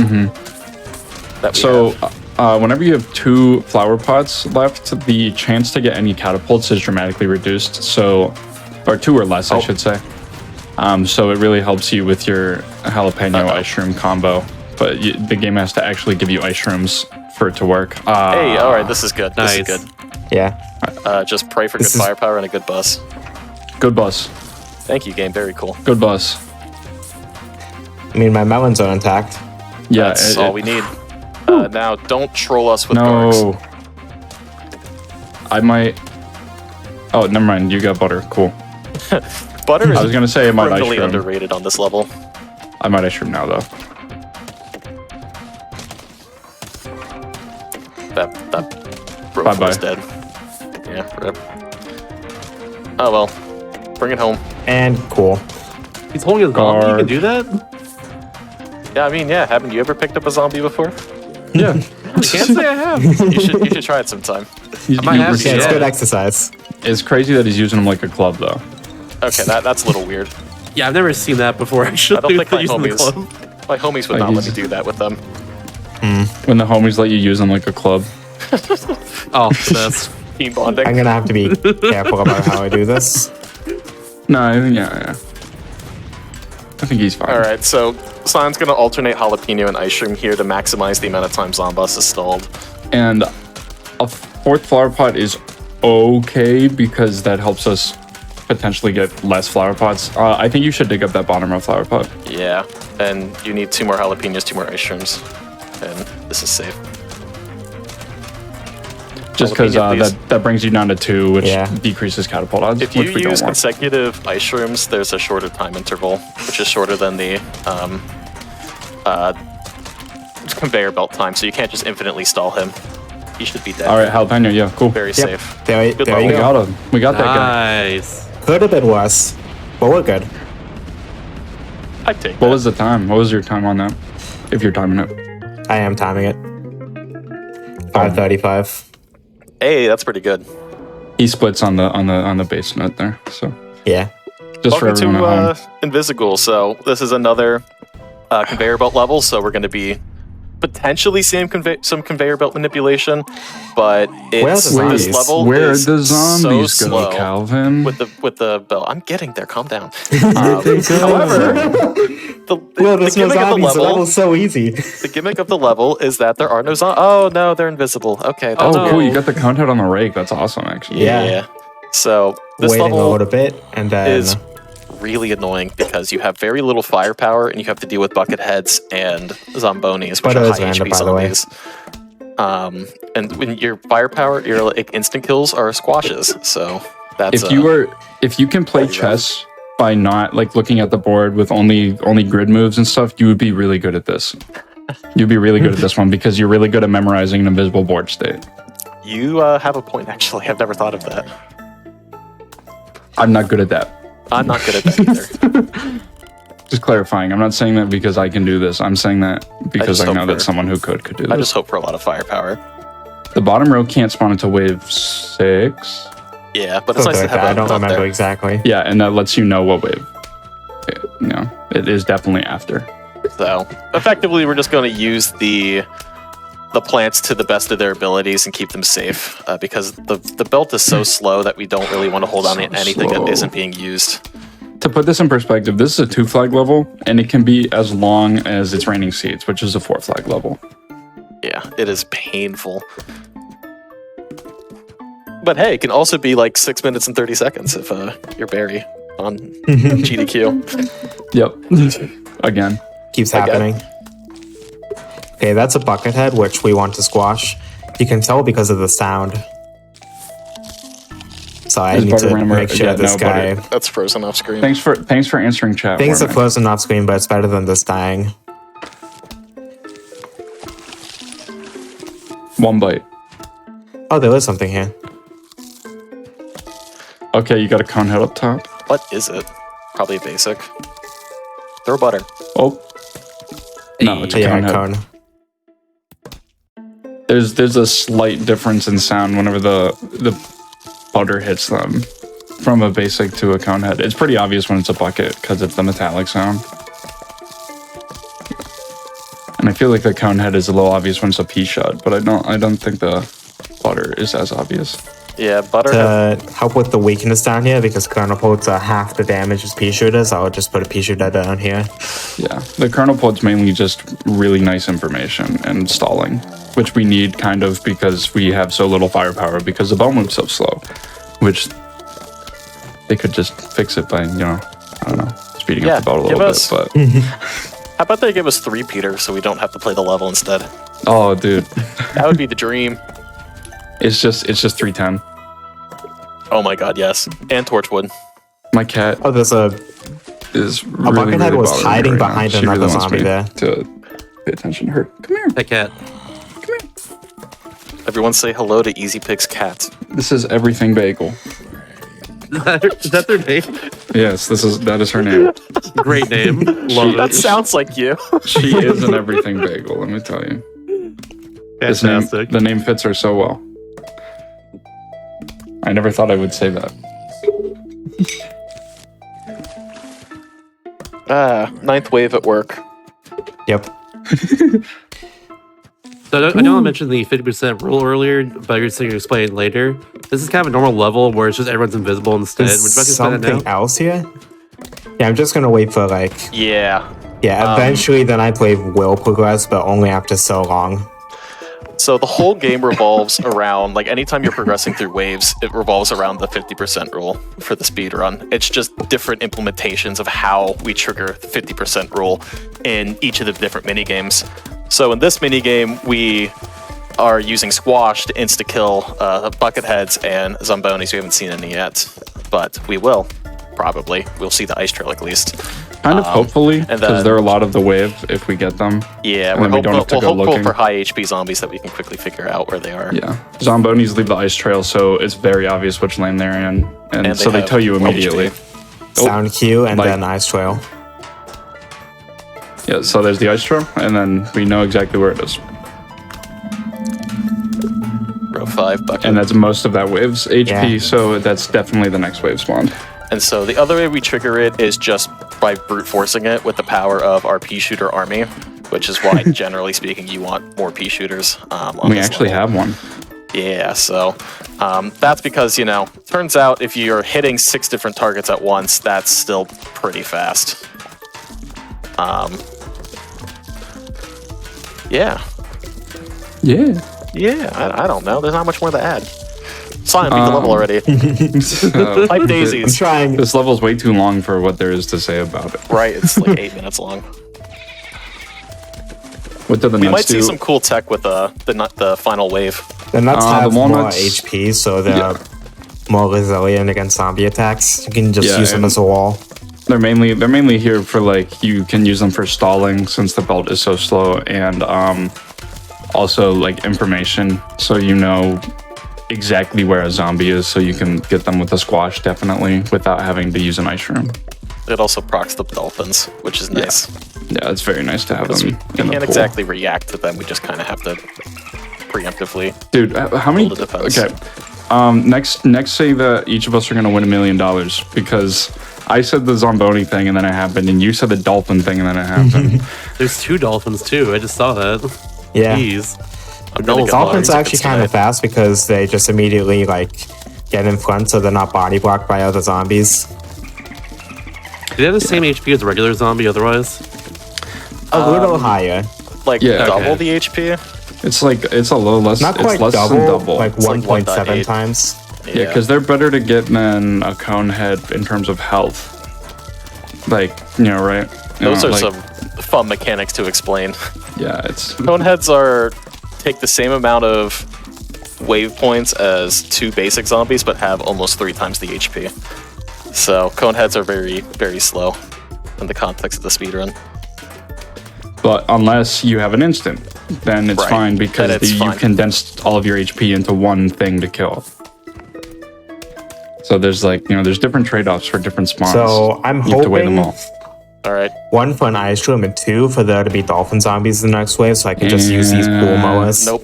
Speaker 5: That we
Speaker 4: So,
Speaker 5: have.
Speaker 4: whenever you have 2 flower pots left, the chance to get any catapults is dramatically reduced. So, or 2 or less, I should say. So it really helps you with your jalapeno ice shroom combo. But the game has to actually give you ice shrooms for it to work.
Speaker 5: Hey, all right, this is good. This is
Speaker 1: Nice.
Speaker 5: good.
Speaker 3: Yeah.
Speaker 5: Just pray for good firepower and a good bus.
Speaker 4: Good bus.
Speaker 5: Thank you, game. Very cool.
Speaker 4: Good bus.
Speaker 3: I mean, my melons are intact.
Speaker 4: Yeah,
Speaker 5: That's all we need. Now, don't troll us with gargs.
Speaker 4: No. I might. Oh, never mind. You got butter. Cool.
Speaker 5: Butter
Speaker 4: I was
Speaker 5: is
Speaker 4: gonna say I might ice
Speaker 5: criminally
Speaker 4: shroom.
Speaker 5: underrated on this level.
Speaker 4: I might ice shroom now though.
Speaker 5: That
Speaker 4: Bye-bye.
Speaker 5: Rover is dead. Yeah, rip. Oh well. Bring it home.
Speaker 3: And cool.
Speaker 1: He's holding his gun. You can
Speaker 4: Guard.
Speaker 1: do that?
Speaker 5: Yeah, I mean, yeah. Haven't you ever picked up a zombie before?
Speaker 4: Yeah.
Speaker 1: I can't say I have.
Speaker 5: You should try it sometime.
Speaker 1: might have
Speaker 3: Yeah, it's
Speaker 1: Yeah.
Speaker 3: good exercise.
Speaker 4: It's crazy that he's using them like a club though.
Speaker 5: Okay, that's a little weird.
Speaker 1: Yeah, I've never seen that before, actually.
Speaker 5: I don't think my
Speaker 1: using the
Speaker 5: homies,
Speaker 1: club.
Speaker 5: my homies would
Speaker 4: Like
Speaker 5: not let me
Speaker 4: he's-
Speaker 5: do that with them.
Speaker 4: When the homies let you use them like a club.
Speaker 1: Oh, that's
Speaker 5: Team bonding.
Speaker 3: I'm gonna have to be careful about how I do this.
Speaker 4: No, I think yeah. I think he's fine.
Speaker 5: All right, so Sion's gonna alternate jalapeno and ice cream here to maximize the amount of time Zombus is stalled.
Speaker 4: And a 4th flower pot is okay because that helps us potentially get less flower pots. I think you should dig up that bottom row flower pot.
Speaker 5: Yeah, and you need 2 more jalapenos, 2 more ice shrooms, and this is safe.
Speaker 4: Just because
Speaker 5: Jalapeno, please.
Speaker 4: that brings you down to 2, which
Speaker 3: Yeah.
Speaker 4: decreases catapult odds,
Speaker 5: If you
Speaker 4: which we
Speaker 5: use
Speaker 4: don't want.
Speaker 5: consecutive ice shrooms, there's a shorter time interval, which is shorter than the conveyor belt time, so you can't just infinitely stall him. He should be dead.
Speaker 4: All right, jalapeno, yeah, cool.
Speaker 5: Very
Speaker 3: Yep.
Speaker 5: safe.
Speaker 3: There
Speaker 5: Good
Speaker 3: you
Speaker 4: We
Speaker 5: luck.
Speaker 3: go.
Speaker 4: got him. We got that guy.
Speaker 1: nice.
Speaker 3: Could have been worse, but we're good.
Speaker 5: I'd take
Speaker 4: What
Speaker 5: that.
Speaker 4: was the time? What was your time on that? If you're timing it.
Speaker 3: I am timing it. 5:35.
Speaker 5: Hey, that's pretty good.
Speaker 4: He splits on the base note there. So
Speaker 3: Yeah.
Speaker 4: just for
Speaker 5: Welcome
Speaker 4: everyone at home.
Speaker 5: to Invisible. So this is another conveyor belt level. So we're going to be potentially seeing some conveyor belt manipulation, but
Speaker 3: Where are
Speaker 5: it's
Speaker 3: the zombies?
Speaker 5: this level
Speaker 4: Where
Speaker 5: is
Speaker 4: the zombies
Speaker 5: so
Speaker 4: go,
Speaker 5: slow
Speaker 4: Calvin?
Speaker 5: with the belt. I'm getting there. Calm down.
Speaker 4: However,
Speaker 3: Well,
Speaker 5: the
Speaker 3: there's no
Speaker 5: gimmick of the
Speaker 3: zombies, so that
Speaker 5: level.
Speaker 3: was so easy.
Speaker 5: The gimmick of the level is that there are no zombies. Oh no, they're invisible. Okay, that's
Speaker 4: oh,
Speaker 5: good.
Speaker 4: cool! You got the count head on the rake. That's awesome, actually.
Speaker 3: Yeah.
Speaker 5: So this
Speaker 3: Waiting a
Speaker 5: level
Speaker 3: little bit, and then
Speaker 5: is really annoying because you have very little firepower and you have to deal with bucket heads and zombonis, which
Speaker 3: But
Speaker 5: are
Speaker 3: it was
Speaker 5: high
Speaker 3: random,
Speaker 5: HP
Speaker 3: by the way.
Speaker 5: zombies. And when your firepower, your like, instant kills are squashes. So that's
Speaker 4: If you can play
Speaker 5: pretty rough.
Speaker 4: chess by not like looking at the board with only grid moves and stuff, you would be really good at this. You'd be really good at this one because you're really good at memorizing an invisible board state.
Speaker 5: you have a point. Actually, I've never thought of that.
Speaker 4: I'm not good at that.
Speaker 5: I'm not good at that either.
Speaker 4: Just clarifying. I'm not saying that because I can do this. I'm saying that because
Speaker 5: just
Speaker 4: I know
Speaker 5: hope
Speaker 4: that
Speaker 5: for-
Speaker 4: someone who could do
Speaker 5: I
Speaker 4: this.
Speaker 5: just hope for a lot of firepower.
Speaker 4: The bottom row can't spawn until wave 6.
Speaker 5: Yeah, but it's nice
Speaker 3: something
Speaker 5: to
Speaker 3: like
Speaker 5: have
Speaker 3: that. I
Speaker 5: a
Speaker 3: don't
Speaker 5: up
Speaker 3: remember
Speaker 5: there.
Speaker 3: exactly.
Speaker 4: Yeah, and that lets you know what wave. It is definitely after.
Speaker 5: So effectively, we're just going to use the plants to the best of their abilities and keep them safe because the belt is so slow that we don't really want to hold on to
Speaker 4: So
Speaker 5: anything
Speaker 4: slow.
Speaker 5: that isn't being used.
Speaker 4: To put this in perspective, this is a 2 flag level, and it can be as long as it's raining seeds, which is a 4 flag level.
Speaker 5: Yeah, it is painful. But hey, it can also be like 6 minutes and 30 seconds if you're Barry on GDQ.
Speaker 4: Yep. Again.
Speaker 3: Keeps
Speaker 5: Okay.
Speaker 3: happening. Okay, that's a bucket head, which we want to squash. You can tell because of the sound. So I
Speaker 4: Is
Speaker 3: need
Speaker 4: butter
Speaker 3: to
Speaker 4: rammer-
Speaker 3: make sure
Speaker 4: yeah,
Speaker 3: this
Speaker 4: no,
Speaker 3: guy...
Speaker 4: butter.
Speaker 5: That's frozen off screen.
Speaker 4: Thanks for answering chat.
Speaker 3: Things
Speaker 4: for
Speaker 3: are
Speaker 4: me.
Speaker 3: frozen off screen, but it's better than this dying.
Speaker 4: 1 bite.
Speaker 3: Oh, there is something here.
Speaker 4: Okay, you got a cone head up top.
Speaker 5: What is it? Probably basic. Throw butter.
Speaker 4: Oh. No, it's a
Speaker 3: Yeah,
Speaker 4: cone head.
Speaker 3: cone.
Speaker 4: There's a slight difference in sound whenever the butter hits them from a basic to a cone head. It's pretty obvious when it's a bucket because it's the metallic sound. I feel like the cone head is a little obvious when it's a pea shot, but I don't think the butter is as obvious.
Speaker 5: Yeah, butter.
Speaker 3: To help with the weakness down here, because kernel pods are half the damage as pea shooters, I'll just put a pea shooter down here.
Speaker 4: Yeah, the kernel pod's mainly just really nice information and stalling, which we need kind of because we have so little firepower because the ball moves so slow, which they could just fix it by, I don't know, speeding up the ball a little bit, but...
Speaker 5: How about they give us 3 Peter so we don't have to play the level instead?
Speaker 4: Oh, dude.
Speaker 5: That would be the dream.
Speaker 4: It's just 310.
Speaker 5: Oh my god, yes. And Torchwood.
Speaker 4: My cat
Speaker 3: Oh, there's a
Speaker 4: is really,
Speaker 3: Buckethead
Speaker 4: really
Speaker 3: was
Speaker 4: bothering me
Speaker 3: hiding
Speaker 4: right
Speaker 3: behind
Speaker 4: now. She
Speaker 3: another
Speaker 4: really wants
Speaker 3: zombie
Speaker 4: me
Speaker 3: there.
Speaker 4: to pay attention to her. Come here.
Speaker 1: Hey, cat.
Speaker 5: Everyone say hello to Easy Pig's cat.
Speaker 4: This is Everything Bagel.
Speaker 1: Is that their name?
Speaker 4: Yes, that is her name.
Speaker 1: Great name. Love
Speaker 5: That
Speaker 1: it.
Speaker 5: sounds like you.
Speaker 4: She is an Everything Bagel, let me tell you.
Speaker 1: Fantastic.
Speaker 4: The name fits her so well. I never thought I would say that.
Speaker 5: Ninth wave at work.
Speaker 3: Yep.
Speaker 1: So I know I mentioned the 50% rule earlier, but you're saying to explain it later. This is kind of a normal level where it's just everyone's invisible instead. Would you like to
Speaker 3: There's
Speaker 1: explain that
Speaker 3: something
Speaker 1: now?
Speaker 3: else here? Yeah, I'm just gonna wait for
Speaker 5: Yeah.
Speaker 3: eventually the Ninth Wave will progress, but only after so long.
Speaker 5: So the whole game revolves around, like, anytime you're progressing through waves, it revolves around the 50% rule for the speed run. It's just different implementations of how we trigger the 50% rule in each of the different minigames. So in this minigame, we are using Squash to insta-kill Bucketheads and Zombonis. We haven't seen any yet, but we will, probably. We'll see the ice trail at least.
Speaker 4: Kind of hopefully, because
Speaker 5: then-
Speaker 4: there are a lot of the wave if we get them.
Speaker 5: Yeah,
Speaker 4: And
Speaker 5: we're
Speaker 4: then we don't have to go
Speaker 5: hopeful
Speaker 4: looking.
Speaker 5: for high HP zombies that we can quickly figure out where they are.
Speaker 4: Yeah. Zombonis leave the ice trail, so it's very obvious which lane they're in. And
Speaker 5: And
Speaker 4: so they
Speaker 5: have
Speaker 4: tell you
Speaker 5: low
Speaker 4: immediately.
Speaker 5: HP.
Speaker 3: Sound cue and
Speaker 4: like-
Speaker 3: then ice trail.
Speaker 4: Yeah, so there's the ice trail, and then we know exactly where it is.
Speaker 5: Row 5 bucket.
Speaker 4: And that's most of that wave's HP,
Speaker 3: Yeah.
Speaker 4: so that's definitely the next wave spawn.
Speaker 5: And so the other way we trigger it is just by brute forcing it with the power of our pea shooter army, which is why, generally speaking, you want more pea shooters. On
Speaker 4: We
Speaker 5: this
Speaker 4: actually
Speaker 5: level.
Speaker 4: have one.
Speaker 5: Yeah, so that's because, turns out if you're hitting 6 different targets at once, that's still pretty fast. Yeah.
Speaker 4: Yeah.
Speaker 5: Yeah, I don't know. There's not much more to add. Simon beat the level already.
Speaker 4: So,
Speaker 5: Like
Speaker 3: I'm
Speaker 5: daisies.
Speaker 3: trying.
Speaker 4: this level's way too long for what there is to say about it.
Speaker 5: Right, it's like 8 minutes long.
Speaker 4: What do the
Speaker 5: We
Speaker 4: nuts
Speaker 5: might see
Speaker 4: do?
Speaker 5: some cool tech with the final wave.
Speaker 3: The nuts
Speaker 4: the
Speaker 3: have more
Speaker 4: walnuts-
Speaker 3: HP, so they're
Speaker 4: Yeah.
Speaker 3: more resilient against zombie attacks. You can just
Speaker 4: Yeah,
Speaker 3: use them
Speaker 4: and-
Speaker 3: as a wall.
Speaker 4: They're mainly here for, like, you can use them for stalling since the belt is so slow, and also like information, so you know exactly where a zombie is, so you can get them with a squash definitely without having to use an ice room.
Speaker 5: It also procs the dolphins, which is nice.
Speaker 4: Yeah, it's very nice to have them
Speaker 5: We
Speaker 4: in the
Speaker 5: can't
Speaker 4: pool.
Speaker 5: exactly react to them. We just kind of have to preemptively.
Speaker 4: Dude, how many?
Speaker 5: Build a defense.
Speaker 4: Okay. Next, say that each of us are gonna win $1 million because I said the Zomboni thing and then it happened, and you said the dolphin thing and then it happened.
Speaker 1: There's 2 dolphins too. I just saw that.
Speaker 3: Yeah.
Speaker 1: Jeez.
Speaker 5: I'm really good
Speaker 3: Dolphins
Speaker 5: at
Speaker 3: are actually kind of fast because they just immediately get in front, so they're not body blocked by other zombies.
Speaker 1: Do they have the same HP as a regular zombie otherwise?
Speaker 3: A little higher,
Speaker 5: like
Speaker 4: Yeah.
Speaker 5: double
Speaker 1: Okay.
Speaker 5: the HP.
Speaker 4: It's like it's a little less.
Speaker 3: not
Speaker 4: it's
Speaker 3: quite
Speaker 4: less
Speaker 3: double,
Speaker 4: than double.
Speaker 3: like
Speaker 5: It's like
Speaker 3: 1.7
Speaker 5: 1.8.
Speaker 3: times.
Speaker 4: Yeah, because they're better to get than a cone head in terms of health. Like, right?
Speaker 5: Those are
Speaker 4: like,
Speaker 5: some fun mechanics to explain.
Speaker 4: Yeah, it's
Speaker 5: Coneheads take the same amount of wave points as 2 basic zombies, but have almost 3 times the HP. So coneheads are very, very slow in the context of the speedrun.
Speaker 4: but unless you have an instant, then it's
Speaker 5: Right.
Speaker 4: fine
Speaker 5: Then
Speaker 4: because
Speaker 5: it's
Speaker 4: you
Speaker 5: fine.
Speaker 4: condensed all of your HP into one thing to kill. So there's there's different trade-offs for different spawns.
Speaker 3: So I'm
Speaker 4: you have to weigh them
Speaker 3: hoping
Speaker 4: all.
Speaker 5: All right.
Speaker 3: 1 for an ice room and 2 for there to be dolphin zombies in the next wave, so I can just use these pool mowers.
Speaker 5: Nope.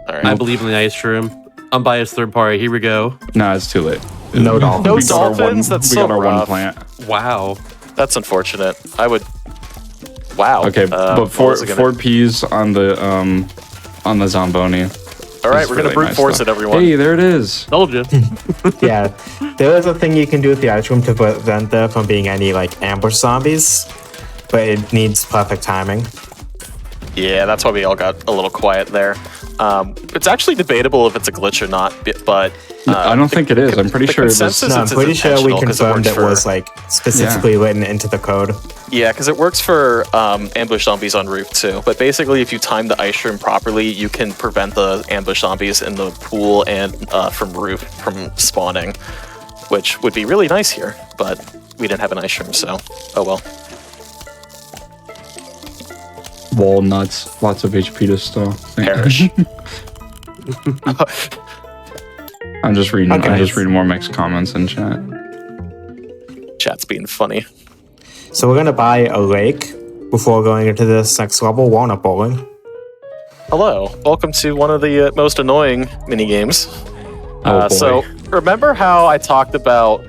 Speaker 5: All right.
Speaker 1: I believe in the ice room. Unbiased third party. Here we go.
Speaker 4: No, it's too late.
Speaker 3: No dolphins.
Speaker 5: No
Speaker 4: We got our
Speaker 5: dolphins?
Speaker 4: one-
Speaker 5: That's
Speaker 4: we
Speaker 5: so
Speaker 4: got our one
Speaker 5: rough.
Speaker 4: plant.
Speaker 1: Wow.
Speaker 5: That's unfortunate. Wow.
Speaker 4: Okay, but
Speaker 5: what
Speaker 4: four
Speaker 5: was it gonna-
Speaker 4: P's on the Zamboni.
Speaker 5: All right,
Speaker 4: That's
Speaker 5: we're gonna
Speaker 4: really
Speaker 5: brute
Speaker 4: nice
Speaker 5: force
Speaker 4: stuff.
Speaker 5: it, everyone.
Speaker 4: Hey, there it is.
Speaker 1: Told you.
Speaker 3: Yeah, there is a thing you can do with the ice room to prevent there from being any like ambush zombies, but it needs perfect timing.
Speaker 5: Yeah, that's why we all got a little quiet there. It's actually debatable if it's a glitch or not, but
Speaker 4: I don't think it is. I'm pretty
Speaker 5: the
Speaker 4: sure it was.
Speaker 5: consensus-
Speaker 3: No, I'm
Speaker 5: it's
Speaker 3: pretty sure we
Speaker 5: intentional 'cause it
Speaker 3: confirmed
Speaker 5: works
Speaker 3: it was
Speaker 5: for-
Speaker 3: like specifically written into the code.
Speaker 5: yeah, because it works for ambush zombies on roof too. But basically, if you time the ice room properly, you can prevent the ambush zombies in the pool and from roof from spawning, which would be really nice here. But we didn't have an ice room, so oh well.
Speaker 4: Walnuts. Lots of HP to still
Speaker 5: Perish.
Speaker 4: I'm just reading.
Speaker 3: Okay.
Speaker 4: I'm just reading more mixed comments in chat.
Speaker 5: Chat's being funny.
Speaker 3: So we're gonna buy a lake before going into this next level, walnut bowling.
Speaker 5: Hello, welcome to one of the most annoying mini games.
Speaker 4: Oh, boy.
Speaker 5: So remember how I talked about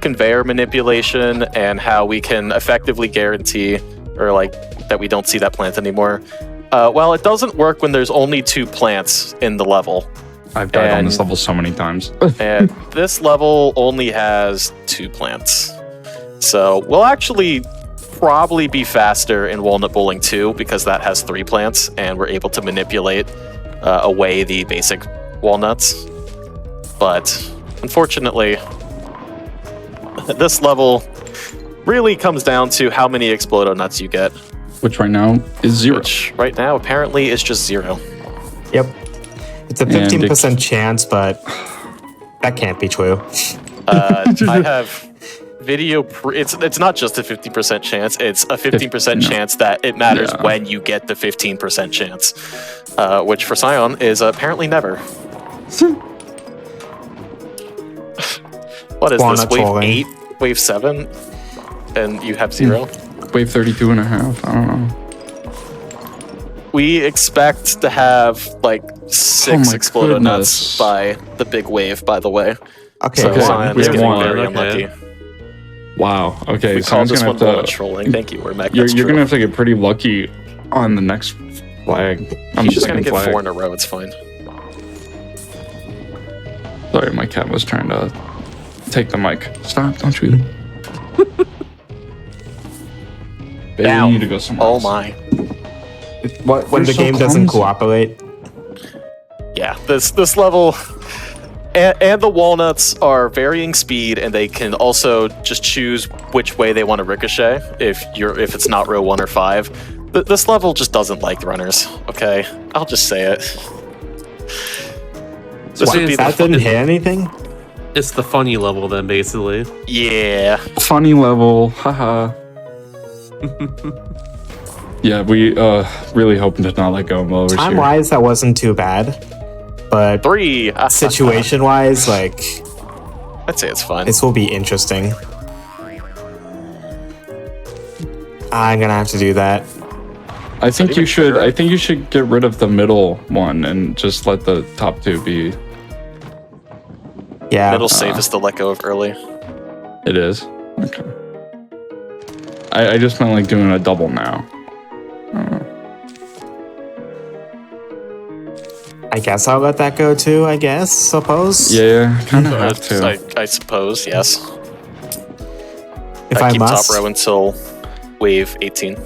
Speaker 5: conveyor manipulation and how we can effectively guarantee or like that we don't see that plant anymore? Well, it doesn't work when there's only 2 plants in the level.
Speaker 4: I've died on this
Speaker 5: and-
Speaker 4: level so many times.
Speaker 5: And this level only has 2 plants. So we'll actually probably be faster in Walnut Bowling 2 because that has 3 plants and we're able to manipulate away the basic walnuts. But unfortunately, this level really comes down to how many Explodo nuts you get,
Speaker 4: Which right now is 0.
Speaker 5: which right now apparently is just 0.
Speaker 3: Yep. It's a
Speaker 4: And
Speaker 3: 15% chance, but that can't be true.
Speaker 5: I have video. It's not just a 50% chance. It's a 15%
Speaker 4: No.
Speaker 5: chance that it matters
Speaker 4: Yeah.
Speaker 5: when you get the 15% chance, which for Scion is apparently never. What is
Speaker 3: Walnut
Speaker 5: this? Wave
Speaker 3: trolling.
Speaker 5: 8, wave 7, and you have 0.
Speaker 4: Wave 32 and a half. I don't know.
Speaker 5: We expect to have like 6
Speaker 4: Oh my
Speaker 5: Explodo
Speaker 4: goodness.
Speaker 5: nuts by the big wave. By the way,
Speaker 3: Okay,
Speaker 5: so
Speaker 4: Okay,
Speaker 5: Scion
Speaker 4: we
Speaker 5: is
Speaker 4: have
Speaker 5: getting
Speaker 4: one.
Speaker 5: very
Speaker 1: Okay.
Speaker 5: unlucky.
Speaker 4: Wow. Okay.
Speaker 5: We
Speaker 4: so
Speaker 5: call
Speaker 4: I'm
Speaker 5: this
Speaker 4: gonna
Speaker 5: one
Speaker 4: have
Speaker 5: walnut
Speaker 4: to.
Speaker 5: trolling. Thank you, Remek.
Speaker 4: You're
Speaker 5: That's
Speaker 4: gonna
Speaker 5: true.
Speaker 4: have to get pretty lucky on the next flag. I'm
Speaker 5: He's just gonna
Speaker 4: second
Speaker 5: get
Speaker 4: flag.
Speaker 5: 4 in a row. It's fine.
Speaker 4: Sorry, my cat was trying to take the mic. Stop! Don't shoot him. Baby,
Speaker 5: Down.
Speaker 4: you need to go somewhere.
Speaker 5: Oh
Speaker 4: else.
Speaker 5: my.
Speaker 4: What?
Speaker 3: when the
Speaker 4: You're so
Speaker 3: game doesn't
Speaker 4: clumsy.
Speaker 3: cooperate.
Speaker 5: Yeah, this level and the walnuts are varying speed, and they can also just choose which way they want to ricochet if it's not row 1 or 5. This level just doesn't like runners. Okay, I'll just say it. This would be
Speaker 3: That
Speaker 5: the
Speaker 3: didn't hit anything?
Speaker 1: It's the funny level then, basically.
Speaker 5: yeah.
Speaker 4: Funny level, haha. Yeah, we really hoping to not let go of Mo this
Speaker 3: Time
Speaker 4: year.
Speaker 3: wise, that wasn't too bad. But
Speaker 5: 3.
Speaker 3: situation wise, like,
Speaker 5: I'd say it's fine.
Speaker 3: this will be interesting. I'm gonna have to do that.
Speaker 4: I think
Speaker 5: even
Speaker 4: you should.
Speaker 5: sure.
Speaker 4: I think you should get rid of the middle one and just let the top 2 be.
Speaker 3: Yeah.
Speaker 5: Middle safest to let go of early.
Speaker 4: It is. Okay. I just meant like doing a double now.
Speaker 3: I guess I'll let that go too, I guess, suppose.
Speaker 4: Yeah, kind of have to.
Speaker 5: I suppose, yes.
Speaker 3: If
Speaker 5: I
Speaker 3: I
Speaker 5: keep
Speaker 3: must.
Speaker 5: top row until wave 18.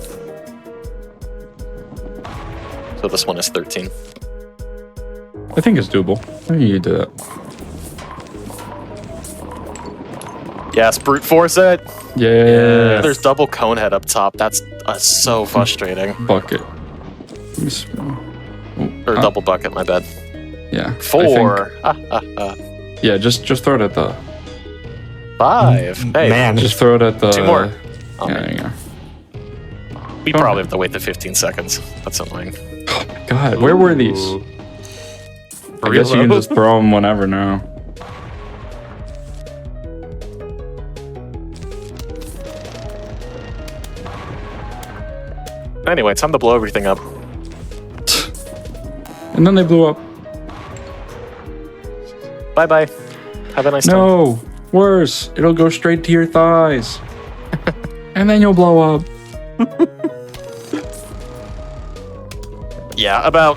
Speaker 5: So this one is 13.
Speaker 4: I think it's doable. I think you do that.
Speaker 5: Yes, brute force it.
Speaker 4: Yeah.
Speaker 5: There's double cone head up top. That's so frustrating.
Speaker 4: Bucket. Let me spell.
Speaker 5: Or double bucket, my bad.
Speaker 4: Yeah. I
Speaker 5: 4.
Speaker 4: think- yeah, just throw it at the.
Speaker 5: 5. Hey,
Speaker 3: Man,
Speaker 4: Just throw it at the.
Speaker 5: 2 more.
Speaker 4: Yeah, there you go.
Speaker 5: We probably have to wait the 15 seconds. That's annoying.
Speaker 4: God, where were these?
Speaker 1: Ooh.
Speaker 4: I guess you can just throw them whenever now.
Speaker 5: Anyway, time to blow everything up.
Speaker 4: And then they blew up.
Speaker 5: Bye bye. Have a nice time.
Speaker 4: No, worse. It'll go straight to your thighs. And then you'll blow up.
Speaker 5: Yeah, about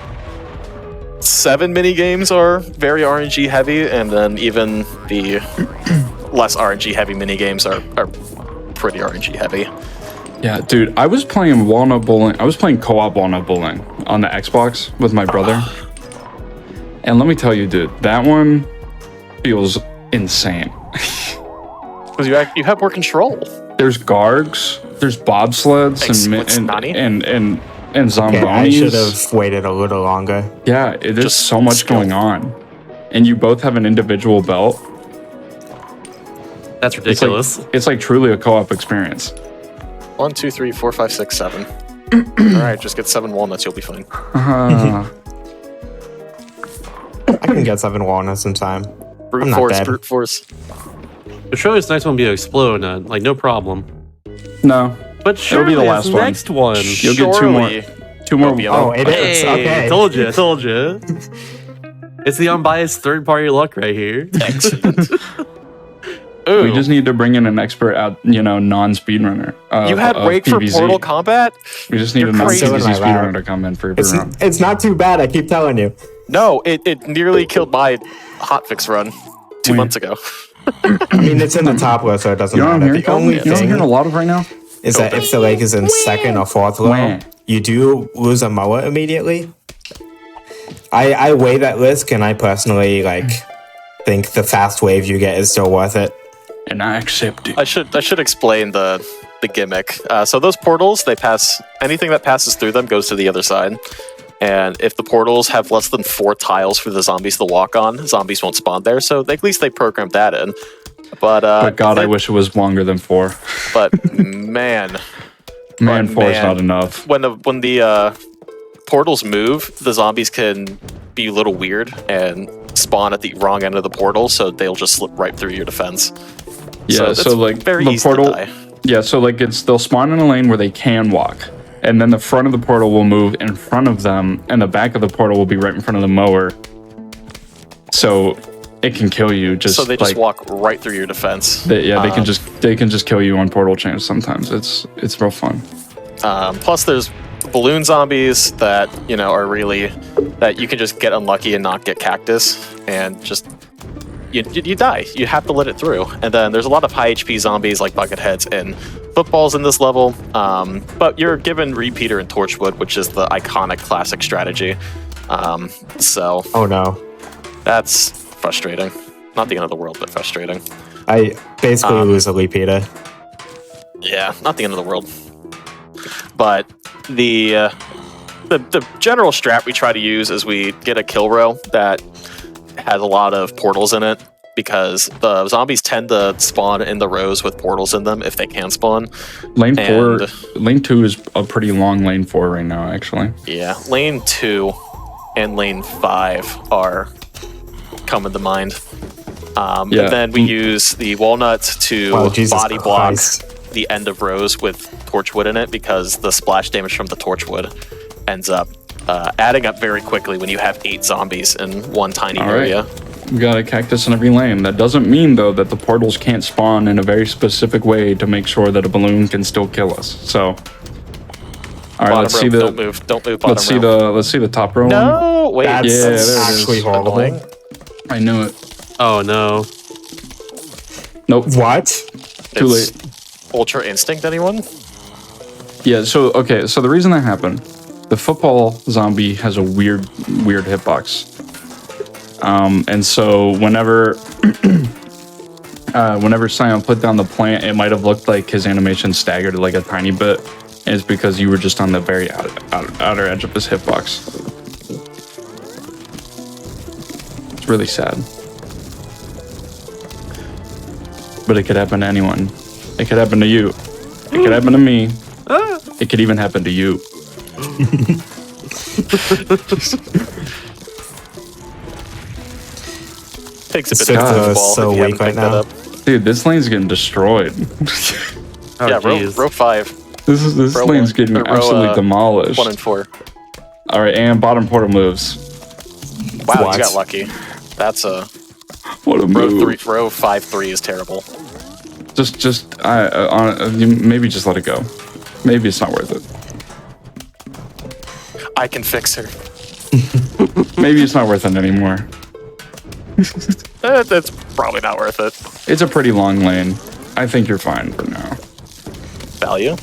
Speaker 5: 7 mini games are very RNG heavy, and then even the less RNG heavy mini games are pretty RNG heavy.
Speaker 4: Yeah, dude, I was playing Walnut Bowling. I was playing co-op Walnut Bowling on the Xbox with my brother. And let me tell you, dude, that one feels insane.
Speaker 5: Because you have more control.
Speaker 4: There's gargs, there's bobsleds, and Zambonis.
Speaker 3: Okay, I should have waited a little longer.
Speaker 4: Yeah, there's
Speaker 5: Just
Speaker 4: so much
Speaker 5: skill.
Speaker 4: going on. And you both have an individual belt.
Speaker 1: That's ridiculous.
Speaker 4: It's like truly a co-op experience.
Speaker 5: 1, 2, 3, 4, 5, 6, 7. All right, just get 7 walnuts. You'll be fine.
Speaker 3: I can get 7 walnuts in time.
Speaker 5: Brute
Speaker 3: I'm not
Speaker 5: force,
Speaker 3: bad.
Speaker 5: brute force.
Speaker 1: But surely this next one will be explode, like no problem.
Speaker 4: No,
Speaker 1: But
Speaker 4: It'll be the
Speaker 1: surely
Speaker 4: last
Speaker 1: this
Speaker 4: one.
Speaker 1: next one.
Speaker 4: you'll get two more.
Speaker 5: Surely.
Speaker 4: Two more.
Speaker 5: It'll be
Speaker 3: Oh, it is.
Speaker 1: Hey,
Speaker 3: Okay.
Speaker 1: told you. It's the unbiased third-party luck right here.
Speaker 5: Excellent. Ooh,
Speaker 4: We just need to bring in an expert out, non-speedrunner.
Speaker 5: you had Wake for
Speaker 4: PvZ.
Speaker 5: Portal Combat?
Speaker 4: We just need
Speaker 5: You're
Speaker 4: a
Speaker 5: crazy.
Speaker 4: non-PvZ
Speaker 3: Still in my
Speaker 4: speedrunner
Speaker 3: lab.
Speaker 4: to come in for
Speaker 3: It's,
Speaker 4: every round.
Speaker 3: it's not too bad, I keep telling you.
Speaker 5: No, it nearly killed my hotfix run 2
Speaker 4: Wait.
Speaker 5: months ago.
Speaker 3: I mean, it's in the top row, so it doesn't
Speaker 4: You know what I'm
Speaker 3: matter.
Speaker 4: hearing,
Speaker 3: The only
Speaker 4: Colton? You know what I'm hearing a
Speaker 3: thing
Speaker 4: lot of right now?
Speaker 3: is that if the lake is in second or fourth row,
Speaker 4: Wah.
Speaker 3: you do lose a mower immediately. I weigh that risk, and I personally think the fast wave you get is still worth it.
Speaker 4: And I accept it.
Speaker 5: I should explain the gimmick. So those portals, they pass anything that passes through them goes to the other side. And if the portals have less than 4 tiles for the zombies to walk on, zombies won't spawn there. So at least they programmed that in. But
Speaker 4: God, I wish it was longer than 4.
Speaker 5: But man,
Speaker 4: Man,
Speaker 5: But
Speaker 4: 4 is
Speaker 5: man,
Speaker 4: not enough.
Speaker 5: when the portals move, the zombies can be a little weird and spawn at the wrong end of the portal, so they'll just slip right through your defense.
Speaker 4: Yeah,
Speaker 5: so,
Speaker 4: so like
Speaker 5: very
Speaker 4: the
Speaker 5: easy
Speaker 4: portal.
Speaker 5: to die.
Speaker 4: Yeah, so like they'll spawn in a lane where they can walk, and then the front of the portal will move in front of them, and the back of the portal will be right in front of the mower. So it can kill you. Just
Speaker 5: So they just walk right through your defense.
Speaker 4: They can just kill you on portal chains. Sometimes it's real fun.
Speaker 5: Plus, there's balloon zombies that are really that you can just get unlucky and not get cactus, and just you die. You have to let it through. And then there's a lot of high HP zombies like bucketheads and footballs in this level. But you're given repeater and torchwood, which is the iconic classic strategy. So
Speaker 3: Oh no.
Speaker 5: that's frustrating. Not the end of the world, but frustrating.
Speaker 3: I basically lose a repeater.
Speaker 5: Yeah, not the end of the world. But the general strat we try to use is we get a kill row that has a lot of portals in it, because the zombies tend to spawn in the rows with portals in them if they can spawn.
Speaker 4: Lane 4,
Speaker 5: And-
Speaker 4: lane 2 is a pretty long lane 4 right now, actually.
Speaker 5: Yeah, lane 2 and lane 5 are coming to mind.
Speaker 4: Yeah.
Speaker 5: And then we use the walnuts to
Speaker 3: Wow, Jesus
Speaker 5: body block
Speaker 3: Christ.
Speaker 5: the end of rows with torchwood in it, because the splash damage from the torchwood ends up adding up very quickly when you have 8 zombies in one tiny
Speaker 4: All right.
Speaker 5: area.
Speaker 4: We got a cactus in every lane. That doesn't mean though that the portals can't spawn in a very specific way to make sure that a balloon can still kill us. So, all right,
Speaker 5: Bottom
Speaker 4: let's
Speaker 5: row,
Speaker 4: see the
Speaker 5: don't move bottom
Speaker 4: let's see
Speaker 5: row.
Speaker 4: let's see the top row. One.
Speaker 5: No, wait.
Speaker 3: That's,
Speaker 4: Yeah,
Speaker 3: that's
Speaker 4: there it is.
Speaker 3: actually horrible.
Speaker 5: Annoying.
Speaker 4: I knew it.
Speaker 1: Oh no.
Speaker 4: Nope.
Speaker 3: What?
Speaker 4: Too
Speaker 5: It's
Speaker 4: late.
Speaker 5: Ultra Instinct, anyone?
Speaker 4: Yeah. So okay. So the reason that happened, the football zombie has a weird hitbox. And so whenever Sion put down the plant, it might have looked like his animation staggered like a tiny bit. And it's because you were just on the very outer edge of his hitbox. It's really sad. But it could happen to anyone. It could happen to you. It could happen to me. It could even happen to you.
Speaker 5: Takes a bit
Speaker 3: Sifter
Speaker 5: of
Speaker 3: is
Speaker 5: ball
Speaker 3: so
Speaker 5: if you
Speaker 3: weak
Speaker 5: haven't
Speaker 3: right
Speaker 5: picked that
Speaker 3: now.
Speaker 5: up.
Speaker 4: Dude, this lane's getting destroyed.
Speaker 1: Oh,
Speaker 5: Yeah,
Speaker 1: geez.
Speaker 5: row 5,
Speaker 4: This
Speaker 5: Row
Speaker 4: lane's
Speaker 5: one-
Speaker 4: getting
Speaker 5: or row,
Speaker 4: absolutely demolished.
Speaker 5: 1 and 4.
Speaker 4: All right, and bottom portal moves.
Speaker 5: Wow,
Speaker 3: What?
Speaker 5: you got lucky. That's a
Speaker 4: What a
Speaker 5: row
Speaker 4: move!
Speaker 5: 3. Row 5-3 is terrible.
Speaker 4: Maybe just let it go. Maybe it's not worth it.
Speaker 5: I can fix her.
Speaker 4: Maybe it's not worth it anymore.
Speaker 5: That's probably not worth it.
Speaker 4: It's a pretty long lane. I think you're fine for now.
Speaker 5: Value?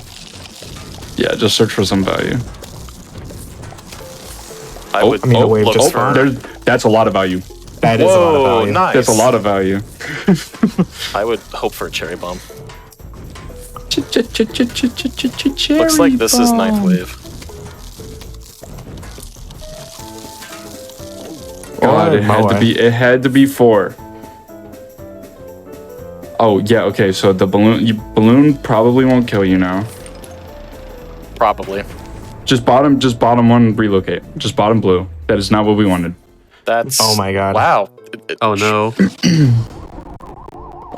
Speaker 4: Yeah, just search for some value.
Speaker 5: I would
Speaker 3: I mean, the wave
Speaker 5: look
Speaker 3: just
Speaker 5: for.
Speaker 4: That's a lot of value.
Speaker 3: That is a lot of
Speaker 5: Whoa,
Speaker 3: value.
Speaker 5: nice.
Speaker 4: That's a lot of value.
Speaker 5: I would hope for a cherry bomb.
Speaker 4: Looks
Speaker 5: Looks like this is ninth wave.
Speaker 4: God,
Speaker 3: Good mower.
Speaker 4: it had to be 4. Oh yeah, okay. So the balloon probably won't kill you now.
Speaker 5: Probably.
Speaker 4: Just bottom one relocate. Just bottom blue. That is not what we wanted.
Speaker 5: That's.
Speaker 3: Oh my god.
Speaker 5: Wow.
Speaker 1: Oh no.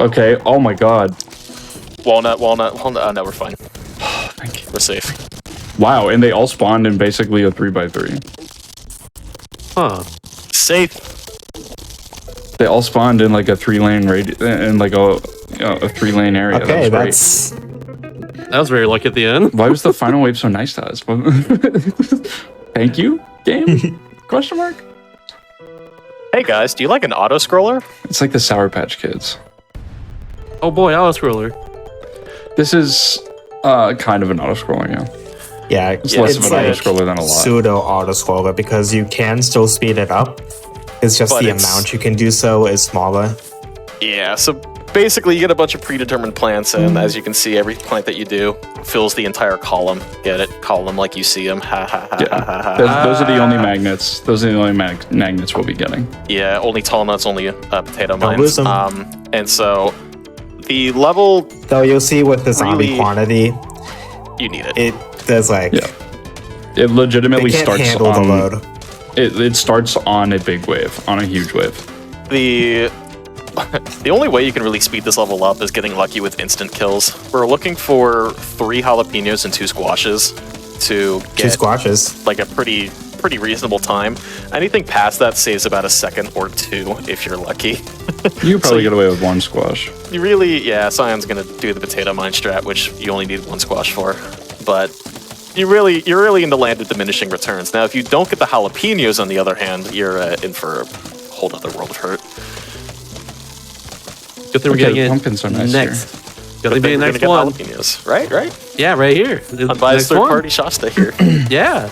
Speaker 4: Okay. Oh my god.
Speaker 5: Walnut. Oh, no, we're fine.
Speaker 4: Thank you.
Speaker 5: We're safe.
Speaker 4: Wow, and they all spawned in basically a 3x3.
Speaker 1: Huh.
Speaker 5: Safe.
Speaker 4: They all spawned in like a 3-lane in like a 3-lane area.
Speaker 3: Okay,
Speaker 4: that
Speaker 3: that's
Speaker 4: was
Speaker 1: That was very lucky at the end.
Speaker 4: great. Why was the final wave so nice to us? Thank you, game? Question mark?
Speaker 5: Hey guys, do you like an auto scroller?
Speaker 4: It's like the Sour Patch Kids.
Speaker 1: Oh boy, auto scroller.
Speaker 4: This is kind of an auto scroller, yeah.
Speaker 3: yeah.
Speaker 4: It's less of an
Speaker 5: like
Speaker 4: auto scroller than a lot.
Speaker 3: Pseudo auto scroller because you can still speed it up. It's just
Speaker 5: But
Speaker 3: the
Speaker 5: it's-
Speaker 3: amount you can do so is smaller.
Speaker 5: Yeah, so basically you get a bunch of predetermined plants, and as you can see, every plant that you do fills the entire column. Get it? Column like you see them. Ha ha ha ha ha ha.
Speaker 4: Those are the only magnets. Those are the only magnets we'll be getting.
Speaker 5: Yeah, only tall nuts, only potato
Speaker 3: Don't
Speaker 5: mines.
Speaker 3: lose 'em.
Speaker 5: And so the level,
Speaker 3: Though you'll see with the zombie
Speaker 5: Really-
Speaker 3: quantity,
Speaker 5: you need it.
Speaker 3: it does like
Speaker 4: Yeah. It
Speaker 3: they
Speaker 4: legitimately
Speaker 3: can't
Speaker 4: starts
Speaker 3: handle
Speaker 4: on
Speaker 3: the load.
Speaker 4: It starts on a big wave, on a huge wave.
Speaker 5: The the only way you can really speed this level up is getting lucky with instant kills. We're looking for 3 jalapenos and 2 squashes to
Speaker 3: Two
Speaker 5: get
Speaker 3: squashes.
Speaker 5: like a pretty reasonable time. Anything past that saves about a second or 2 if you're lucky.
Speaker 4: You could probably get away with 1 squash.
Speaker 5: You really, yeah, Cyan's gonna do the potato mine strat, which you only need 1 squash for. But you're really in the land of diminishing returns. Now, if you don't get the jalapenos, on the other hand, you're in for a whole other world of hurt.
Speaker 1: Good thing we're
Speaker 4: Okay,
Speaker 1: getting
Speaker 4: the
Speaker 1: it
Speaker 4: pumpkins are nice
Speaker 1: next. Good
Speaker 5: But
Speaker 1: thing being
Speaker 5: then we're
Speaker 1: next
Speaker 5: gonna
Speaker 1: one.
Speaker 5: get jalapenos, right?
Speaker 1: Yeah, right here. The
Speaker 5: Unbiased
Speaker 1: next one.
Speaker 5: third-party Shasta here.
Speaker 1: Yeah.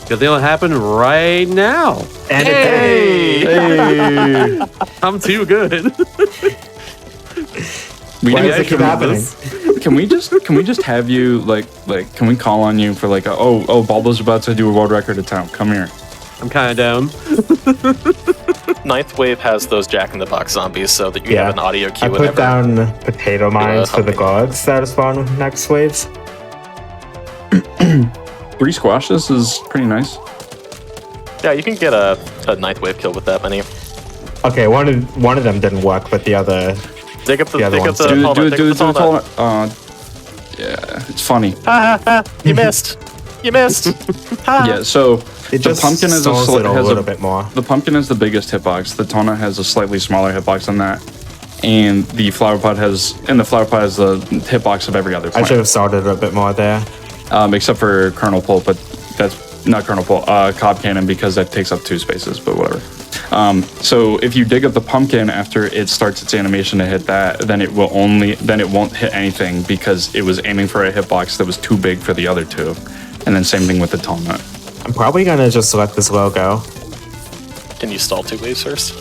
Speaker 1: Good thing it'll happen right now.
Speaker 3: And
Speaker 1: Hey! I'm too good.
Speaker 4: We
Speaker 3: Why
Speaker 4: need
Speaker 3: does it keep happening?
Speaker 4: Can we just have you like can we call on you for like Bulbo's about to do a world record attempt? Come here.
Speaker 1: I'm kind of down.
Speaker 5: Ninth wave has those Jack-in-the-Box zombies, so that you
Speaker 3: Yeah.
Speaker 5: have an audio cue
Speaker 3: I put
Speaker 5: whenever.
Speaker 3: down potato mines for the
Speaker 5: helping.
Speaker 3: gods that spawn next waves.
Speaker 4: 3 squashes is pretty nice.
Speaker 5: Yeah, you can get a ninth wave kill with that many.
Speaker 3: Okay, one of them didn't work, but the other
Speaker 5: Dig up the
Speaker 3: The other
Speaker 5: dig up
Speaker 3: ones
Speaker 5: the
Speaker 3: do-
Speaker 5: tall nut, dig up the tall nut.
Speaker 4: Yeah, it's funny.
Speaker 5: You missed. You missed. Ha.
Speaker 4: Yeah, so
Speaker 3: it
Speaker 4: the
Speaker 3: just
Speaker 4: pumpkin is
Speaker 3: stalls it a
Speaker 4: has
Speaker 3: little bit more.
Speaker 4: The pumpkin is the biggest hitbox. The tona has a slightly smaller hitbox than that, and the flower pot has the hitbox of every other
Speaker 3: I
Speaker 4: plant.
Speaker 3: should have started a bit more there.
Speaker 4: Except for Kernel Pulp, but that's not Kernel Pulp, Cob Cannon, because that takes up 2 spaces, but whatever. So if you dig up the pumpkin after it starts its animation to hit that, then it won't hit anything because it was aiming for a hitbox that was too big for the other 2. And then same thing with the tall nut.
Speaker 3: I'm probably gonna just let this well go.
Speaker 5: Can you stall 2 waves first?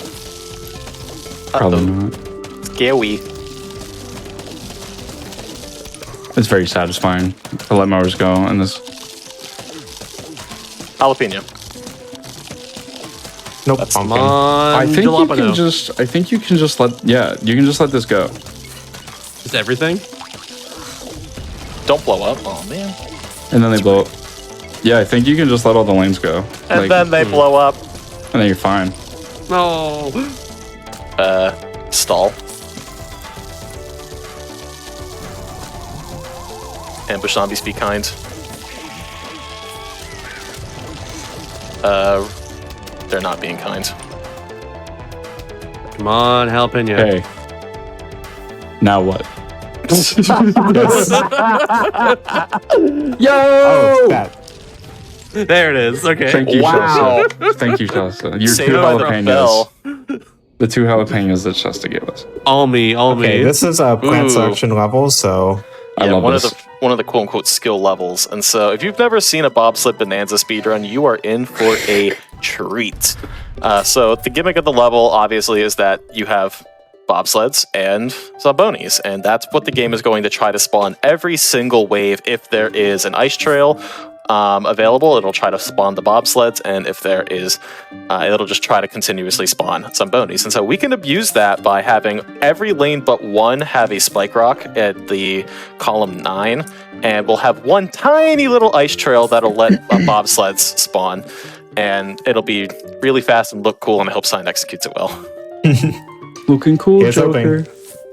Speaker 4: Probably not.
Speaker 5: Scary.
Speaker 4: It's very satisfying to let mowers go and this.
Speaker 5: Jalapeno.
Speaker 3: Nope,
Speaker 5: That's
Speaker 1: Come
Speaker 3: pumpkin.
Speaker 1: on,
Speaker 4: I think you
Speaker 1: jalapeno.
Speaker 4: can just let this go.
Speaker 1: Is everything?
Speaker 5: Don't blow up. Oh man.
Speaker 4: And then they blow up. Yeah, I think you can just let all the lanes go.
Speaker 5: And then they blow up.
Speaker 4: and then you're fine.
Speaker 1: No.
Speaker 5: Stall. Ambush zombies, be kind. They're not being kind.
Speaker 1: Come on, jalapeno.
Speaker 4: Hey. Now what?
Speaker 3: Oh,
Speaker 4: Yo!
Speaker 3: that.
Speaker 1: There it is. Okay.
Speaker 4: Thank you,
Speaker 5: Wow.
Speaker 4: Chelsea. Thank you, Chelsea. Your
Speaker 5: Save
Speaker 4: two
Speaker 5: it for a
Speaker 4: jalapenos.
Speaker 5: bell.
Speaker 4: The 2 jalapenos that Chelsea gave us.
Speaker 1: All me.
Speaker 3: Okay, this is a plant
Speaker 5: Ooh.
Speaker 3: selection level, so
Speaker 4: I
Speaker 5: Yeah,
Speaker 4: love
Speaker 5: one
Speaker 4: this.
Speaker 5: of the quote unquote skill levels. And so if you've never seen a bobsled bonanza speedrun, you are in for a treat. So the gimmick of the level obviously is that you have bobsleds and Zambonis, and that's what the game is going to try to spawn every single wave. If there is an ice trail available, it'll try to spawn the bobsleds, and if there is, it'll just try to continuously spawn Zambonis. And so we can abuse that by having every lane but one have a spike rock at the column 9, and we'll have one tiny little ice trail that'll let bobsleds spawn, and it'll be really fast and look cool, and I hope Sign executes it well.
Speaker 4: Looking cool,
Speaker 3: Here's
Speaker 4: Joker.
Speaker 3: hoping.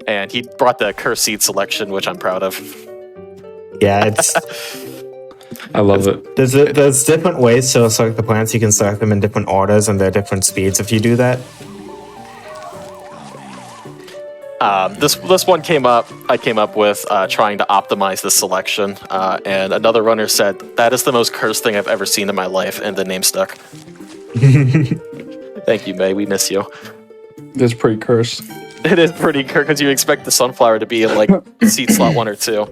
Speaker 5: And he brought the curse seed selection, which I'm proud of.
Speaker 3: yeah, it's
Speaker 4: I love it.
Speaker 3: there's different ways to select the plants. You can select them in different orders and they're different speeds if you do that.
Speaker 5: This one came up. I came up with trying to optimize the selection, and another runner said that is the most cursed thing I've ever seen in my life, and the name stuck. Thank you, May. We miss you.
Speaker 4: That's pretty cursed.
Speaker 5: It is pretty cursed because you expect the sunflower to be in like seat slot 1 or 2,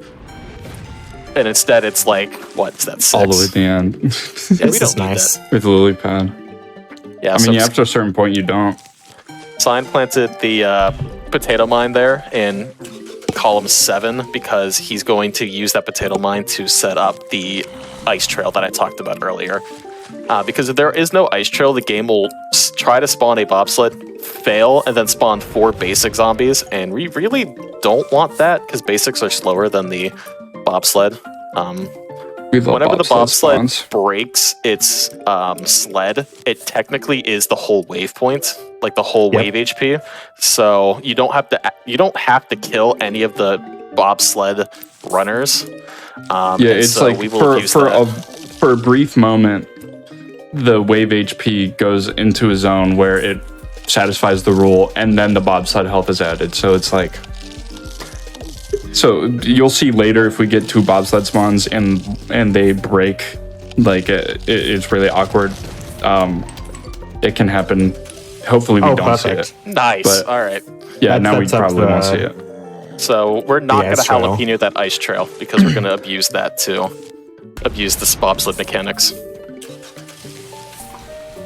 Speaker 5: and instead it's like what's that 6?
Speaker 4: All the way at the end.
Speaker 5: Yeah, we
Speaker 3: This
Speaker 5: don't
Speaker 3: is
Speaker 5: need
Speaker 3: nice.
Speaker 5: that.
Speaker 4: With the lily pad.
Speaker 5: Yeah,
Speaker 4: I mean,
Speaker 5: so
Speaker 4: yeah, after a certain point, you don't.
Speaker 5: Sign planted the potato mine there in column 7 because he's going to use that potato mine to set up the ice trail that I talked about earlier. Because if there is no ice trail, the game will try to spawn a bobsled, fail, and then spawn 4 basic zombies. And we really don't want that because basics are slower than the bobsled.
Speaker 4: We love
Speaker 5: Whenever the bobsled
Speaker 4: spawns.
Speaker 5: breaks its sled, it technically is the whole wave point, like the whole wave HP. So you don't have to kill any of the bobsled runners.
Speaker 4: Yeah,
Speaker 5: and
Speaker 4: it's
Speaker 5: so
Speaker 4: like
Speaker 5: we will use
Speaker 4: for
Speaker 5: that.
Speaker 4: a brief moment, the wave HP goes into a zone where it satisfies the rule, and then the bobsled health is added. So it's like, so you'll see later if we get 2 bobsled spawns and they break, like it's really awkward. It can happen. Hopefully we don't
Speaker 3: perfect.
Speaker 4: see it.
Speaker 5: Nice.
Speaker 4: but-
Speaker 5: All right.
Speaker 4: Yeah,
Speaker 3: That
Speaker 4: now we
Speaker 3: sets up
Speaker 4: probably won't
Speaker 3: the-
Speaker 4: see it.
Speaker 5: So we're not
Speaker 3: The
Speaker 5: going to
Speaker 3: ice trail.
Speaker 5: jalapeno that ice trail because we're going to abuse that to abuse the bobsled mechanics.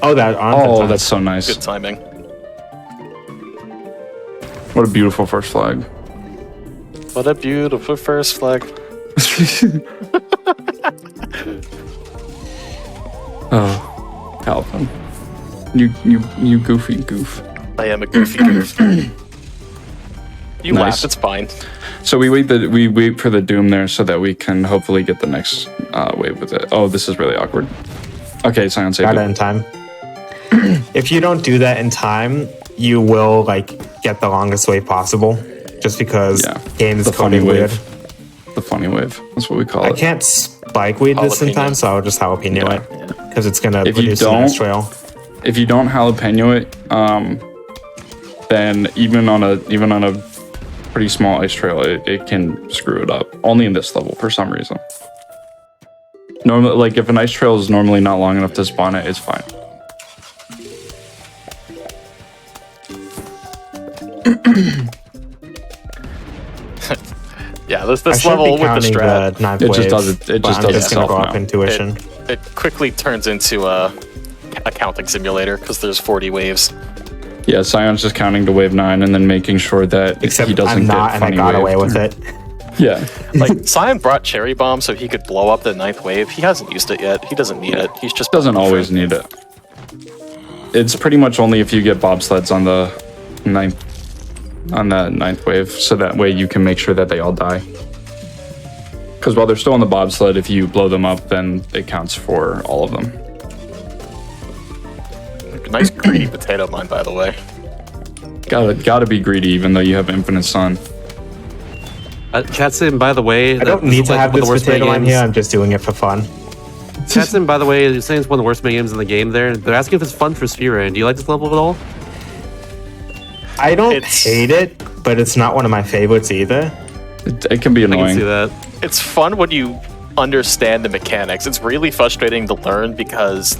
Speaker 3: Oh, that arm.
Speaker 4: Oh, that's so nice.
Speaker 5: Good timing.
Speaker 4: What a beautiful first flag.
Speaker 5: What a beautiful first flag.
Speaker 4: Oh, Calvin. You goofy goof.
Speaker 5: I am a goofy goof. You
Speaker 4: Nice.
Speaker 5: laugh, it's fine.
Speaker 4: So we wait for the doom there so that we can hopefully get the next wave with it. Oh, this is really awkward. Okay, Science
Speaker 3: Got
Speaker 4: saved
Speaker 3: it
Speaker 4: it.
Speaker 3: in time. If you don't do that in time, you will like get the longest wave possible, just because
Speaker 4: Yeah.
Speaker 3: game is
Speaker 4: The funny
Speaker 3: coded weird.
Speaker 4: wave. The funny wave. That's what we call
Speaker 3: I
Speaker 4: it.
Speaker 3: can't spike weed this in
Speaker 5: Jalapeno.
Speaker 3: time, so I'll just jalapeno
Speaker 4: Yeah.
Speaker 3: it because it's gonna
Speaker 4: If you
Speaker 3: produce an ice
Speaker 4: don't-
Speaker 3: trail.
Speaker 4: If you don't jalapeno it, then even on a pretty small ice trail, it can screw it up. Only in this level for some reason. Normally, like if an ice trail is normally not long enough to spawn it, it's fine.
Speaker 5: Yeah, this
Speaker 3: I should
Speaker 5: level
Speaker 3: be
Speaker 5: with the
Speaker 3: counting
Speaker 5: strat,
Speaker 3: the ninth
Speaker 4: It just
Speaker 3: wave,
Speaker 4: does it- it
Speaker 3: but
Speaker 4: just
Speaker 3: I'm
Speaker 4: does
Speaker 3: just gonna
Speaker 4: itself
Speaker 3: go off
Speaker 4: now.
Speaker 3: intuition.
Speaker 5: it quickly turns into a counting simulator because there's 40 waves.
Speaker 4: Yeah, Sion's just counting to wave 9 and then making sure that
Speaker 3: Except
Speaker 4: he doesn't
Speaker 3: I'm not,
Speaker 4: get
Speaker 3: and I
Speaker 4: funny
Speaker 3: got away
Speaker 4: waved.
Speaker 3: with it.
Speaker 4: Yeah.
Speaker 5: Like, Sion brought Cherry Bomb so he could blow up the 9th wave. He hasn't used it yet. He doesn't need it. He's just
Speaker 4: Doesn't always need it. It's pretty much only if you get bobsleds on the ninth wave, so that way you can make sure that they all die. Because while they're still on the bobsled, if you blow them up, then it counts for all of them.
Speaker 5: Nice greedy potato mine, by the way.
Speaker 4: Gotta be greedy, even though you have infinite sun.
Speaker 1: Chatsin, by the way,
Speaker 3: I don't need to have this potato line here. I'm just doing it for fun.
Speaker 1: Chatsin, by the way, you're saying it's one of the worst mini games in the game there. They're asking if it's fun for Speedrun. Do you like this level at all?
Speaker 3: I don't
Speaker 5: It's-
Speaker 3: hate it, but it's not one of my favorites either.
Speaker 4: It can be
Speaker 1: I can
Speaker 4: annoying.
Speaker 1: see that.
Speaker 5: It's fun when you understand the mechanics. It's really frustrating to learn because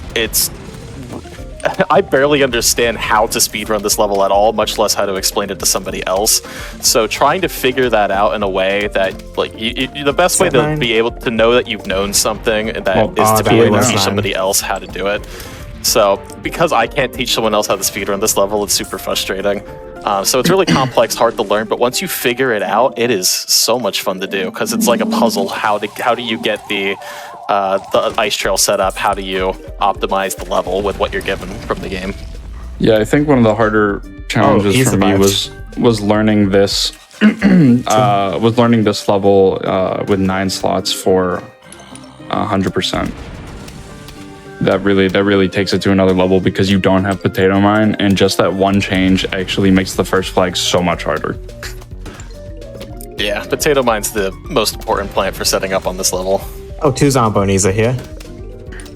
Speaker 5: I barely understand how to speedrun this level at all, much less how to explain it to somebody else. So trying to figure that out in a way that, like, the best way to be able to know that you've known something is to be able to teach somebody else how to do it. So because I can't teach someone else how to speedrun this level, it's super frustrating. So it's really complex, hard to learn, but once you figure it out, it is so much fun to do because it's like a puzzle. How do you get the ice trail set up? How do you optimize the level with what you're given from the game?
Speaker 4: Yeah, I think one of the harder challenges for me was learning this level with 9 slots for 100%. That really takes it to another level because you don't have potato mine, and just that one change actually makes the first flag so much harder.
Speaker 5: Yeah, potato mine's the most important plant for setting up on this level.
Speaker 3: Oh, 2 Zombonis are here.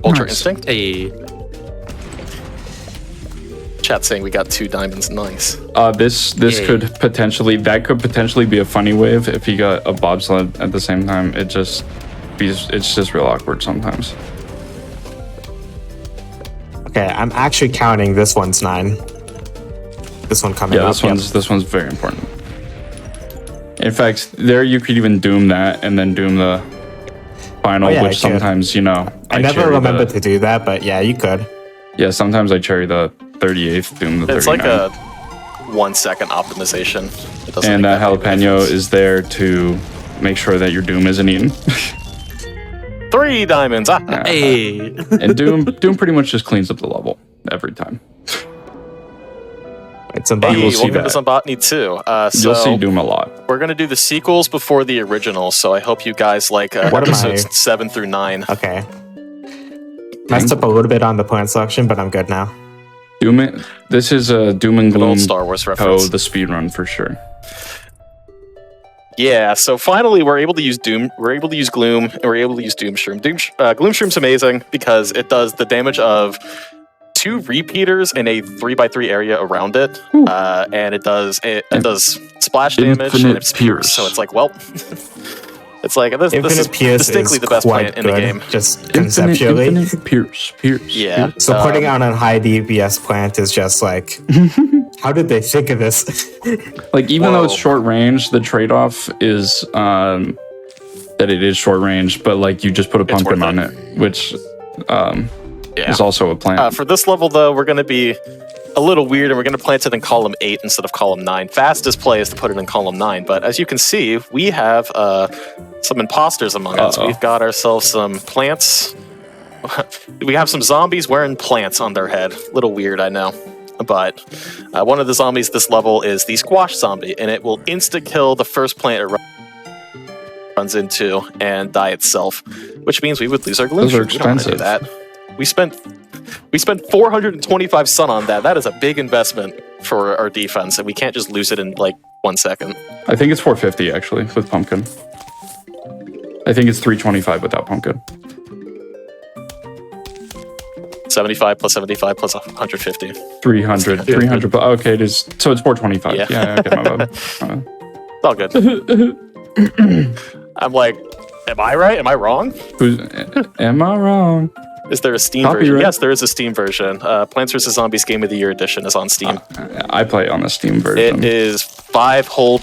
Speaker 5: Ultra Instinct.
Speaker 1: Hey.
Speaker 5: Chat saying we got 2 diamonds. Nice.
Speaker 4: This could potentially be a funny wave if you got a bobsled at the same time. It's just real awkward sometimes.
Speaker 3: Okay, I'm actually counting this one's 9. This one coming up.
Speaker 4: This one's very important. In fact, there you could even doom that and then doom the final, which sometimes,
Speaker 3: I never remember to do that, but yeah, you could.
Speaker 4: Yeah, sometimes I cherry the 38th, doom the 39th.
Speaker 5: It's like a 1 second optimization.
Speaker 4: And that jalapeno is there to make sure that your doom isn't eaten.
Speaker 5: 3 diamonds.
Speaker 1: Hey.
Speaker 4: And Doom pretty much just cleans up the level every time.
Speaker 3: It's a botany.
Speaker 5: We'll get this on botany too.
Speaker 4: You'll see Doom a lot.
Speaker 5: We're gonna do the sequels before the originals, so I hope you guys like episodes 7 through 9.
Speaker 3: Okay. Messed up a little bit on the plant selection, but I'm good now.
Speaker 4: This is a Doom and Gloom
Speaker 5: old Star Wars reference.
Speaker 4: The speedrun for sure.
Speaker 5: Yeah, so finally we're able to use Doom, we're able to use Gloom, and we're able to use Doom Shroom. Gloom Shroom's amazing because it does the damage of 2 repeaters in a 3x3 area around it, and it does splash damage and it's pierce. So it's like, well, it's like this is distinctly the best plant in the game.
Speaker 3: Just conceptually,
Speaker 4: infinite pierce.
Speaker 5: Yeah.
Speaker 3: So putting out a high DPS plant is just like, how did they think of this?
Speaker 4: Like, even though it's short range, the trade-off is that it is short range, but like you just put a pumpkin on it, which is also a plant.
Speaker 5: For this level, though, we're going to be a little weird, and we're going to plant it in column 8 instead of column 9. Fastest play is to put it in column 9, but as you can see, we have some imposters among us. We've got ourselves some plants. We have some zombies wearing plants on their head. A little weird, I know. But one of the zombies this level is the squash zombie, and it will insta-kill the first plant it runs into and die itself, which means we would lose our gloom.
Speaker 4: Those are
Speaker 5: expensive. We don't want to do that. We spent 425 sun on that. That is a big investment for our defense, and we can't just lose it in like 1 second.
Speaker 4: I think it's 450 actually with pumpkin. I think it's 325 without pumpkin.
Speaker 5: 75 plus 75 plus 150.
Speaker 4: 300. Okay, it is. So it's 425. Yeah, okay, my bad.
Speaker 5: It's all good. I'm like, am I right? Am I wrong?
Speaker 4: Am I wrong?
Speaker 5: Is there a Steam version? Yes, there is a Steam version. Plants vs. Zombies Game of the Year edition is on Steam.
Speaker 4: I play on the Steam version.
Speaker 5: It is $5 whole.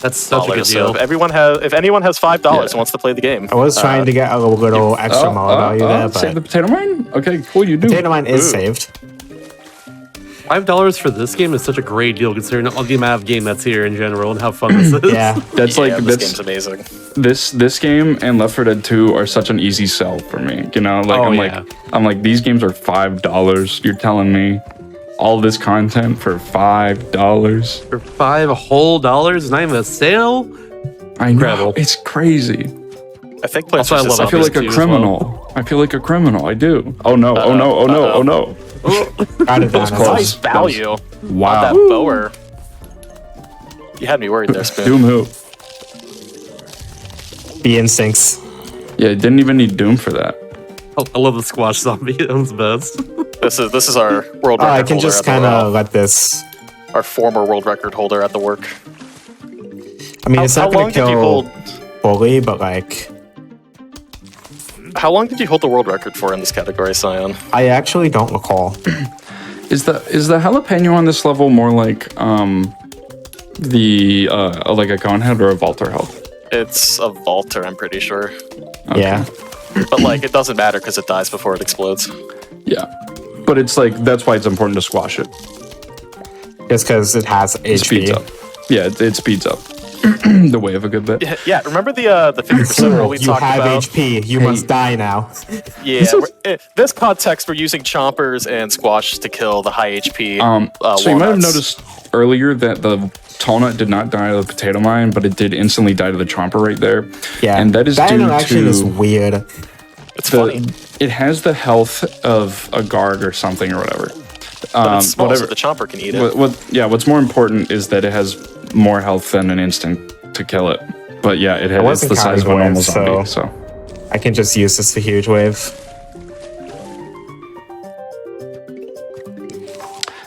Speaker 1: That's such a good deal.
Speaker 5: So if anyone has $5 and wants to play the game,
Speaker 3: I was trying to get a little extra mod value there, but
Speaker 4: save the potato mine. Okay, cool. You do.
Speaker 3: Potato mine is saved.
Speaker 1: $5 for this game is such a great deal considering the amount of game that's here in general and how fun this is.
Speaker 3: Yeah,
Speaker 5: this game's amazing.
Speaker 4: This game and Left 4 Dead 2 are such an easy sell for me. You know, like I'm like these games are $5. You're telling me all this content for $5?
Speaker 1: For $5 whole dollars, not even a sale.
Speaker 4: I know. Incredible. It's crazy.
Speaker 5: I think
Speaker 1: I
Speaker 4: feel like a criminal. Well. I feel like a criminal. I do. Oh no! Oh no! Oh no! Oh no!
Speaker 3: Got it down.
Speaker 5: Nice value.
Speaker 4: Wow.
Speaker 5: On that bower. You had me worried there, Spoon.
Speaker 4: Doom who?
Speaker 3: The instincts.
Speaker 4: Yeah, it didn't even need Doom for that.
Speaker 1: Oh, I love the squash zombie. That was best.
Speaker 5: This is our world record.
Speaker 3: I can just kind of let this.
Speaker 5: Our former world record holder at the work.
Speaker 3: I mean, it's not going to kill fully, but like
Speaker 5: How long did you hold the world record for in this category, Cyan?
Speaker 3: I actually don't recall.
Speaker 4: Is the jalapeno on this level more like like a cone head or a vaulter health?
Speaker 5: It's a vaulter, I'm pretty sure.
Speaker 4: Okay.
Speaker 3: Yeah.
Speaker 5: But like, it doesn't matter because it dies before it explodes.
Speaker 4: Yeah. But it's like, that's why it's important to squash it.
Speaker 3: Just because it has HP.
Speaker 4: It speeds up. Yeah, it speeds up. The way of a good bit.
Speaker 5: Yeah, remember the 50% rule we
Speaker 3: You
Speaker 5: talked
Speaker 3: have
Speaker 5: about?
Speaker 3: HP. You must die now.
Speaker 5: Yeah, this context, we're using chompers and squash to kill the high HP.
Speaker 4: So you might have
Speaker 5: walnuts.
Speaker 4: noticed earlier that the tall nut did not die to the potato mine, but it did instantly die to the chomper right there.
Speaker 3: Yeah.
Speaker 4: And that is
Speaker 3: that
Speaker 4: due
Speaker 3: interaction
Speaker 4: to
Speaker 3: is weird.
Speaker 5: It's funny,
Speaker 4: it has the health of a guard or something or whatever.
Speaker 5: but it's small, so
Speaker 4: whatever.
Speaker 5: the chomper can eat it.
Speaker 4: What's more important is that it has more health than an instant to kill it. But yeah, it's
Speaker 3: wasn't
Speaker 4: the size of a
Speaker 3: counting
Speaker 4: normal
Speaker 3: waves,
Speaker 4: zombie.
Speaker 3: so-
Speaker 4: So
Speaker 3: I can just use this for huge wave.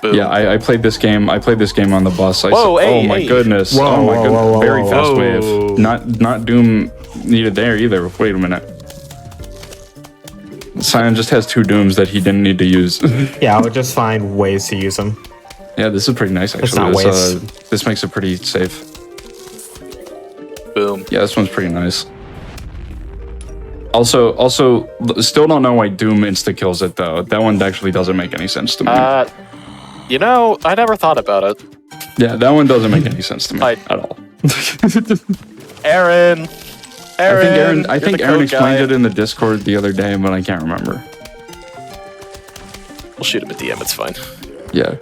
Speaker 5: Boom.
Speaker 4: yeah, I played this game. I played this game on the bus.
Speaker 5: Whoa, hey,
Speaker 4: oh my
Speaker 5: hey.
Speaker 4: goodness!
Speaker 3: Whoa,
Speaker 4: oh my
Speaker 3: whoa,
Speaker 4: goodness!
Speaker 3: whoa, whoa,
Speaker 4: Very
Speaker 3: whoa.
Speaker 4: fast
Speaker 1: Whoa.
Speaker 4: wave. Not Doom needed there either. Wait a minute. Cyan just has 2 dooms that he didn't need to use.
Speaker 3: Yeah, I would just find ways to use them.
Speaker 4: Yeah, this is pretty nice actually.
Speaker 3: not
Speaker 4: This makes it pretty safe.
Speaker 5: Boom.
Speaker 4: Yeah, this one's pretty nice. Also, still don't know why Doom insta kills it though. That one actually doesn't make any sense to me.
Speaker 5: You know, I never thought about it.
Speaker 4: Yeah, that one doesn't make any sense to me
Speaker 5: I-
Speaker 4: at all.
Speaker 5: Aaron,
Speaker 4: I think Aaron explained it in the Discord the other day, but I can't remember.
Speaker 5: We'll shoot him at DM. It's fine.
Speaker 4: Yeah.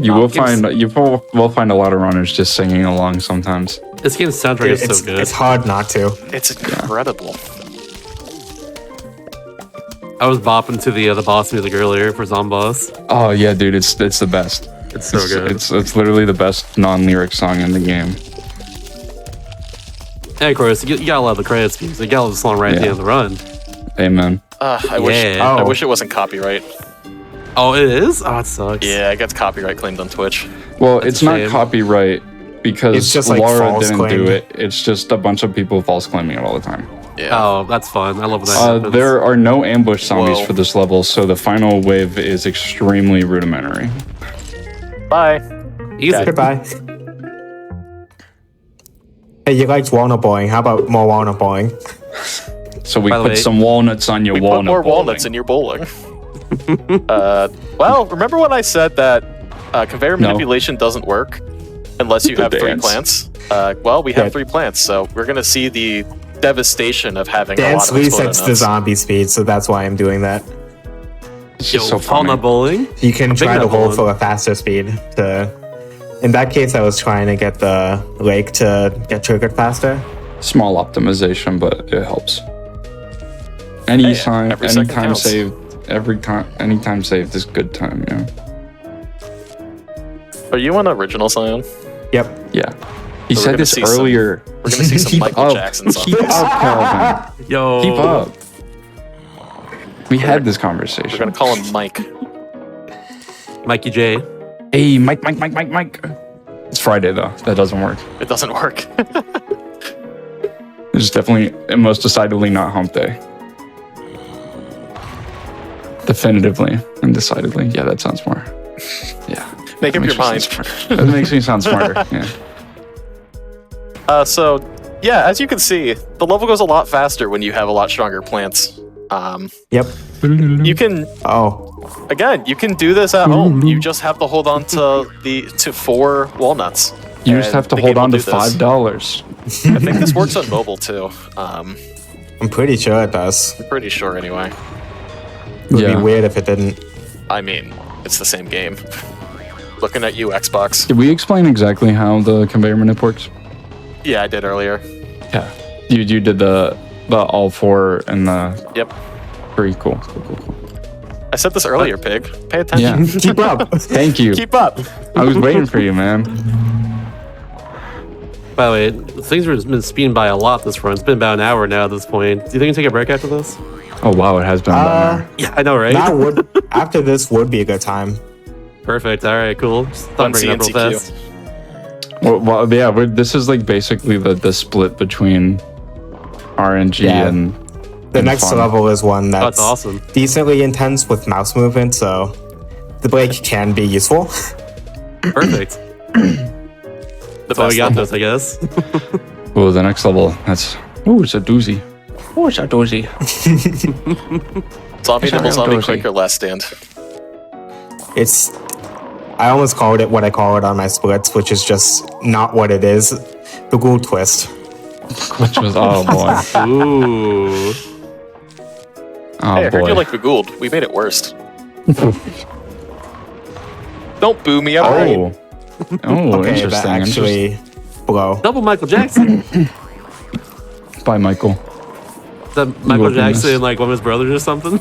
Speaker 4: You will find a lot of runners just singing along sometimes.
Speaker 1: This game's soundtrack is so good.
Speaker 3: It's hard not to.
Speaker 5: It's incredible.
Speaker 1: I was bopping to the boss music earlier for Zomboss.
Speaker 4: Oh yeah, dude, it's the best.
Speaker 1: It's so good.
Speaker 4: It's literally the best non-lyric song in the game.
Speaker 1: And of course, you gotta love the credits music. You gotta love the song right at the end of the run.
Speaker 4: Amen.
Speaker 5: I
Speaker 1: Yeah.
Speaker 5: wish it wasn't copyright.
Speaker 1: Oh, it is? Oh, it sucks.
Speaker 5: Yeah, it gets copyright claimed on Twitch.
Speaker 4: Well,
Speaker 1: That's
Speaker 4: it's
Speaker 1: a
Speaker 4: not
Speaker 1: shame.
Speaker 4: copyright because
Speaker 3: It's just, like,
Speaker 4: Laura
Speaker 3: false
Speaker 4: didn't do
Speaker 3: claimed.
Speaker 4: it. It's just a bunch of people false claiming it all the time.
Speaker 5: Yeah.
Speaker 1: Oh, that's fun. I love when that happens.
Speaker 4: There are no ambush zombies
Speaker 5: Whoa.
Speaker 4: for this level, so the final wave is extremely rudimentary.
Speaker 5: Bye.
Speaker 1: Easy.
Speaker 3: Goodbye. Hey, you liked walnut boing. How about more walnut boing?
Speaker 4: So we
Speaker 1: By the
Speaker 4: put
Speaker 1: way,
Speaker 4: some walnuts on your
Speaker 5: We put
Speaker 4: walnut
Speaker 5: more
Speaker 4: bowling.
Speaker 5: walnuts in your bowling. Well, remember when I said that conveyor
Speaker 4: No.
Speaker 5: manipulation doesn't work unless you
Speaker 4: The
Speaker 5: have 3
Speaker 4: dance.
Speaker 5: plants? Well, we have
Speaker 3: Yeah.
Speaker 5: 3 plants, so we're gonna see the devastation of having a lot
Speaker 3: Dance
Speaker 5: of exploded
Speaker 3: resets the
Speaker 5: nuts.
Speaker 3: zombie speed, so that's why I'm doing that.
Speaker 4: It's
Speaker 1: Yo,
Speaker 4: just so funny.
Speaker 1: Walnut bowling.
Speaker 3: You can try to
Speaker 1: nut
Speaker 3: hold
Speaker 1: bowling.
Speaker 3: for a faster speed. In that case, I was trying to get the lake to get triggered faster.
Speaker 4: Small optimization, but it helps.
Speaker 5: every second
Speaker 4: Anytime
Speaker 5: counts.
Speaker 4: saved, anytime saved is good time. Yeah.
Speaker 5: Are you on original, Cyan?
Speaker 3: Yep.
Speaker 4: Yeah. He
Speaker 5: So we're
Speaker 4: said
Speaker 5: gonna
Speaker 4: this
Speaker 5: see some-
Speaker 4: earlier.
Speaker 5: We're gonna see some
Speaker 4: Keep
Speaker 5: Michael
Speaker 4: up.
Speaker 5: Jackson songs.
Speaker 4: Keep up, Calvin.
Speaker 1: Yo.
Speaker 4: Keep up. We had this
Speaker 5: We're
Speaker 4: conversation.
Speaker 5: gonna call him Mike.
Speaker 1: Mikey J.
Speaker 4: Hey, Mike. It's Friday though. That doesn't work.
Speaker 5: It doesn't work.
Speaker 4: It's definitely and most decidedly not hump day. Definitively and decidedly. Yeah, that sounds more. Yeah.
Speaker 5: Make up
Speaker 4: That
Speaker 5: your
Speaker 4: makes me
Speaker 5: mind.
Speaker 4: sound smarter. That makes me sound smarter. Yeah.
Speaker 5: So, yeah, as you can see, the level goes a lot faster when you have a lot stronger plants.
Speaker 3: Yep.
Speaker 5: You can,
Speaker 3: Oh,
Speaker 5: again, you can do this at home. You just have to hold on to 4 walnuts.
Speaker 4: You just
Speaker 5: and
Speaker 4: have to
Speaker 5: the
Speaker 4: hold
Speaker 5: game
Speaker 4: on
Speaker 5: will
Speaker 4: to
Speaker 5: do this.
Speaker 4: $5.
Speaker 5: I think this works on mobile too. I'm
Speaker 3: I'm pretty sure it does.
Speaker 5: pretty sure anyway.
Speaker 3: It would
Speaker 4: Yeah.
Speaker 3: be weird if it didn't.
Speaker 5: I mean, it's the same game. Looking at you, Xbox.
Speaker 4: Did we explain exactly how the conveyor manip works?
Speaker 5: Yeah, I did earlier.
Speaker 4: Yeah. You did the all 4 and the
Speaker 5: Yep.
Speaker 4: 3. Cool.
Speaker 5: I said this earlier, Pig. Pay attention.
Speaker 4: Yeah.
Speaker 3: Keep up.
Speaker 4: Thank you.
Speaker 5: Keep up.
Speaker 4: I was waiting for you, man.
Speaker 1: By the way, things have been speeding by a lot this run. It's been about an hour now at this point. Do you think you can take a break after this?
Speaker 4: Oh wow, it has been about an hour.
Speaker 1: Yeah, I know, right?
Speaker 3: That would after this would be a good time.
Speaker 1: Perfect. All right, cool. Just thought
Speaker 5: Fun
Speaker 1: I'd bring it up real
Speaker 5: CNCQ.
Speaker 1: fast.
Speaker 4: Well, yeah, this is like basically the split between RNG
Speaker 3: Yeah.
Speaker 4: and
Speaker 3: The next
Speaker 4: fun.
Speaker 3: level is one that's
Speaker 1: awesome.
Speaker 3: decently intense with mouse movement, so the brake can be useful.
Speaker 1: Perfect.
Speaker 5: The
Speaker 1: So we
Speaker 5: best
Speaker 1: got
Speaker 5: level.
Speaker 1: this, I guess.
Speaker 4: Oh, the next level. It's a doozy. Oh, it's a doozy.
Speaker 5: Zombie
Speaker 4: It's a
Speaker 5: Nibble,
Speaker 4: real
Speaker 5: Zombie
Speaker 4: doozy.
Speaker 5: Quaker, Last Stand.
Speaker 3: I almost called it what I call it on my splits, which is just not what it is. The Ghoul Twist.
Speaker 4: Which was, oh boy.
Speaker 1: Ooh.
Speaker 4: Oh
Speaker 5: Hey, I heard
Speaker 4: boy.
Speaker 5: you like Begooled. We made it worse. Don't boo me. I'm right.
Speaker 4: Oh,
Speaker 3: Okay,
Speaker 4: interesting.
Speaker 3: that actually blow.
Speaker 1: Double Michael Jackson.
Speaker 4: By Michael.
Speaker 1: Is that Michael
Speaker 4: Looking
Speaker 1: Jackson
Speaker 4: this.
Speaker 1: and like one of his brothers or something?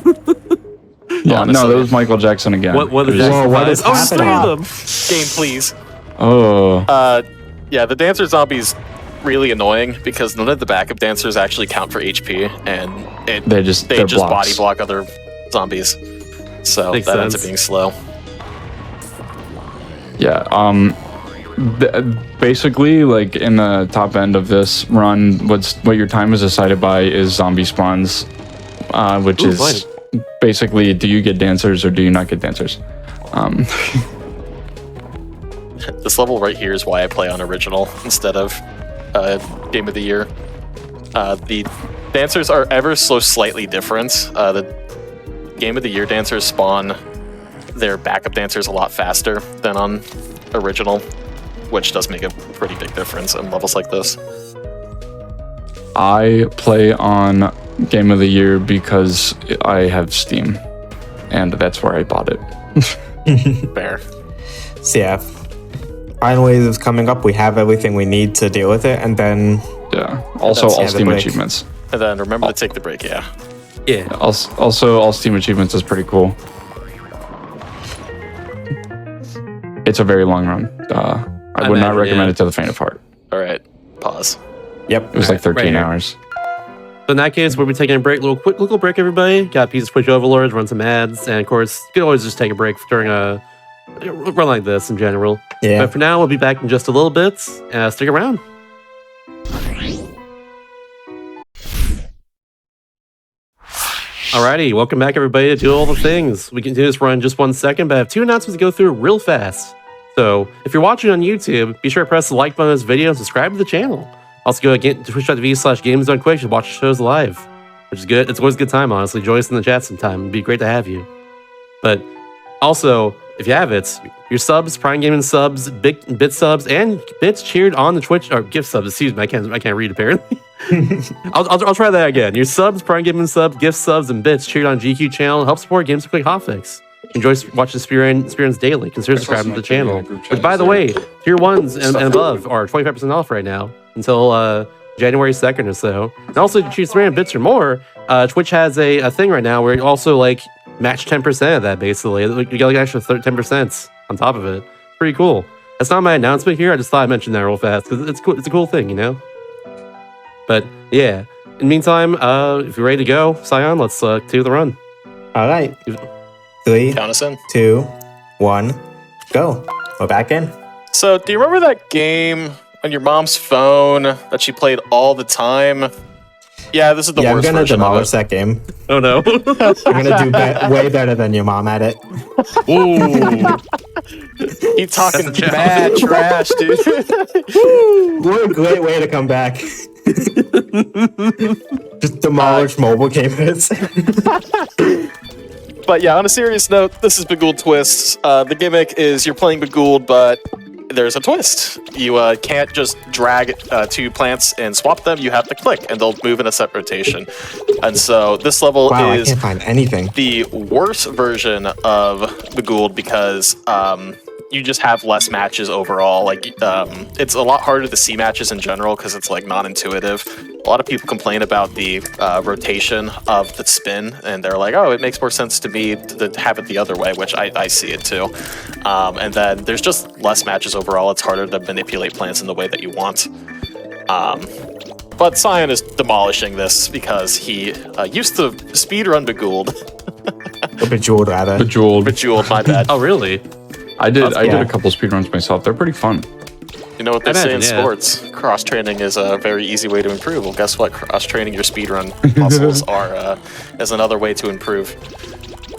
Speaker 4: Yeah,
Speaker 5: Honestly.
Speaker 4: no, that was Michael Jackson again.
Speaker 1: What the
Speaker 4: It was-
Speaker 1: Jackson
Speaker 3: Whoa, what is
Speaker 1: Five? Oh, there's three
Speaker 3: happening?
Speaker 1: of them.
Speaker 5: Game, please.
Speaker 4: Oh,
Speaker 5: Yeah, the dancer zombie's really annoying because none of the backup dancers actually count for HP, and
Speaker 4: they're
Speaker 5: they just
Speaker 4: blocks.
Speaker 5: body block other zombies. So
Speaker 1: Makes
Speaker 5: that ends up
Speaker 1: sense.
Speaker 5: being slow.
Speaker 4: Yeah. Basically, like in the top end of this run, what your time is decided by is zombie spawns, which
Speaker 1: Ooh,
Speaker 4: is basically, do you get dancers or do you not get dancers?
Speaker 5: This level right here is why I play on original instead of Game of the Year. The dancers are ever so slightly different. The Game of the Year dancers spawn their backup dancers a lot faster than on original, which does make a pretty big difference in levels like this.
Speaker 4: I play on Game of the Year because I have Steam, and that's where I bought it.
Speaker 5: Fair.
Speaker 3: So yeah, finally it's coming up. We have everything we need to deal with it, and then
Speaker 4: Yeah. Also,
Speaker 5: That's
Speaker 4: all
Speaker 3: the
Speaker 4: Steam
Speaker 3: break.
Speaker 4: achievements.
Speaker 5: And then remember to take the break, yeah.
Speaker 1: Yeah.
Speaker 4: Also, all Steam achievements is pretty cool. It's a very long run. I would not
Speaker 1: imagine,
Speaker 4: recommend
Speaker 1: yeah.
Speaker 4: it to the faint of heart.
Speaker 5: All right, pause.
Speaker 3: yep.
Speaker 4: It was like 13
Speaker 1: here.
Speaker 4: hours.
Speaker 1: So in that case, we'll be taking a break, little break, everybody. Got a piece of Twitch Overlords, run some ads, and of course, you can always just take a break during a run like this in general.
Speaker 3: Yeah.
Speaker 1: But for now, we'll be back in just a little bit. Stick around. Alrighty, welcome back, everybody, to Do All the Things. We can do this run in just 1 second, but I have 2 announcements to go through real fast. So, if you're watching on YouTube, be sure to press the like button on this video and subscribe to the channel. Also, go to twitch.tv/gamesdonequick to watch the shows live, which is good. It's always a good time, honestly. Join us in the chat sometime. It'd be great to have you. But also, if you have it, your subs, Prime Gaming subs, bit subs, and bits cheered on the Twitch, or gift subs, excuse me, I can't read apparently. I'll try that again. Your subs, Prime Gaming subs, gift subs, and bits cheered on GQ channel help support GDQ Hotfix. Enjoy watching Speedruns daily. Consider subscribing to the channel. Which, by the way, tier 1s and above are 25% off right now until January 2nd or so. And also, if you choose 300 bits or more, Twitch has a thing right now where you also like match 10% of that, basically. You get like an extra 10% on top of it. Pretty cool. That's not my announcement here. I just thought I'd mention that real fast because it's cool. It's a cool thing, you know? But yeah, in the meantime, if you're ready to go, Scion, let's do the run.
Speaker 3: All right. 3,
Speaker 5: Count us in.
Speaker 3: 2, 1, go. We're back in.
Speaker 5: So, do you remember that game on your mom's phone that she played all the time? Yeah, this is the
Speaker 3: Yeah, I'm
Speaker 5: worst
Speaker 3: gonna
Speaker 5: version of
Speaker 3: demolish
Speaker 5: it.
Speaker 3: that game.
Speaker 1: Oh no.
Speaker 3: I'm gonna do way better than your mom at it.
Speaker 1: Ooh.
Speaker 5: Keep talking
Speaker 1: That's a challenge.
Speaker 5: mad trash, dude.
Speaker 3: What a great way to come back. Just demolish mobile gamers.
Speaker 5: But yeah, on a serious note, this is Begooled Twists. The gimmick is you're playing Begooled, but there's a twist. You can't just drag 2 plants and swap them. You have to click, and they'll move in a set rotation. And so this level
Speaker 3: Wow, I
Speaker 5: is
Speaker 3: can't find anything.
Speaker 5: the worst version of Begooled because you just have less matches overall. Like it's a lot harder to see matches in general because it's like non-intuitive. A lot of people complain about the rotation of the spin, and they're like, "Oh, it makes more sense to me to have it the other way," which I see it too. And then there's just less matches overall. It's harder to manipulate plants in the way that you want. But Scion is demolishing this because he used to speedrun Begooled.
Speaker 3: Or Bejeweled, rather.
Speaker 4: Bejeweled.
Speaker 5: Bejeweled, my bad.
Speaker 1: Oh really?
Speaker 4: I did
Speaker 3: Yeah.
Speaker 4: a couple speedruns myself. They're pretty fun.
Speaker 5: You know what they
Speaker 1: I
Speaker 5: say in
Speaker 1: imagine, yeah.
Speaker 5: sports? Cross training is a very easy way to improve. Well, guess what? Cross training your speedrun muscles is another way to improve,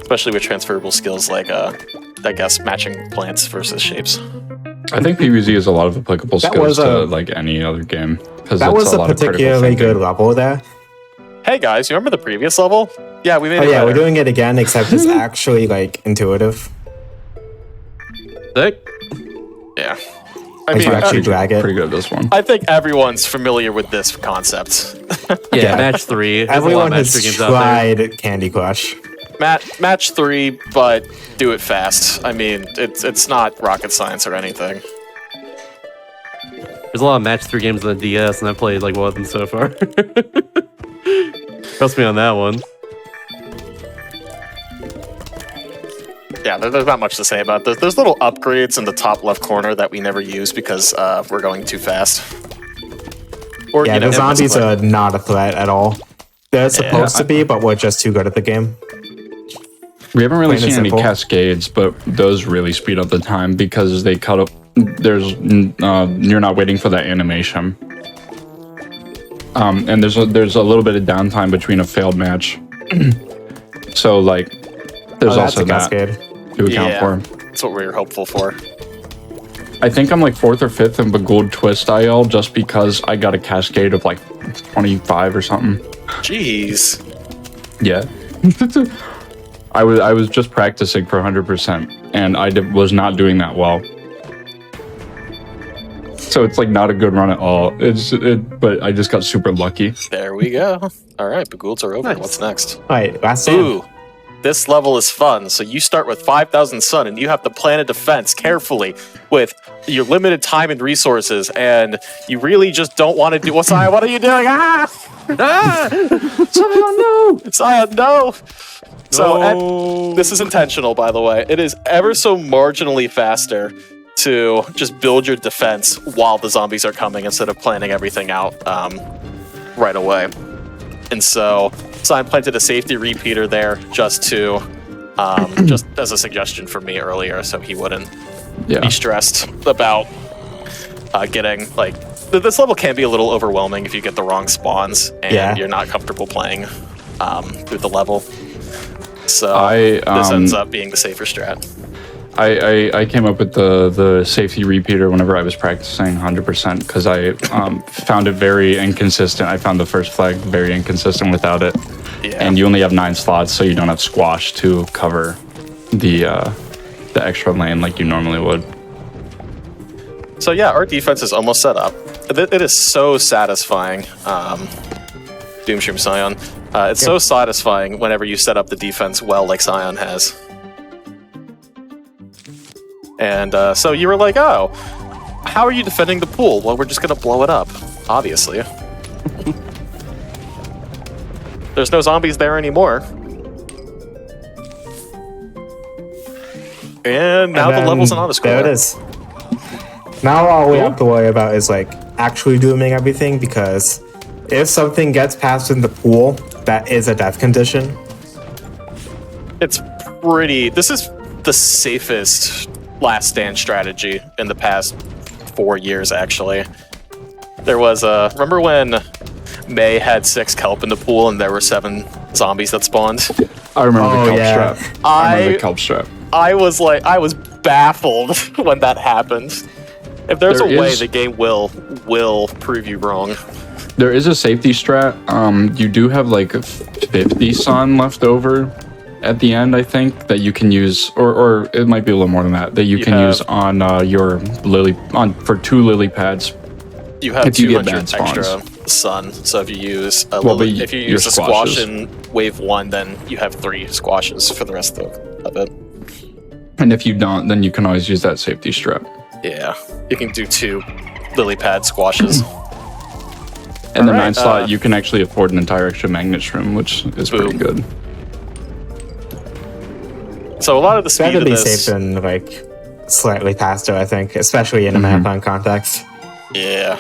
Speaker 5: especially with transferable skills like I guess matching plants versus shapes.
Speaker 4: I think PvZ is a lot of applicable
Speaker 3: That
Speaker 4: skills
Speaker 3: was
Speaker 4: to
Speaker 3: a-
Speaker 4: like any other game because
Speaker 3: That was a
Speaker 4: lot of critical
Speaker 3: particularly
Speaker 4: thinking.
Speaker 3: good level there.
Speaker 5: Hey guys, you remember the previous level? Yeah, we made
Speaker 3: Oh
Speaker 5: it
Speaker 3: yeah,
Speaker 5: better.
Speaker 3: we're doing it again, except it's actually like intuitive.
Speaker 1: Sick.
Speaker 5: Yeah.
Speaker 3: I
Speaker 5: I mean,
Speaker 3: can actually drag it.
Speaker 4: Pretty good at this one.
Speaker 5: I think everyone's familiar with this concept.
Speaker 1: Yeah, match 3. There's a lot of
Speaker 3: Everyone
Speaker 1: match
Speaker 3: has
Speaker 1: 3 games out there.
Speaker 3: tried Candy Crush.
Speaker 5: Match 3, but do it fast. I mean, it's not rocket science or anything.
Speaker 1: There's a lot of match 3 games on the DS, and I've played like one of them so far. Trust me on that one.
Speaker 5: Yeah, there's not much to say about this. There's little upgrades in the top left corner that we never use because we're going too fast. Or,
Speaker 3: Yeah,
Speaker 5: you know,
Speaker 3: the zombies
Speaker 5: basically.
Speaker 3: are not a threat at all. They're supposed to be, but we're just too good at the game.
Speaker 4: We haven't really
Speaker 3: Plain and
Speaker 4: seen any
Speaker 3: simple.
Speaker 4: cascades, but those really speed up the time because they cut up. You're not waiting for that animation. And there's a little bit of downtime between a failed match. So like, there's
Speaker 3: Oh, that's
Speaker 4: also
Speaker 3: a
Speaker 4: that
Speaker 3: cascade.
Speaker 4: to account
Speaker 5: Yeah,
Speaker 4: for.
Speaker 5: that's what we were hopeful for.
Speaker 4: I think I'm like 4th or 5th in Begooled Twist IL just because I got a cascade of like 25 or something.
Speaker 5: Jeez.
Speaker 4: Yeah. I was just practicing for 100% and I was not doing that well. So it's like not a good run at all. But I just got super lucky.
Speaker 5: There we go. All right, Begoolds are over.
Speaker 1: Nice.
Speaker 5: What's next?
Speaker 3: All right, last stand.
Speaker 5: Ooh, this level is fun. So you start with 5,000 sun, and you have to plan a defense carefully with your limited time and resources, and you really just don't want to do. What are you doing? Zion, no! Zion, no! So this is intentional, by the way. It is ever so marginally faster to just build your defense while the zombies are coming instead of planning everything out right away. And so I planted a safety repeater there just to, just as a suggestion for me earlier, so he wouldn't be stressed about getting like. This level can be a little overwhelming if you get the wrong spawns and you're not comfortable playing through the level. So this ends up being the safer strat.
Speaker 4: I came up with the safety repeater whenever I was practicing 100% because I found it very inconsistent. I found the first flag very inconsistent without it.
Speaker 5: Yeah.
Speaker 4: And you only have 9 slots, so you don't have squash to cover the extra lane like you normally would.
Speaker 5: So yeah, our defense is almost set up. It is so satisfying, Doomstream Scion. It's so satisfying whenever you set up the defense well like Scion has. And so you were like, oh, how are you defending the pool? Well, we're just going to blow it up, obviously. There's no zombies there anymore. And now the level's an honor score.
Speaker 3: There it is. Now all we have to worry about is like actually dooming everything, because if something gets past in the pool, that is a death condition.
Speaker 5: It's pretty. This is the safest last stand strategy in the past 4 years, actually. There was remember when May had 6 kelp in the pool and there were 7 zombies that spawned?
Speaker 4: I remember the kelp
Speaker 3: yeah.
Speaker 4: strap. I remember the kelp strap.
Speaker 5: I was baffled when that happened. If there's
Speaker 4: There
Speaker 5: a way,
Speaker 4: is-
Speaker 5: the game will prove you wrong.
Speaker 4: There is a safety strat. You do have like 50 sun left over at the end, I think, that you can use, or it might be a little more than that you can
Speaker 5: have-
Speaker 4: use on your lily for 2 lily pads.
Speaker 5: You have
Speaker 4: If you get
Speaker 5: 200
Speaker 4: bad
Speaker 5: extra sun, so if you use
Speaker 4: Well, but
Speaker 5: if you
Speaker 4: your
Speaker 5: use a squash
Speaker 4: squashes.
Speaker 5: in wave 1, then you have 3 squashes for the rest of it.
Speaker 4: And if you don't, then you can always use that safety strap.
Speaker 5: Yeah, you can do 2 lily pad squashes.
Speaker 4: And the
Speaker 5: Alright,
Speaker 4: 9 slot, you can actually afford an entire extra magnet shroom, which is pretty
Speaker 5: Boom.
Speaker 4: good.
Speaker 5: So a lot of the speed
Speaker 3: Better
Speaker 5: of
Speaker 3: be
Speaker 5: this,
Speaker 3: safe than like slightly faster, I think, especially in a marathon context.
Speaker 5: yeah.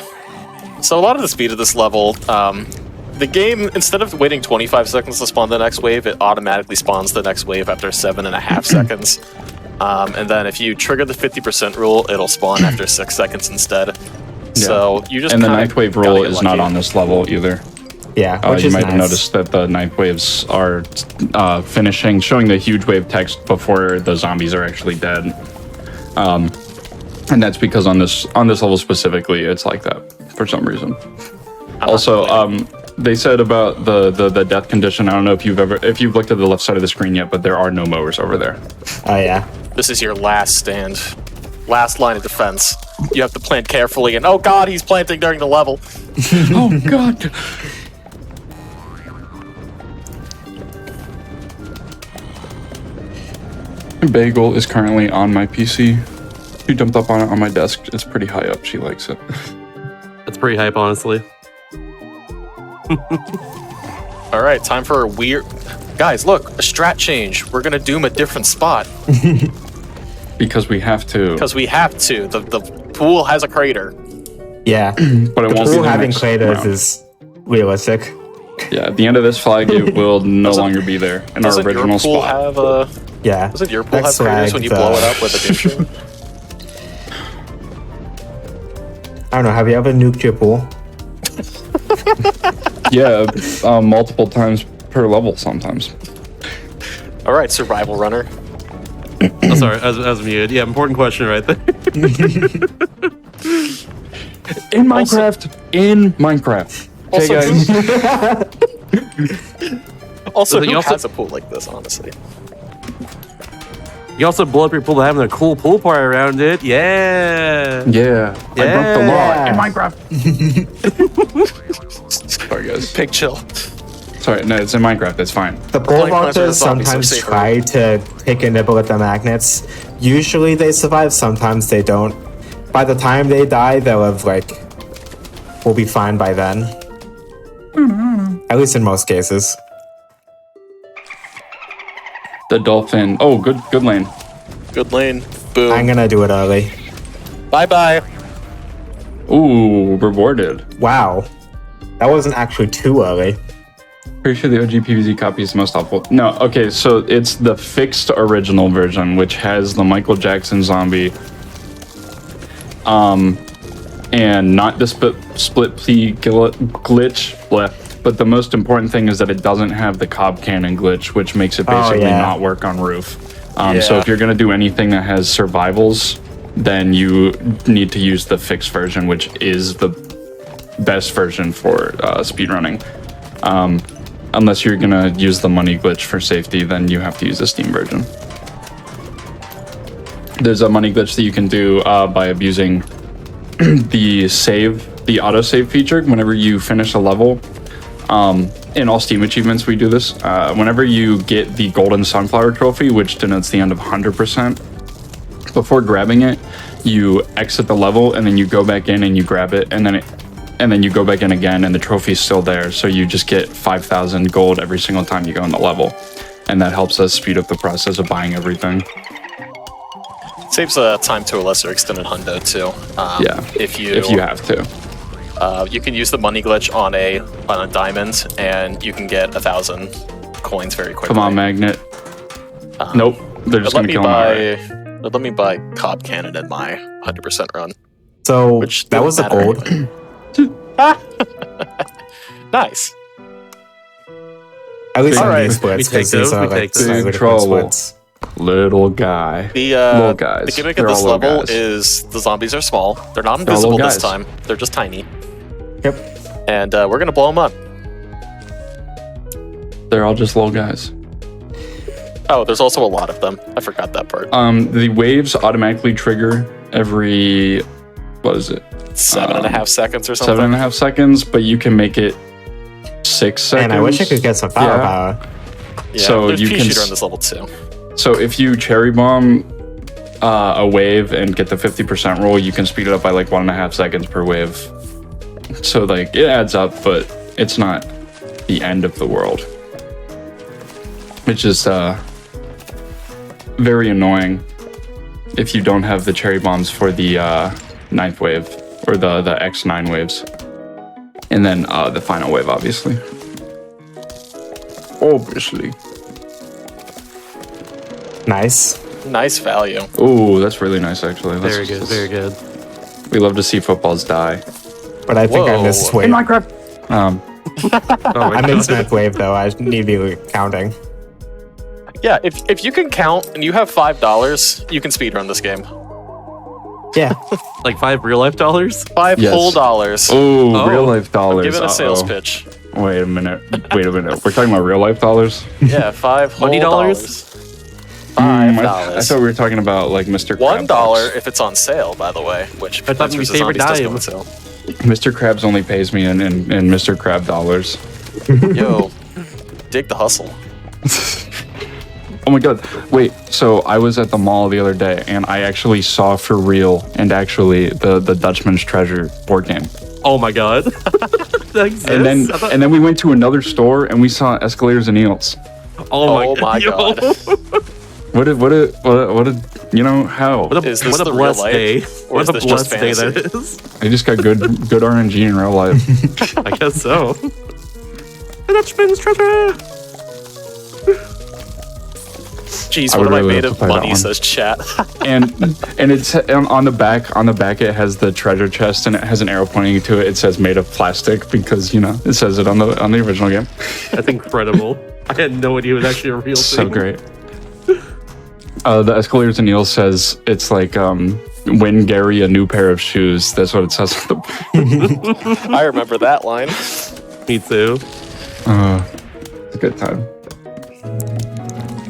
Speaker 5: So a lot of the speed of this level, the game, instead of waiting 25 seconds to spawn the next wave, it automatically spawns the next wave after 7.5 seconds. And then if you trigger the 50% rule, it'll spawn after 6 seconds instead. So you just
Speaker 4: and the ninth wave rule is not on this level either.
Speaker 3: Yeah, which
Speaker 4: You
Speaker 3: is
Speaker 4: might have
Speaker 3: nice.
Speaker 4: noticed that the ninth waves are finishing, showing the huge wave text before the zombies are actually dead. And that's because on this level specifically, it's like that for some reason. Also, they said about the death condition. I don't know if you've looked at the left side of the screen yet, but there are no mowers over there.
Speaker 3: Oh yeah.
Speaker 5: This is your last stand. Last line of defense. You have to plant carefully, and oh god, he's planting during the level.
Speaker 4: Oh god. Bagel is currently on my PC. She jumped up on it on my desk. It's pretty high up. She likes it.
Speaker 1: That's pretty hype, honestly.
Speaker 5: All right, time for a weird... Guys, look, a strat change. We're gonna doom a different spot.
Speaker 4: Because we have to.
Speaker 5: Because we have to. The pool has a crater.
Speaker 3: Yeah.
Speaker 4: But it
Speaker 3: The
Speaker 4: won't be
Speaker 3: pool
Speaker 4: the
Speaker 3: having
Speaker 4: next
Speaker 3: craters
Speaker 4: round.
Speaker 3: is realistic.
Speaker 4: Yeah, at the end of this flag, it will no longer be there in our
Speaker 5: Doesn't
Speaker 4: original
Speaker 5: your pool
Speaker 4: spot.
Speaker 5: have a...
Speaker 3: Yeah.
Speaker 5: Doesn't your pool
Speaker 3: That's
Speaker 5: have craters when you blow it
Speaker 3: flagged,
Speaker 5: up with a doom shroom?
Speaker 3: I don't know. Have you ever nuked your pool?
Speaker 4: Yeah, multiple times per level sometimes.
Speaker 5: All right, survival runner.
Speaker 1: Oh, sorry, I was muted. Yeah, important question right there.
Speaker 4: In Minecraft. In Minecraft. Okay, guys.
Speaker 5: Also,
Speaker 1: Listen,
Speaker 5: who
Speaker 1: you also-
Speaker 5: has a pool like this, honestly?
Speaker 1: You also blow up your pool by having a cool pool party around it. Yeah.
Speaker 4: Yeah. I broke the law
Speaker 3: Yeah.
Speaker 4: in Minecraft. Sorry, guys.
Speaker 5: Pig chill.
Speaker 4: Sorry, no, it's in Minecraft. It's fine.
Speaker 3: The pole
Speaker 5: Playing Plants vs.
Speaker 3: vaulters
Speaker 5: Zombies are
Speaker 3: sometimes
Speaker 5: safer.
Speaker 3: try to take a nibble at the magnets. Usually they survive, sometimes they don't. By the time they die, they'll have, we'll be fine by then. At least in most cases.
Speaker 4: The dolphin. Oh, good lane.
Speaker 5: Good lane. Boom.
Speaker 3: I'm gonna do it early.
Speaker 5: Bye-bye.
Speaker 4: Ooh, rewarded.
Speaker 3: Wow. That wasn't actually too early.
Speaker 4: Pretty sure the OG PVZ copy is the most helpful. No, okay, so it's the fixed original version, which has the Michael Jackson zombie. And not the split P glitch. Bleh. But the most important thing is that it doesn't have the cob cannon glitch, which makes it basically
Speaker 3: yeah.
Speaker 4: not work on roof. So
Speaker 5: Yeah.
Speaker 4: if you're gonna do anything that has survivals, then you need to use the fixed version, which is the best version for speedrunning. Unless you're gonna use the money glitch for safety, then you have to use the Steam version. There's a money glitch that you can do by abusing the autosave feature whenever you finish a level. In all Steam achievements, we do this. Whenever you get the golden sunflower trophy, which denotes the end of 100%, before grabbing it, you exit the level and then you go back in and you grab it, and then you go back in again and the trophy's still there. So you just get 5,000 gold every single time you go in the level. And that helps us speed up the process of buying everything.
Speaker 5: Saves time to a lesser extent in Hundo, too.
Speaker 4: Yeah,
Speaker 5: If you
Speaker 4: have to.
Speaker 5: you can use the money glitch on a diamond, and you can get 1,000 coins very quickly.
Speaker 4: Come on, Magnet. Nope, they're just
Speaker 5: Let
Speaker 4: gonna
Speaker 5: me
Speaker 4: kill
Speaker 5: buy.
Speaker 4: him.
Speaker 5: Let me buy Cobb Cannon in my 100% run.
Speaker 3: So
Speaker 5: Which
Speaker 3: that was the
Speaker 5: doesn't matter
Speaker 3: gold.
Speaker 5: Nice.
Speaker 3: At least
Speaker 5: All
Speaker 3: on
Speaker 5: right,
Speaker 3: these splits.
Speaker 1: we take
Speaker 3: 'cause these
Speaker 1: those,
Speaker 3: are,
Speaker 1: we take those.
Speaker 3: slightly
Speaker 4: Big
Speaker 3: different
Speaker 4: trouble.
Speaker 3: splits.
Speaker 4: Little guy. Little guys.
Speaker 5: The gimmick
Speaker 4: They're
Speaker 5: of this
Speaker 4: all little
Speaker 5: level
Speaker 4: guys.
Speaker 5: is the zombies are small. They're not
Speaker 4: They're all
Speaker 5: invisible
Speaker 4: little
Speaker 5: this
Speaker 4: guys.
Speaker 5: time. They're just tiny.
Speaker 3: Yep.
Speaker 5: And we're gonna blow them up.
Speaker 4: They're all just little guys.
Speaker 5: Oh, there's also a lot of them. I forgot that part.
Speaker 4: The waves automatically trigger every, what is it?
Speaker 5: 7.5 seconds or something.
Speaker 4: 7.5 seconds, but you can make it 6 seconds.
Speaker 3: And I wish I could get some firepower.
Speaker 5: Yeah,
Speaker 4: So
Speaker 5: there's
Speaker 4: you
Speaker 5: pea
Speaker 4: can
Speaker 5: shooter
Speaker 4: s-
Speaker 5: on this level too.
Speaker 4: So if you cherry bomb a wave and get the 50% roll, you can speed it up by like 1.5 seconds per wave. So like it adds up, but it's not the end of the world. It's just very annoying if you don't have the cherry bombs for the 9th wave or the X9 waves. And then the final wave, obviously.
Speaker 3: Nice.
Speaker 5: Nice value.
Speaker 4: Ooh, that's really nice, actually.
Speaker 1: Very good, very good.
Speaker 4: We love to see footballs die.
Speaker 3: But I think I
Speaker 5: Whoa.
Speaker 3: missed
Speaker 4: In
Speaker 3: wave.
Speaker 4: Minecraft.
Speaker 1: Oh my
Speaker 3: I'm in
Speaker 1: god.
Speaker 3: Smith wave though. I need to be counting.
Speaker 5: Yeah, if you can count and you have $5, you can speedrun this game.
Speaker 3: Yeah.
Speaker 1: Like 5 real life dollars?
Speaker 5: Five
Speaker 4: Yes.
Speaker 5: full dollars.
Speaker 4: Oh,
Speaker 1: Oh.
Speaker 4: real life dollars.
Speaker 5: Give it a sales
Speaker 4: Uh-oh.
Speaker 5: pitch.
Speaker 4: Wait a minute. We're talking about real life dollars?
Speaker 5: Yeah, $5 whole
Speaker 1: $20?
Speaker 5: dollars.
Speaker 4: I
Speaker 5: $5.
Speaker 4: thought we were talking about like Mr. Crab
Speaker 5: $1
Speaker 4: box.
Speaker 5: if it's on sale, by the way, which
Speaker 1: I thought
Speaker 5: Plants
Speaker 1: my
Speaker 5: vs.
Speaker 1: favorite
Speaker 5: Zombies does go
Speaker 1: dime.
Speaker 5: on sale.
Speaker 4: Mr. Krabs only pays me in Mr. Crab dollars.
Speaker 5: Yo, dig the hustle.
Speaker 4: Oh my god. Wait, so I was at the mall the other day and I actually saw for real and actually the Dutchman's Treasure board game.
Speaker 1: Oh my god. That exists?
Speaker 4: And then
Speaker 1: I thought-
Speaker 4: and then we went to another store and we saw Escalators and Eels.
Speaker 5: Oh my
Speaker 1: Yo.
Speaker 5: god.
Speaker 4: What a you know how?
Speaker 1: What a,
Speaker 5: Is this
Speaker 1: what a
Speaker 5: the real
Speaker 1: blessed
Speaker 5: life?
Speaker 1: day.
Speaker 5: Or
Speaker 1: What
Speaker 5: is
Speaker 1: a
Speaker 5: this
Speaker 1: blessed
Speaker 5: just
Speaker 1: day
Speaker 5: fantasy?
Speaker 1: that is.
Speaker 4: I just got good RNG in real life.
Speaker 1: I guess so. The Dutchman's treasure.
Speaker 5: Jeez,
Speaker 4: I
Speaker 5: what
Speaker 4: would
Speaker 5: am I
Speaker 4: really
Speaker 5: made
Speaker 4: love
Speaker 5: of
Speaker 4: to play that
Speaker 5: money,
Speaker 4: one.
Speaker 5: says chat.
Speaker 4: and it's on the back it has the treasure chest and it has an arrow pointing to it. It says made of plastic because it says it on the original game.
Speaker 1: That's incredible. I had no idea it was actually a real
Speaker 4: So
Speaker 1: thing.
Speaker 4: great. The Escalators and Eels says it's like win Gary a new pair of shoes. That's what it says.
Speaker 5: I remember that line.
Speaker 1: Me too.
Speaker 4: It's a good time.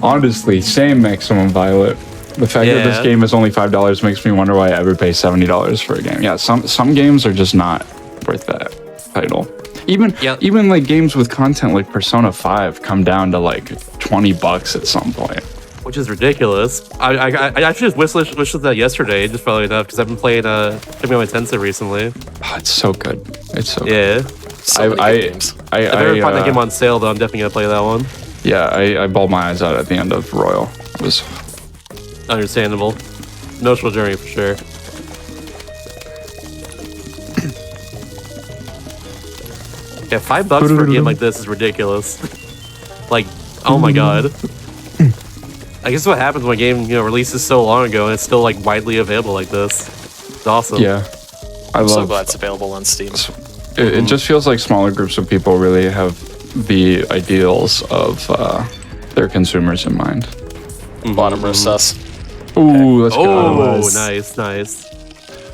Speaker 4: Honestly, same Maximum Violet. The fact that this
Speaker 1: Yeah.
Speaker 4: game is only $5 makes me wonder why I ever pay $70 for a game. Yeah, some games are just not worth that title. Even like games with content like Persona 5 come down to like $20 at some point.
Speaker 1: Which is ridiculous. I actually just wishlist that yesterday, just probably enough, because I've been playing Shin Megami Tensei recently.
Speaker 4: Oh, it's so good. It's so good.
Speaker 1: Yeah.
Speaker 5: So many good games.
Speaker 4: I
Speaker 1: If I ever find that game on sale, though, I'm definitely gonna play that one.
Speaker 4: I bawled my eyes out at the end of Royal. It was
Speaker 1: Understandable. Emotional journey for sure. Yeah, $5 for a game like this is ridiculous. Like, oh my god. I guess what happens when a game releases so long ago and it's still like widely available like this. It's awesome.
Speaker 4: yeah. I
Speaker 5: I'm so
Speaker 4: love
Speaker 5: glad it's available on Steam.
Speaker 4: it just feels like smaller groups of people really have the ideals of their consumers in mind.
Speaker 5: Bottom row sus.
Speaker 4: Ooh, let's
Speaker 1: Oh,
Speaker 4: go.
Speaker 3: was-
Speaker 1: nice.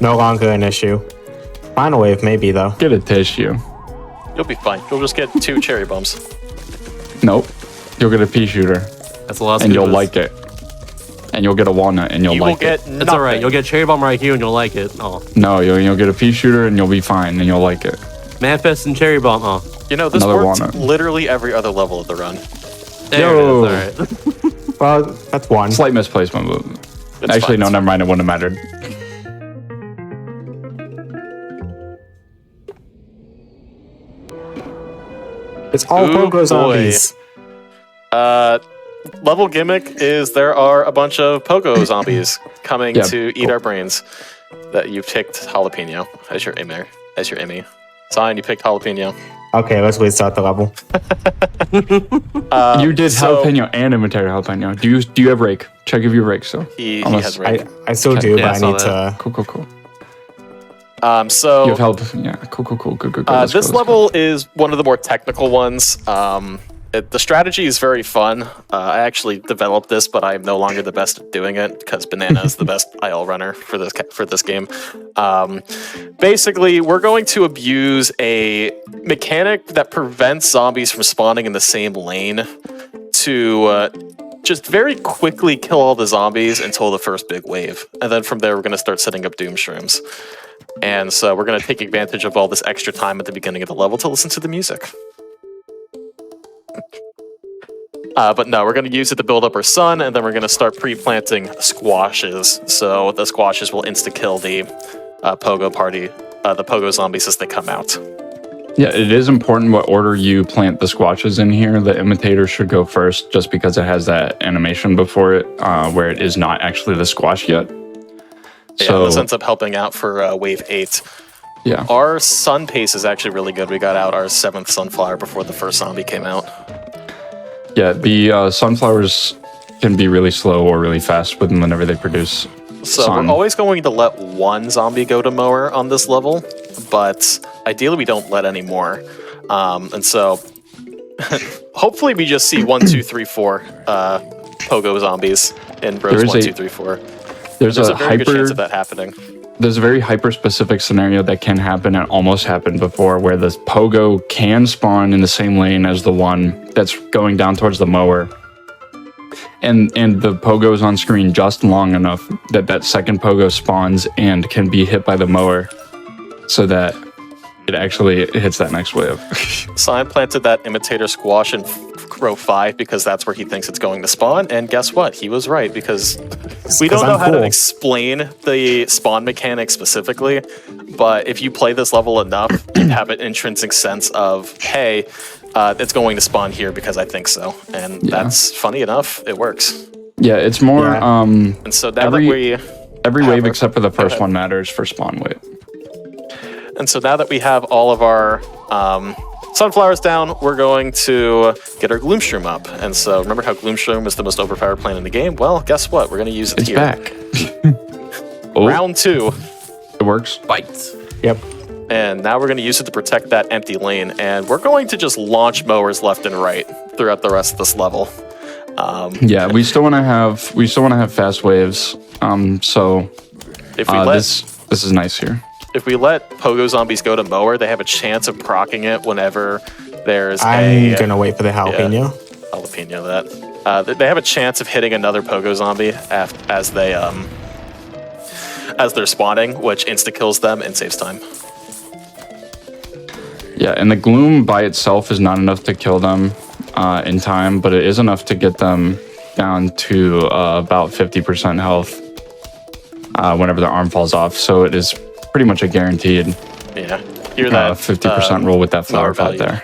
Speaker 3: No longer an issue. Final wave maybe though.
Speaker 4: Get a tissue.
Speaker 5: You'll be fine. You'll just get 2 cherry bombs.
Speaker 4: Nope. You'll get a pea shooter
Speaker 1: That's the last
Speaker 4: and you'll like it. And you'll get a walnut and you'll
Speaker 5: You will
Speaker 4: like
Speaker 5: get
Speaker 4: it.
Speaker 5: nothing.
Speaker 1: It's alright. You'll get Cherry Bomb right here and you'll like it. Oh.
Speaker 4: No, you'll get a pea shooter and you'll be fine and you'll like it.
Speaker 1: Manifest and Cherry Bomb. Oh.
Speaker 5: You know, this
Speaker 4: Another
Speaker 5: worked
Speaker 4: walnut.
Speaker 5: literally every other level of the run.
Speaker 1: There
Speaker 4: Yo.
Speaker 1: it is. Alright.
Speaker 3: Well, that's one.
Speaker 4: Slight misplacement. But
Speaker 5: It's
Speaker 4: actually,
Speaker 5: fine,
Speaker 4: no,
Speaker 5: it's
Speaker 4: never mind. It wouldn't have mattered.
Speaker 3: It's all
Speaker 5: Ooh,
Speaker 3: Pogo
Speaker 5: boy.
Speaker 3: zombies.
Speaker 5: Level gimmick is there are a bunch of pogo zombies coming
Speaker 4: Yeah,
Speaker 5: to eat
Speaker 4: cool.
Speaker 5: our brains. That you picked jalapeno as your Emir, as your Emmy. Sign, you picked jalapeno.
Speaker 3: Okay, let's restart the level.
Speaker 4: You did
Speaker 5: so-
Speaker 4: jalapeno and imitate jalapeno. Do you have rake? Check if you have rake still.
Speaker 5: He
Speaker 4: Unless-
Speaker 5: has rake.
Speaker 3: I still
Speaker 4: Okay.
Speaker 3: do,
Speaker 1: Yeah, I
Speaker 3: but I
Speaker 1: saw
Speaker 3: need
Speaker 1: that.
Speaker 3: to.
Speaker 4: Cool.
Speaker 5: So
Speaker 4: You have help. Yeah, cool. Good. Let's go,
Speaker 5: this
Speaker 4: let's go.
Speaker 5: level is one of the more technical ones. The strategy is very fun. I actually developed this, but I'm no longer the best at doing it because Banana is the best IL runner for this game. Basically, we're going to abuse a mechanic that prevents zombies from spawning in the same lane to just very quickly kill all the zombies until the first big wave. And then from there, we're going to start setting up doom shrooms. And so we're going to take advantage of all this extra time at the beginning of the level to listen to the music. But no, we're going to use it to build up our sun, and then we're going to start pre-planting squashes. So the squashes will insta-kill the pogo party, the pogo zombies as they come out.
Speaker 4: Yeah, it is important what order you plant the squashes in here. The imitator should go first just because it has that animation before it where it is not actually the squash yet.
Speaker 5: Yeah, this ends up helping out for wave 8.
Speaker 4: Yeah.
Speaker 5: Our sun pace is actually really good. We got out our 7th sunflower before the first zombie came out.
Speaker 4: Yeah, the sunflowers can be really slow or really fast whenever they produce
Speaker 5: So
Speaker 4: sun.
Speaker 5: we're always going to let one zombie go to mower on this level, but ideally we don't let any more. And so hopefully we just see 1, 2, 3, 4 pogo zombies in rows 1, 2, 3, 4.
Speaker 4: There's
Speaker 5: a very good chance of that happening.
Speaker 4: There's a very hyper-specific scenario that can happen and almost happened before, where the pogo can spawn in the same lane as the one that's going down towards the mower. And the pogo is on screen just long enough that that second pogo spawns and can be hit by the mower so that it actually hits that next wave.
Speaker 5: Cyan planted that imitator squash in row 5 because that's where he thinks it's going to spawn, and guess what? He was right, because we don't know how to explain the spawn mechanic specifically, but if you play this level enough, you have an intrinsic sense of, hey, it's going to spawn here because I think so, and that's funny enough, it works.
Speaker 4: Yeah, it's more
Speaker 5: And so now
Speaker 4: every wave
Speaker 5: our-
Speaker 4: except for the first one matters for spawn wave.
Speaker 5: And so now that we have all of our sunflowers down, we're going to get our Gloomshroom up. And so remember how Gloomshroom is the most overpowered plant in the game? Well, guess what? We're going to use it
Speaker 4: It's
Speaker 5: here.
Speaker 4: back.
Speaker 5: Round 2.
Speaker 4: It works.
Speaker 1: Bites.
Speaker 3: Yep.
Speaker 5: And now we're going to use it to protect that empty lane. And we're going to just launch mowers left and right throughout the rest of this level.
Speaker 4: Yeah, we still want to have fast waves. So
Speaker 5: If we let
Speaker 4: this is nice here.
Speaker 5: if we let pogo zombies go to mower, they have a chance of proccing it whenever there's
Speaker 3: I'm gonna wait for the jalapeno.
Speaker 5: jalapeno that. They have a chance of hitting another pogo zombie as they're spawning, which insta kills them and saves time.
Speaker 4: Yeah, and the gloom by itself is not enough to kill them in time, but it is enough to get them down to about 50% health whenever their arm falls off. So it is pretty much a guaranteed
Speaker 5: Yeah, you're that
Speaker 4: 50% roll with that flower pot
Speaker 5: value.
Speaker 4: there.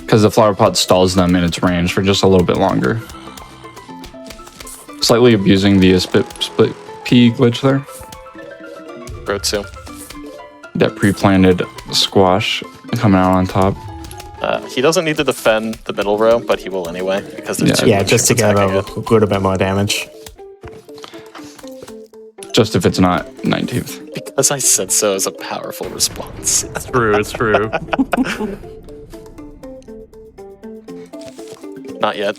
Speaker 4: Because the flower pot stalls them in its range for just a little bit longer. Slightly abusing the split P glitch there.
Speaker 5: Row 2.
Speaker 4: That pre-planted squash coming out on top.
Speaker 5: He doesn't need to defend the middle row, but he will anyway because there's two
Speaker 3: Yeah, just to get
Speaker 5: attacking
Speaker 3: a
Speaker 5: it.
Speaker 3: good bit more damage.
Speaker 4: Just if it's not 19th.
Speaker 5: Because I said so is a powerful response.
Speaker 1: It's true. It's true.
Speaker 5: Not yet.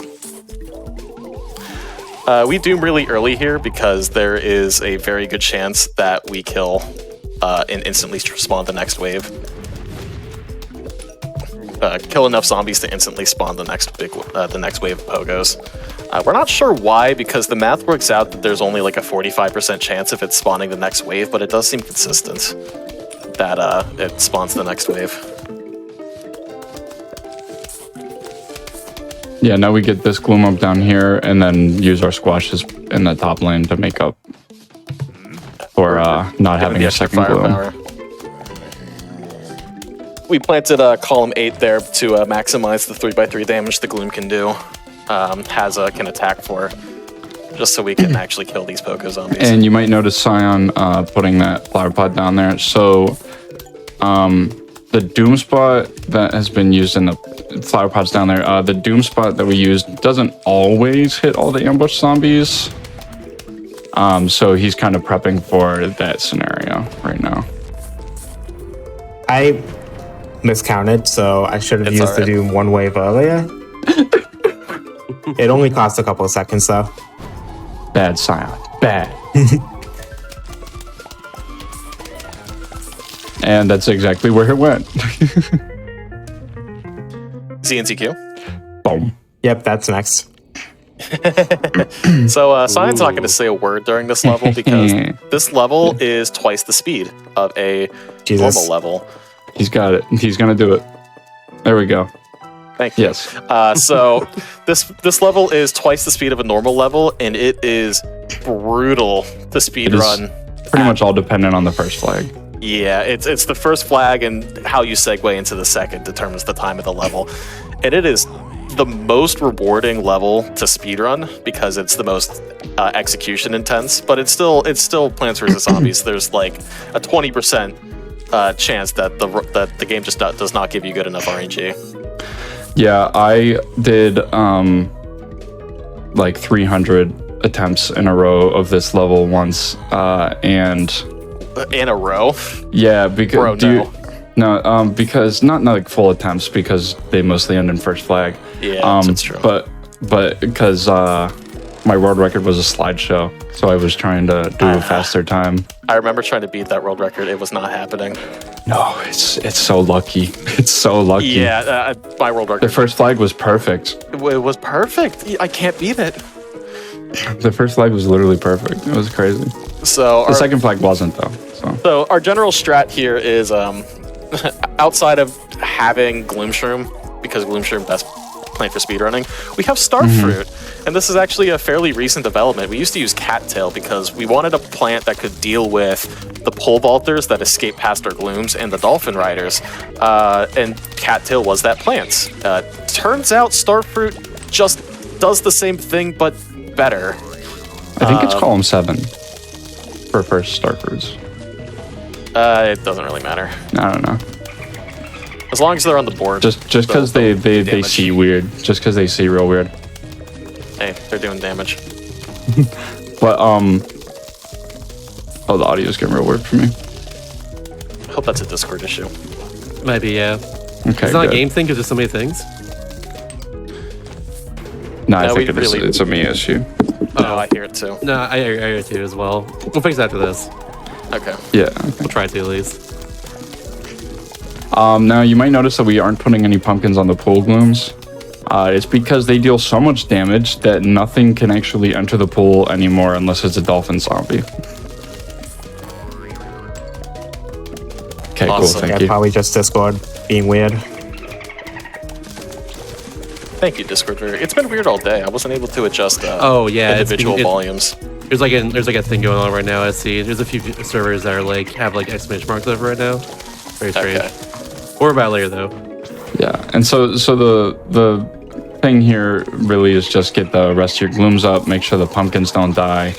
Speaker 5: We doom really early here because there is a very good chance that we kill and instantly spawn the next wave. Kill enough zombies to instantly spawn the next the next wave of pogos. We're not sure why, because the math works out that there's only like a 45% chance of it spawning the next wave, but it does seem consistent that it spawns the next wave.
Speaker 4: Yeah, now we get this gloom up down here and then use our squashes in the top lane to make up for not having
Speaker 5: the
Speaker 4: a
Speaker 5: extra
Speaker 4: second gloom.
Speaker 5: firepower. We planted column 8 there to maximize the 3x3 damage the gloom can do. Hazza can attack for, just so we can actually kill these pogo zombies.
Speaker 4: And you might notice Scion putting that flower pot down there. So the doom spot that has been used in the flower pots down there, the doom spot that we used doesn't always hit all the ambush zombies. So he's kind of prepping for that scenario right now.
Speaker 3: I miscounted, so I should have
Speaker 5: It's
Speaker 3: used the
Speaker 5: alright.
Speaker 3: Doom one wave earlier. It only cost a couple of seconds though.
Speaker 4: Bad Scion. Bad. And that's exactly where it went.
Speaker 5: ZNCQ.
Speaker 4: Boom.
Speaker 3: Yep, that's next.
Speaker 5: So Cyan's not going to say a word during this level because this level is twice the speed of a
Speaker 3: Jesus.
Speaker 5: normal level.
Speaker 4: He's got it. He's gonna do it. There we go.
Speaker 5: Thank you.
Speaker 4: Yes.
Speaker 5: So this level is twice the speed of a normal level, and it is brutal to speed
Speaker 4: It is
Speaker 5: run.
Speaker 4: pretty much all dependent on the first flag.
Speaker 5: Yeah, it's the first flag, and how you segue into the second determines the time of the level. And it is the most rewarding level to speedrun because it's the most execution intense, but it's still Plants vs. Zombies. There's like a 20% chance that the game just does not give you good enough RNG.
Speaker 4: Yeah, I did like 300 attempts in a row of this level once, and
Speaker 5: In a row?
Speaker 4: yeah, because
Speaker 5: Bro, no.
Speaker 4: because not like full attempts, because they mostly end in first flag.
Speaker 5: Yeah, that's true.
Speaker 4: But because my world record was a slideshow, so I was trying to do a faster time.
Speaker 5: I remember trying to beat that world record. It was not happening.
Speaker 4: No, it's so lucky. It's so lucky.
Speaker 5: Yeah, my world record.
Speaker 4: The first flag was perfect.
Speaker 5: It was perfect. I can't beat it.
Speaker 4: The first flag was literally perfect. It was crazy.
Speaker 5: So
Speaker 4: The second flag wasn't though.
Speaker 5: So our general strat here is outside of having Gloomshroom, because Gloomshroom best plant for speedrunning, we have Starfruit. And this is actually a fairly recent development. We used to use Cattail because we wanted a plant that could deal with the pole vaulters that escape past our glooms and the dolphin riders. And Cattail was that plant. Turns out Starfruit just does the same thing, but better.
Speaker 4: I think it's column 7 for first Starfruits.
Speaker 5: It doesn't really matter.
Speaker 4: I don't know.
Speaker 5: As long as they're on the board.
Speaker 4: Just because they
Speaker 5: damage.
Speaker 4: see weird. Just because they see real weird.
Speaker 5: Hey, they're doing damage.
Speaker 4: But oh, the audio's getting real weird for me.
Speaker 5: I hope that's a Discord issue.
Speaker 1: Maybe, yeah.
Speaker 4: Okay,
Speaker 1: It's not a
Speaker 4: good.
Speaker 1: game thing because there's so many things.
Speaker 4: No, I
Speaker 5: No,
Speaker 4: think
Speaker 5: we really-
Speaker 4: it's a me issue.
Speaker 5: Oh, I hear it too.
Speaker 1: No, I hear it too as well. We'll fix that after this.
Speaker 5: Okay.
Speaker 4: Yeah.
Speaker 1: We'll try to at least.
Speaker 4: Now you might notice that we aren't putting any pumpkins on the pool glooms. It's because they deal so much damage that nothing can actually enter the pool anymore unless it's a dolphin zombie. Okay, cool.
Speaker 5: Awesome.
Speaker 4: Thank
Speaker 3: Yeah,
Speaker 4: you.
Speaker 3: probably just Discord being weird.
Speaker 5: Thank you, Discord. It's been weird all day. I wasn't able to adjust
Speaker 1: Oh yeah,
Speaker 5: individual volumes.
Speaker 1: There's like a thing going on right now. I see. There's a few servers that are like have like exclamation marks over right now. Very strange.
Speaker 5: Okay.
Speaker 1: More about it later though.
Speaker 4: Yeah, and so the thing here really is just get the rest of your glooms up, make sure the pumpkins don't die.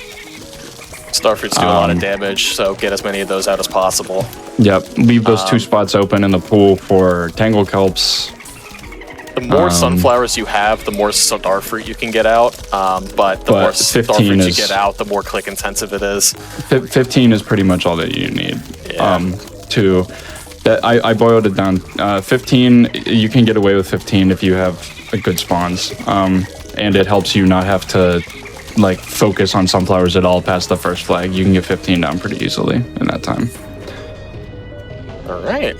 Speaker 5: Starfruit's doing a lot of damage, so get as many of those out as possible.
Speaker 4: Yep, leave those 2 spots open in the pool for tangle kelps.
Speaker 5: The more sunflowers you have, the more Starfruit you can get out. But the more
Speaker 4: 15
Speaker 5: Starfruit you
Speaker 4: is-
Speaker 5: get out, the more click intensive it is.
Speaker 4: 15 is pretty much all that you need.
Speaker 5: Yeah.
Speaker 4: I boiled it down. 15, you can get away with 15 if you have a good spawns. And it helps you not have to like focus on sunflowers at all past the first flag. You can get 15 down pretty easily in that time.
Speaker 5: All right.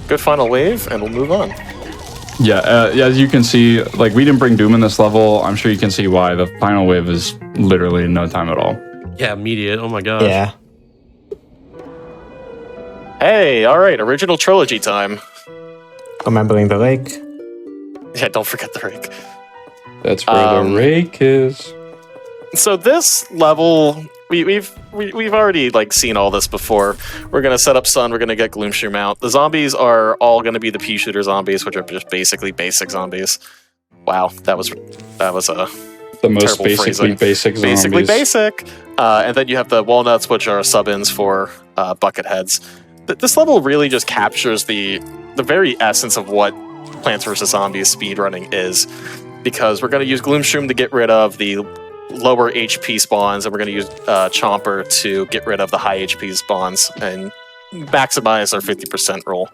Speaker 5: Good final wave, and we'll move on.
Speaker 4: Yeah, as you can see, like we didn't bring Doom in this level. I'm sure you can see why. The final wave is literally in no time at all.
Speaker 1: Yeah, immediate. Oh my gosh.
Speaker 3: Yeah.
Speaker 5: Hey, all right, original trilogy time.
Speaker 3: Remembering the lake.
Speaker 5: Yeah, don't forget the rake.
Speaker 4: That's where the rake is.
Speaker 5: So this level, we've already like seen all this before. We're gonna set up Sun. We're gonna get Gloomshroom out. The zombies are all gonna be the pea shooter zombies, which are just basically basic zombies. Wow, that was a
Speaker 4: The most
Speaker 5: terrible
Speaker 4: basically
Speaker 5: phrasing.
Speaker 4: basic zombies.
Speaker 5: Basically basic. And then you have the walnuts, which are sub-ins for bucket heads. This level really just captures the very essence of what Plants vs. Zombies speedrunning is, because we're going to use Gloomshroom to get rid of the lower HP spawns, and we're going to use Chomper to get rid of the high HP spawns and maximize our 50% roll.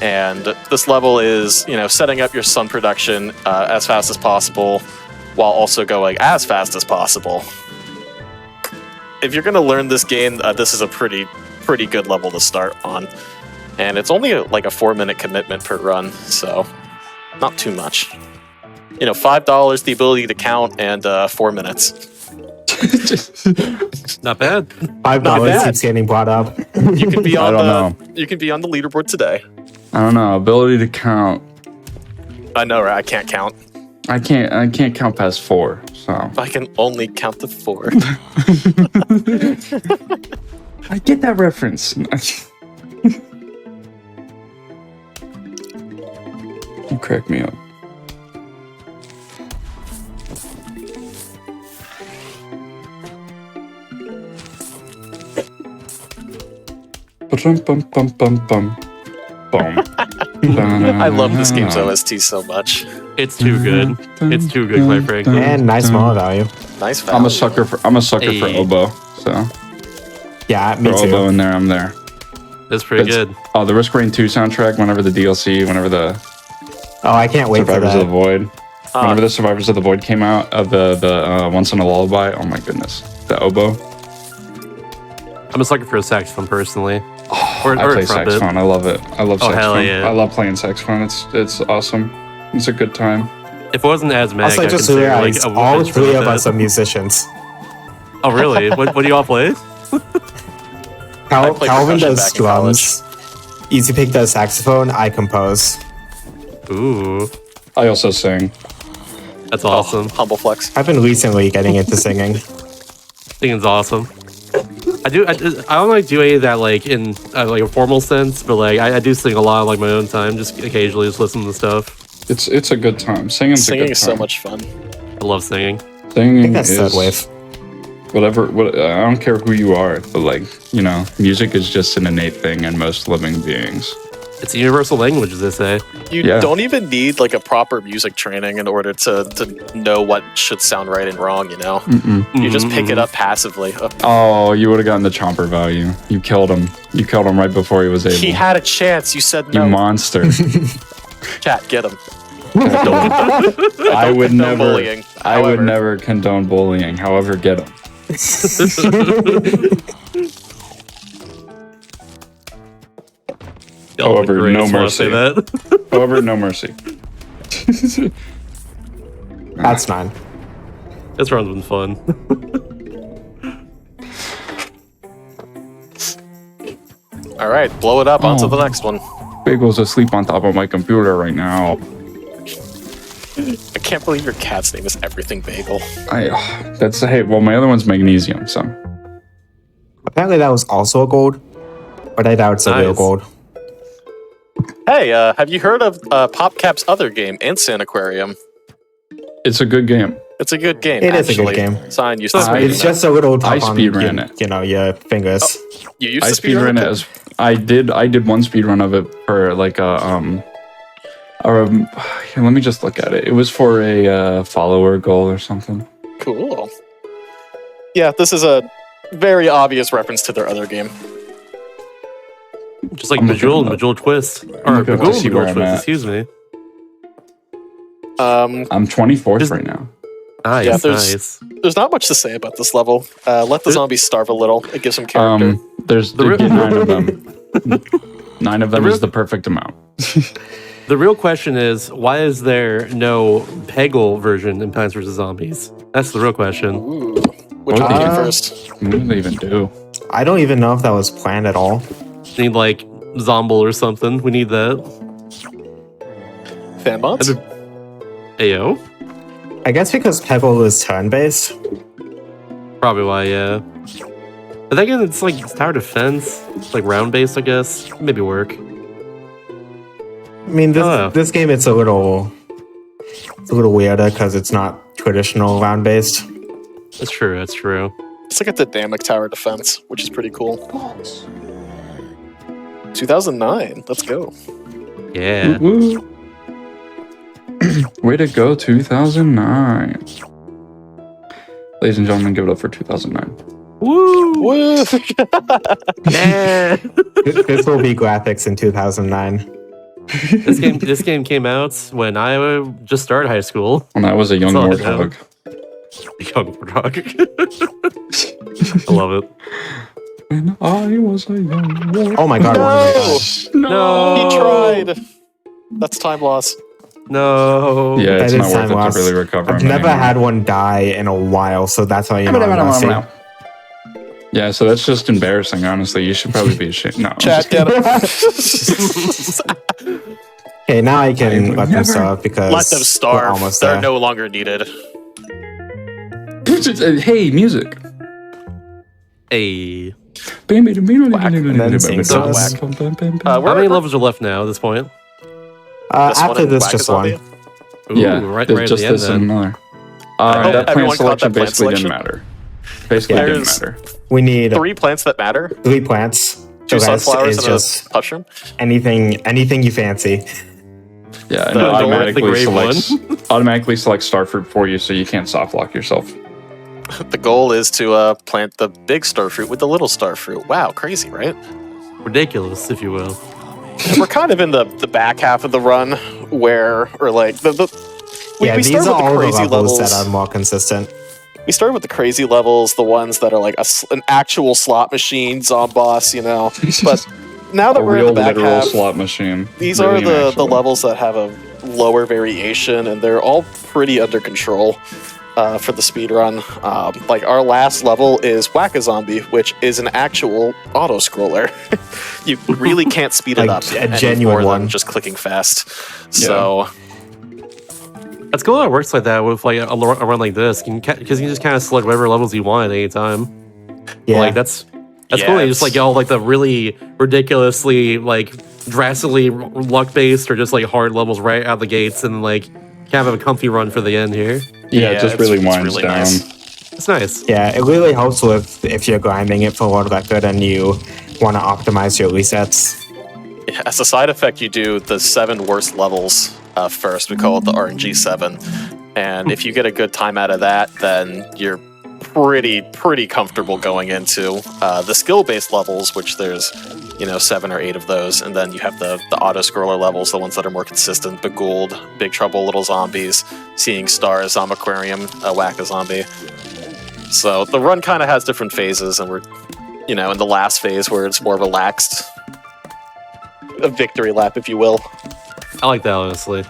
Speaker 5: And this level is, setting up your sun production as fast as possible while also going as fast as possible. If you're going to learn this game, this is a pretty good level to start on. And it's only like a 4-minute commitment per run, so not too much. $5, the ability to count, and 4 minutes.
Speaker 1: Not bad.
Speaker 3: $5
Speaker 5: bad.
Speaker 3: keeps getting brought up.
Speaker 5: You can be
Speaker 4: I
Speaker 5: on
Speaker 4: don't know.
Speaker 5: You can be on the leaderboard today.
Speaker 4: I don't know. Ability to count.
Speaker 5: I know, right? I can't count.
Speaker 4: I can't count past 4. So
Speaker 5: I can only count to 4.
Speaker 4: I get that reference. You crack me up. Bum bum bum bum bum. Boom.
Speaker 5: I love this game's OST so much.
Speaker 1: It's too good. It's too good, quite frankly.
Speaker 3: And nice mono value.
Speaker 5: Nice value.
Speaker 4: I'm a sucker for
Speaker 1: Hey.
Speaker 4: oboe. So
Speaker 3: Yeah, me
Speaker 4: for oboe
Speaker 3: too.
Speaker 4: in there, I'm there.
Speaker 1: That's pretty
Speaker 4: It's-
Speaker 1: good.
Speaker 4: Oh, the Risk Rain 2 soundtrack. Whenever the DLC, whenever the
Speaker 3: Oh, I can't wait for
Speaker 4: Survivors of the
Speaker 3: that.
Speaker 4: Void, whenever the Survivors of the Void came out, of the Once in a Lullaby. Oh my goodness, the oboe.
Speaker 1: I'm a sucker for a saxophone personally. Or
Speaker 4: I
Speaker 1: a
Speaker 4: play
Speaker 1: trumpet.
Speaker 4: saxophone. I love it. I love
Speaker 1: Oh, hell
Speaker 4: saxophone.
Speaker 1: yeah.
Speaker 4: I love playing saxophone. It's awesome. It's a good time.
Speaker 1: If it wasn't asthmatic,
Speaker 3: Also, I
Speaker 1: I'd
Speaker 3: just
Speaker 1: consider,
Speaker 3: realized
Speaker 1: a
Speaker 3: all
Speaker 1: instrument
Speaker 3: three of
Speaker 1: like
Speaker 3: us
Speaker 1: that.
Speaker 3: are musicians.
Speaker 1: Oh, really? What do you all play?
Speaker 5: I played
Speaker 3: Calvin
Speaker 5: percussion
Speaker 3: does
Speaker 5: back in college.
Speaker 3: drums. Easy Pick does saxophone. I compose.
Speaker 1: Ooh,
Speaker 4: I also sing.
Speaker 1: that's awesome.
Speaker 5: Humble flex.
Speaker 3: I've been recently getting into singing.
Speaker 1: Singing's awesome. I don't like do any of that like in like a formal sense, but like I do sing a lot like my own time, just occasionally just listen to stuff.
Speaker 4: It's a good time. Singing's a
Speaker 5: Singing
Speaker 4: good
Speaker 5: is
Speaker 4: time.
Speaker 5: so much fun.
Speaker 1: I love singing.
Speaker 4: Singing
Speaker 3: I think that's
Speaker 4: is
Speaker 3: third wave.
Speaker 4: whatever. I don't care who you are, but like music is just an innate thing in most living beings.
Speaker 1: It's a universal language, as they say.
Speaker 5: You
Speaker 4: Yeah.
Speaker 5: don't even need like a proper music training in order to know what should sound right and wrong, you know? You just pick it up passively.
Speaker 4: Oh, you would have gotten the chomper value. You killed him. You killed him right before he was able.
Speaker 5: He had a chance. You said
Speaker 4: You
Speaker 5: no.
Speaker 4: monster.
Speaker 5: Chat, get him.
Speaker 4: I would
Speaker 5: condone
Speaker 4: never.
Speaker 5: bullying.
Speaker 4: I would
Speaker 5: However-
Speaker 4: never condone bullying. However, get him. However,
Speaker 1: Great,
Speaker 4: no
Speaker 1: just wanna
Speaker 4: mercy.
Speaker 1: say that.
Speaker 4: However, no mercy.
Speaker 3: That's fine.
Speaker 1: This round's been fun.
Speaker 5: All right, blow it up. On to
Speaker 4: Oh.
Speaker 5: the next one.
Speaker 4: Bagel's asleep on top of my computer right now.
Speaker 5: I can't believe your cat's name is Everything Bagel.
Speaker 4: Hey. Well, my other one's magnesium. So
Speaker 3: Apparently that was also a gold, but I doubt it's a real
Speaker 1: Nice.
Speaker 3: gold.
Speaker 5: Hey, have you heard of PopCap's other game, Insane Aquarium?
Speaker 4: it's a good game.
Speaker 5: It's a good game.
Speaker 3: It is a good
Speaker 5: actually.
Speaker 3: game.
Speaker 5: Sign used to
Speaker 1: I-
Speaker 5: speedrun
Speaker 3: It's
Speaker 5: it.
Speaker 3: just a little tough on
Speaker 4: speedran it.
Speaker 3: your fingers.
Speaker 5: You used
Speaker 4: I
Speaker 5: to speedrun
Speaker 4: speedrun it
Speaker 5: it.
Speaker 4: as I did one speedrun of it for like let me just look at it. It was for a follower goal or something.
Speaker 5: Cool. Yeah, this is a very obvious reference to their other game.
Speaker 1: Just like
Speaker 4: I'm looking
Speaker 1: Bejeweled
Speaker 4: it
Speaker 1: and
Speaker 4: up.
Speaker 1: Bejeweled Twist.
Speaker 4: I'm
Speaker 1: Or
Speaker 4: looking to
Speaker 1: Bejeweled
Speaker 4: see
Speaker 1: and
Speaker 4: where
Speaker 1: Bejeweled
Speaker 4: I'm
Speaker 1: Twist,
Speaker 4: at.
Speaker 1: excuse me.
Speaker 4: I'm 24th
Speaker 1: Just-
Speaker 4: right now.
Speaker 1: Nice,
Speaker 5: Yeah, there's-
Speaker 1: nice.
Speaker 5: There's not much to say about this level. Let the zombies starve a little. It gives them character.
Speaker 4: There's
Speaker 1: The real-
Speaker 4: 9 of them. 9 of them
Speaker 1: The real-
Speaker 4: is the perfect amount.
Speaker 1: The real question is, why is there no Peggle version in Plants vs. Zombies? That's the real question.
Speaker 5: Ooh. Which one do you do first?
Speaker 4: What do they even do?
Speaker 3: I don't even know if that was planned at all.
Speaker 1: Need like Zomble or something. We need that.
Speaker 5: Fan mods?
Speaker 1: Ayo.
Speaker 3: I guess because Pebble is turn-based.
Speaker 1: Probably why, yeah. But then again, it's like tower defense. It's like round based, I guess. Maybe work.
Speaker 3: I mean,
Speaker 1: Oh.
Speaker 3: this game it's a little weirder because it's not traditional round-based.
Speaker 1: That's true. That's true.
Speaker 5: It's like a dynamic tower defense, which is pretty cool. 2009. Let's go.
Speaker 1: Yeah.
Speaker 4: Woo. Way to go, 2009. Ladies and gentlemen, give it up for 2009.
Speaker 1: Woo!
Speaker 5: Woo!
Speaker 1: Yeah.
Speaker 3: This will be graphics in 2009.
Speaker 1: This game came out when I just started high school.
Speaker 4: When I was a young
Speaker 1: That's all I know.
Speaker 4: warthog.
Speaker 1: Young rock. I love it.
Speaker 4: When I was a young warthog.
Speaker 3: Oh my god!
Speaker 5: No!
Speaker 1: No.
Speaker 5: He tried. That's time loss.
Speaker 1: No.
Speaker 4: Yeah, it's
Speaker 3: That
Speaker 4: not
Speaker 3: is
Speaker 4: worth
Speaker 3: time
Speaker 4: it
Speaker 3: loss.
Speaker 4: to really recover.
Speaker 3: I've
Speaker 4: him
Speaker 3: never
Speaker 4: anymore.
Speaker 3: had one die in a while, so that's why you know I'm messy.
Speaker 4: Yeah, so that's just embarrassing, honestly. You should probably be ashamed. No. I'm
Speaker 5: Chat,
Speaker 4: just
Speaker 5: get him.
Speaker 3: Okay, now I can
Speaker 4: would
Speaker 3: let them
Speaker 4: never
Speaker 3: starve because
Speaker 5: Let them
Speaker 3: we're
Speaker 5: starve.
Speaker 3: almost
Speaker 5: They're
Speaker 3: there.
Speaker 5: no longer needed.
Speaker 4: kidding. Hey, music.
Speaker 1: Hey.
Speaker 3: and then sing
Speaker 5: So
Speaker 3: songs.
Speaker 1: How many levels are left now at this point?
Speaker 3: After
Speaker 5: and
Speaker 3: this,
Speaker 5: Whack
Speaker 3: just
Speaker 5: is on
Speaker 3: one.
Speaker 5: you?
Speaker 1: Ooh,
Speaker 4: Yeah,
Speaker 1: right
Speaker 4: there's
Speaker 1: at
Speaker 4: just
Speaker 1: the end
Speaker 4: this and
Speaker 1: then.
Speaker 4: another.
Speaker 5: hope
Speaker 4: That plant
Speaker 5: everyone caught
Speaker 4: selection
Speaker 5: that plant
Speaker 4: basically
Speaker 5: selection.
Speaker 4: didn't matter. Basically,
Speaker 5: Yeah.
Speaker 4: didn't
Speaker 5: There's-
Speaker 4: matter.
Speaker 3: We need
Speaker 5: 3 plants that matter.
Speaker 3: 3 plants.
Speaker 5: 2
Speaker 3: The rest
Speaker 5: sunflowers
Speaker 3: is
Speaker 5: and
Speaker 3: just-
Speaker 5: a mushroom.
Speaker 3: Anything you fancy.
Speaker 4: Yeah, and
Speaker 5: The
Speaker 4: it
Speaker 5: door,
Speaker 4: automatically
Speaker 1: the gray
Speaker 4: selects starfruit for you, so you can't soft lock yourself.
Speaker 5: The goal is to plant the big starfruit with the little starfruit. Wow, crazy, right?
Speaker 1: Ridiculous, if you will.
Speaker 5: We're kind of in the back half of the run where, or like we
Speaker 3: These
Speaker 5: started
Speaker 3: are
Speaker 5: with the
Speaker 3: all the
Speaker 5: crazy
Speaker 3: levels
Speaker 5: levels.
Speaker 3: that are more consistent.
Speaker 5: We started with the crazy levels, the ones that are like an actual slot machine, Zomboss, you know. But now that
Speaker 4: A
Speaker 5: we're in
Speaker 4: real
Speaker 5: the back
Speaker 4: literal
Speaker 5: half,
Speaker 4: slot machine.
Speaker 5: these
Speaker 4: Really
Speaker 5: are
Speaker 4: an
Speaker 5: the
Speaker 4: actual.
Speaker 5: levels that have a lower variation, and they're all pretty under control for the speedrun. Like our last level is Whack-A-Zombie, which is an actual auto-scroller. You really can't speed it
Speaker 3: Like
Speaker 5: up
Speaker 3: a
Speaker 5: any
Speaker 3: genuine
Speaker 5: more than
Speaker 3: one.
Speaker 5: just clicking fast. So
Speaker 1: That's cool how it works like that with like a run like this, because you can just kind of select whatever levels you want at any time.
Speaker 3: Yeah.
Speaker 1: Like that's
Speaker 5: Yeah,
Speaker 1: cool. You just like
Speaker 5: it's-
Speaker 1: get all like the really ridiculously like drastically luck based or just like hard levels right out the gates, and like kind of have a comfy run for the end here.
Speaker 4: Yeah, it just
Speaker 5: it's-
Speaker 4: really
Speaker 5: it's
Speaker 4: winds
Speaker 5: really
Speaker 4: down.
Speaker 5: nice.
Speaker 1: It's nice.
Speaker 3: Yeah, it really helps with if you're grinding it for world record and you want to optimize your resets.
Speaker 5: As a side effect, you do the 7 worst levels first. We call it the RNG 7. And if you get a good time out of that, then you're pretty comfortable going into the skill-based levels, which there's 7 or 8 of those, and then you have the auto-scroller levels, the ones that are more consistent: Begooled, Big Trouble, Little Zombies, Seeing Stars, Aquarium, Whack-A-Zombie. So the run kind of has different phases, and we're in the last phase where it's more relaxed. A victory lap, if you will.
Speaker 1: I like that, honestly.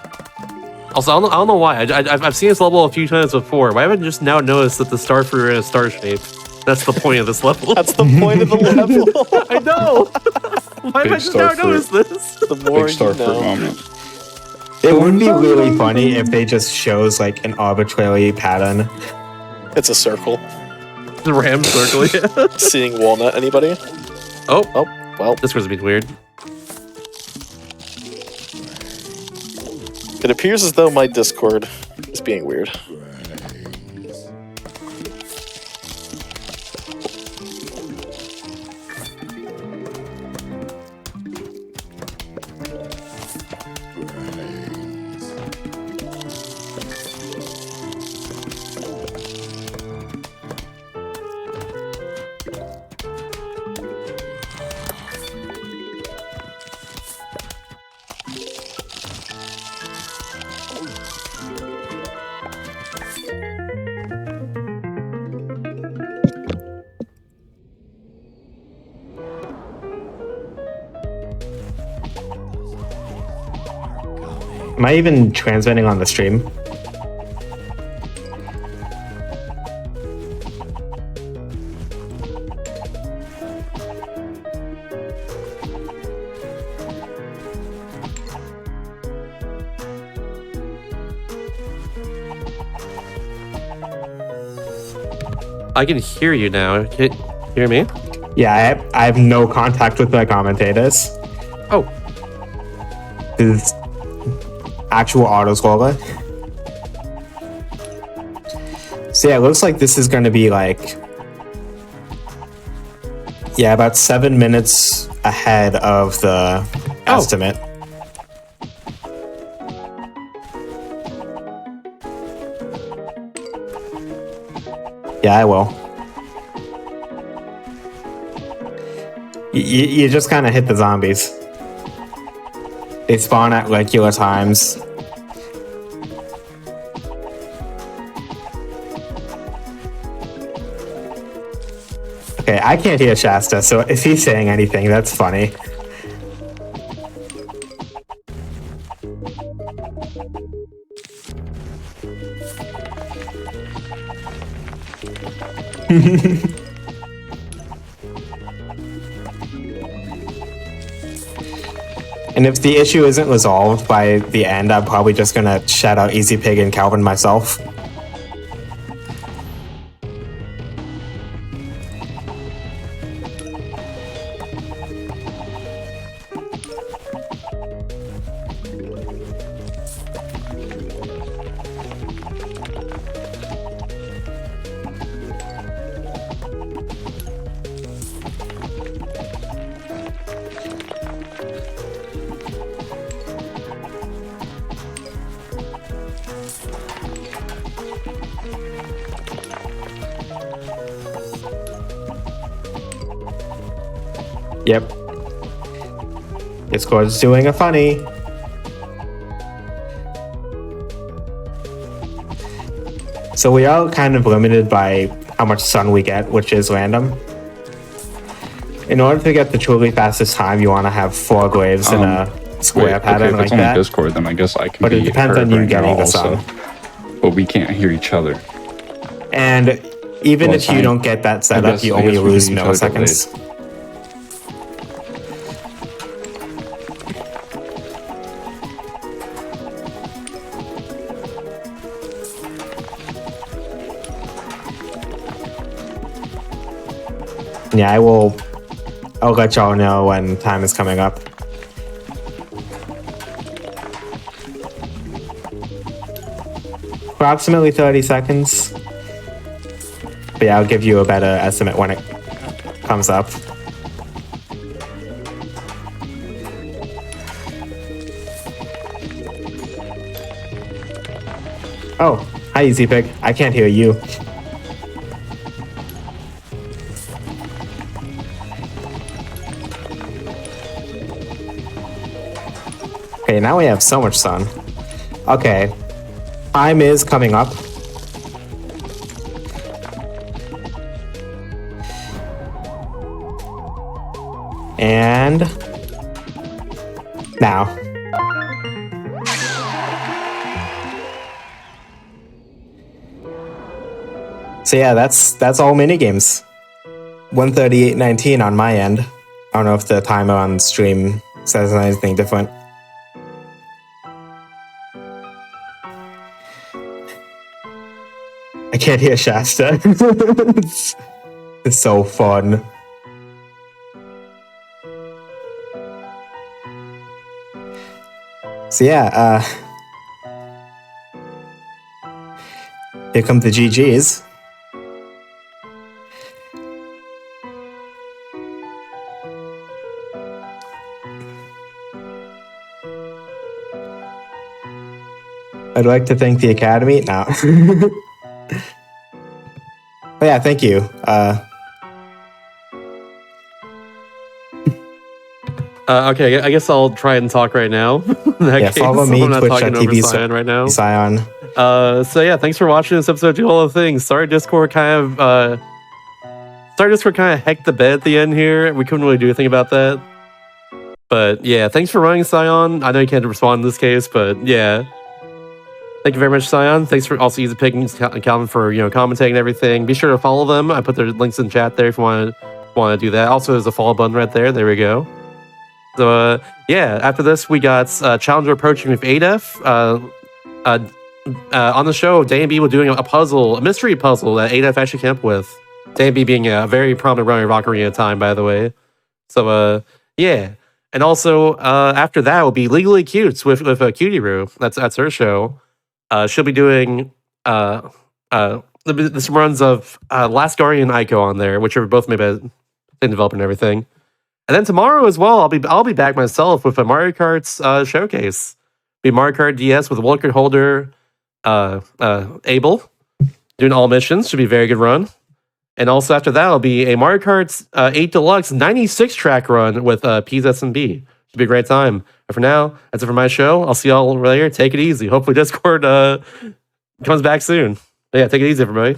Speaker 1: Also, I don't know why. I've seen this level a few times before. Why haven't I just now noticed that the starfruit are in a star shape? That's the point of this level.
Speaker 5: That's the point of the level.
Speaker 1: I know. Why have I
Speaker 4: Big
Speaker 1: just now
Speaker 4: starfruit.
Speaker 1: noticed this?
Speaker 5: The more
Speaker 4: Big star
Speaker 5: you
Speaker 4: fruit
Speaker 5: know.
Speaker 4: moment.
Speaker 3: It would be really funny if they just shows like an arbitrary pattern.
Speaker 5: It's a circle.
Speaker 1: The ram circle. Yeah.
Speaker 5: Seeing Walnut, anybody?
Speaker 1: Oh,
Speaker 5: Oh, well,
Speaker 1: this was being weird.
Speaker 5: it appears as though my Discord is being weird.
Speaker 3: Am I even transmitting on the stream?
Speaker 1: I can hear you now. Can you hear me?
Speaker 3: Yeah, I have no contact with my commentators.
Speaker 1: Oh,
Speaker 3: This actual auto scroller. So yeah, it looks like this is going to be like, yeah, about 7 minutes ahead of the estimate. Yeah, I will. You just kind of hit the zombies. They spawn at regular times. Okay, I can't hear Shasta, so if he's saying anything, that's funny. And if the issue isn't resolved by the end, I'm probably just gonna shout out Easy Pig and Calvin myself. Yep. Discord's doing a funny. So we are kind of limited by how much sun we get, which is random. In order to get the truly fastest time, you want to have 4 graves in a square pattern
Speaker 4: if it's
Speaker 3: like
Speaker 4: only
Speaker 3: that.
Speaker 4: Discord, then I guess I can.
Speaker 3: But it
Speaker 4: be
Speaker 3: depends
Speaker 4: heard
Speaker 3: on you
Speaker 4: right
Speaker 3: getting
Speaker 4: now
Speaker 3: the
Speaker 4: also.
Speaker 3: sun.
Speaker 4: But we can't hear each other.
Speaker 3: And even
Speaker 4: Well,
Speaker 3: if you don't get that set
Speaker 4: I
Speaker 3: up,
Speaker 4: guess-
Speaker 3: you
Speaker 4: I
Speaker 3: only
Speaker 4: guess we
Speaker 3: lose
Speaker 4: hear each other
Speaker 3: milliseconds. Yeah, I'll let y'all know when time is coming up. Approximately 30 seconds. But yeah, I'll give you a better estimate when it comes up. Oh, hi Easy Pig. I can't hear you. Okay, now we have so much sun. Okay. Time is coming up. And now. So yeah, that's all mini games. 138.19 on my end. I don't know if the timer on stream says anything different. I can't hear Shasta. It's so fun. So yeah, here come the GGs. I'd like to thank the Academy. No. But yeah, thank you.
Speaker 1: Okay, I guess I'll try and talk right now. In that
Speaker 3: Yeah,
Speaker 1: case,
Speaker 3: follow me,
Speaker 1: I'm not talking over
Speaker 3: twitch.tv
Speaker 1: Cyan right now.
Speaker 3: Scion.
Speaker 1: So yeah, thanks for watching this episode of Do All the Things. Sorry Discord kind of hecked the bed at the end here. We couldn't really do anything about that. But yeah, thanks for running, Scion. I know you can't respond in this case, but yeah. Thank you very much, Scion. Thanks for also Easy Pig and Calvin for commentating and everything. Be sure to follow them. I put their links in chat there if you want to do that. Also, there's a follow button right there. There we go. So yeah, after this we got Challenger approaching with ADEF. On the show, Dan&B was doing a mystery puzzle that ADEF actually came up with. Dan&B being a very prominent runner in Rock Arena time, by the way. So yeah. And also after that will be Legally Cutes with Cutie Roo. That's her show. She'll be doing this runs of Last Guardian and Ico on there, which are both made by Thin Developer and everything. And then tomorrow as well, I'll be back myself with a Mario Kart's showcase. Be Mario Kart DS with World Record holder Abel doing all missions. Should be a very good run. And also after that, will be a Mario Kart 8 Deluxe 96 track run with PZSMB. Should be a great time. And for now, that's it for my show. I'll see y'all later. Take it easy. Hopefully Discord comes back soon. But yeah, take it easy, everybody.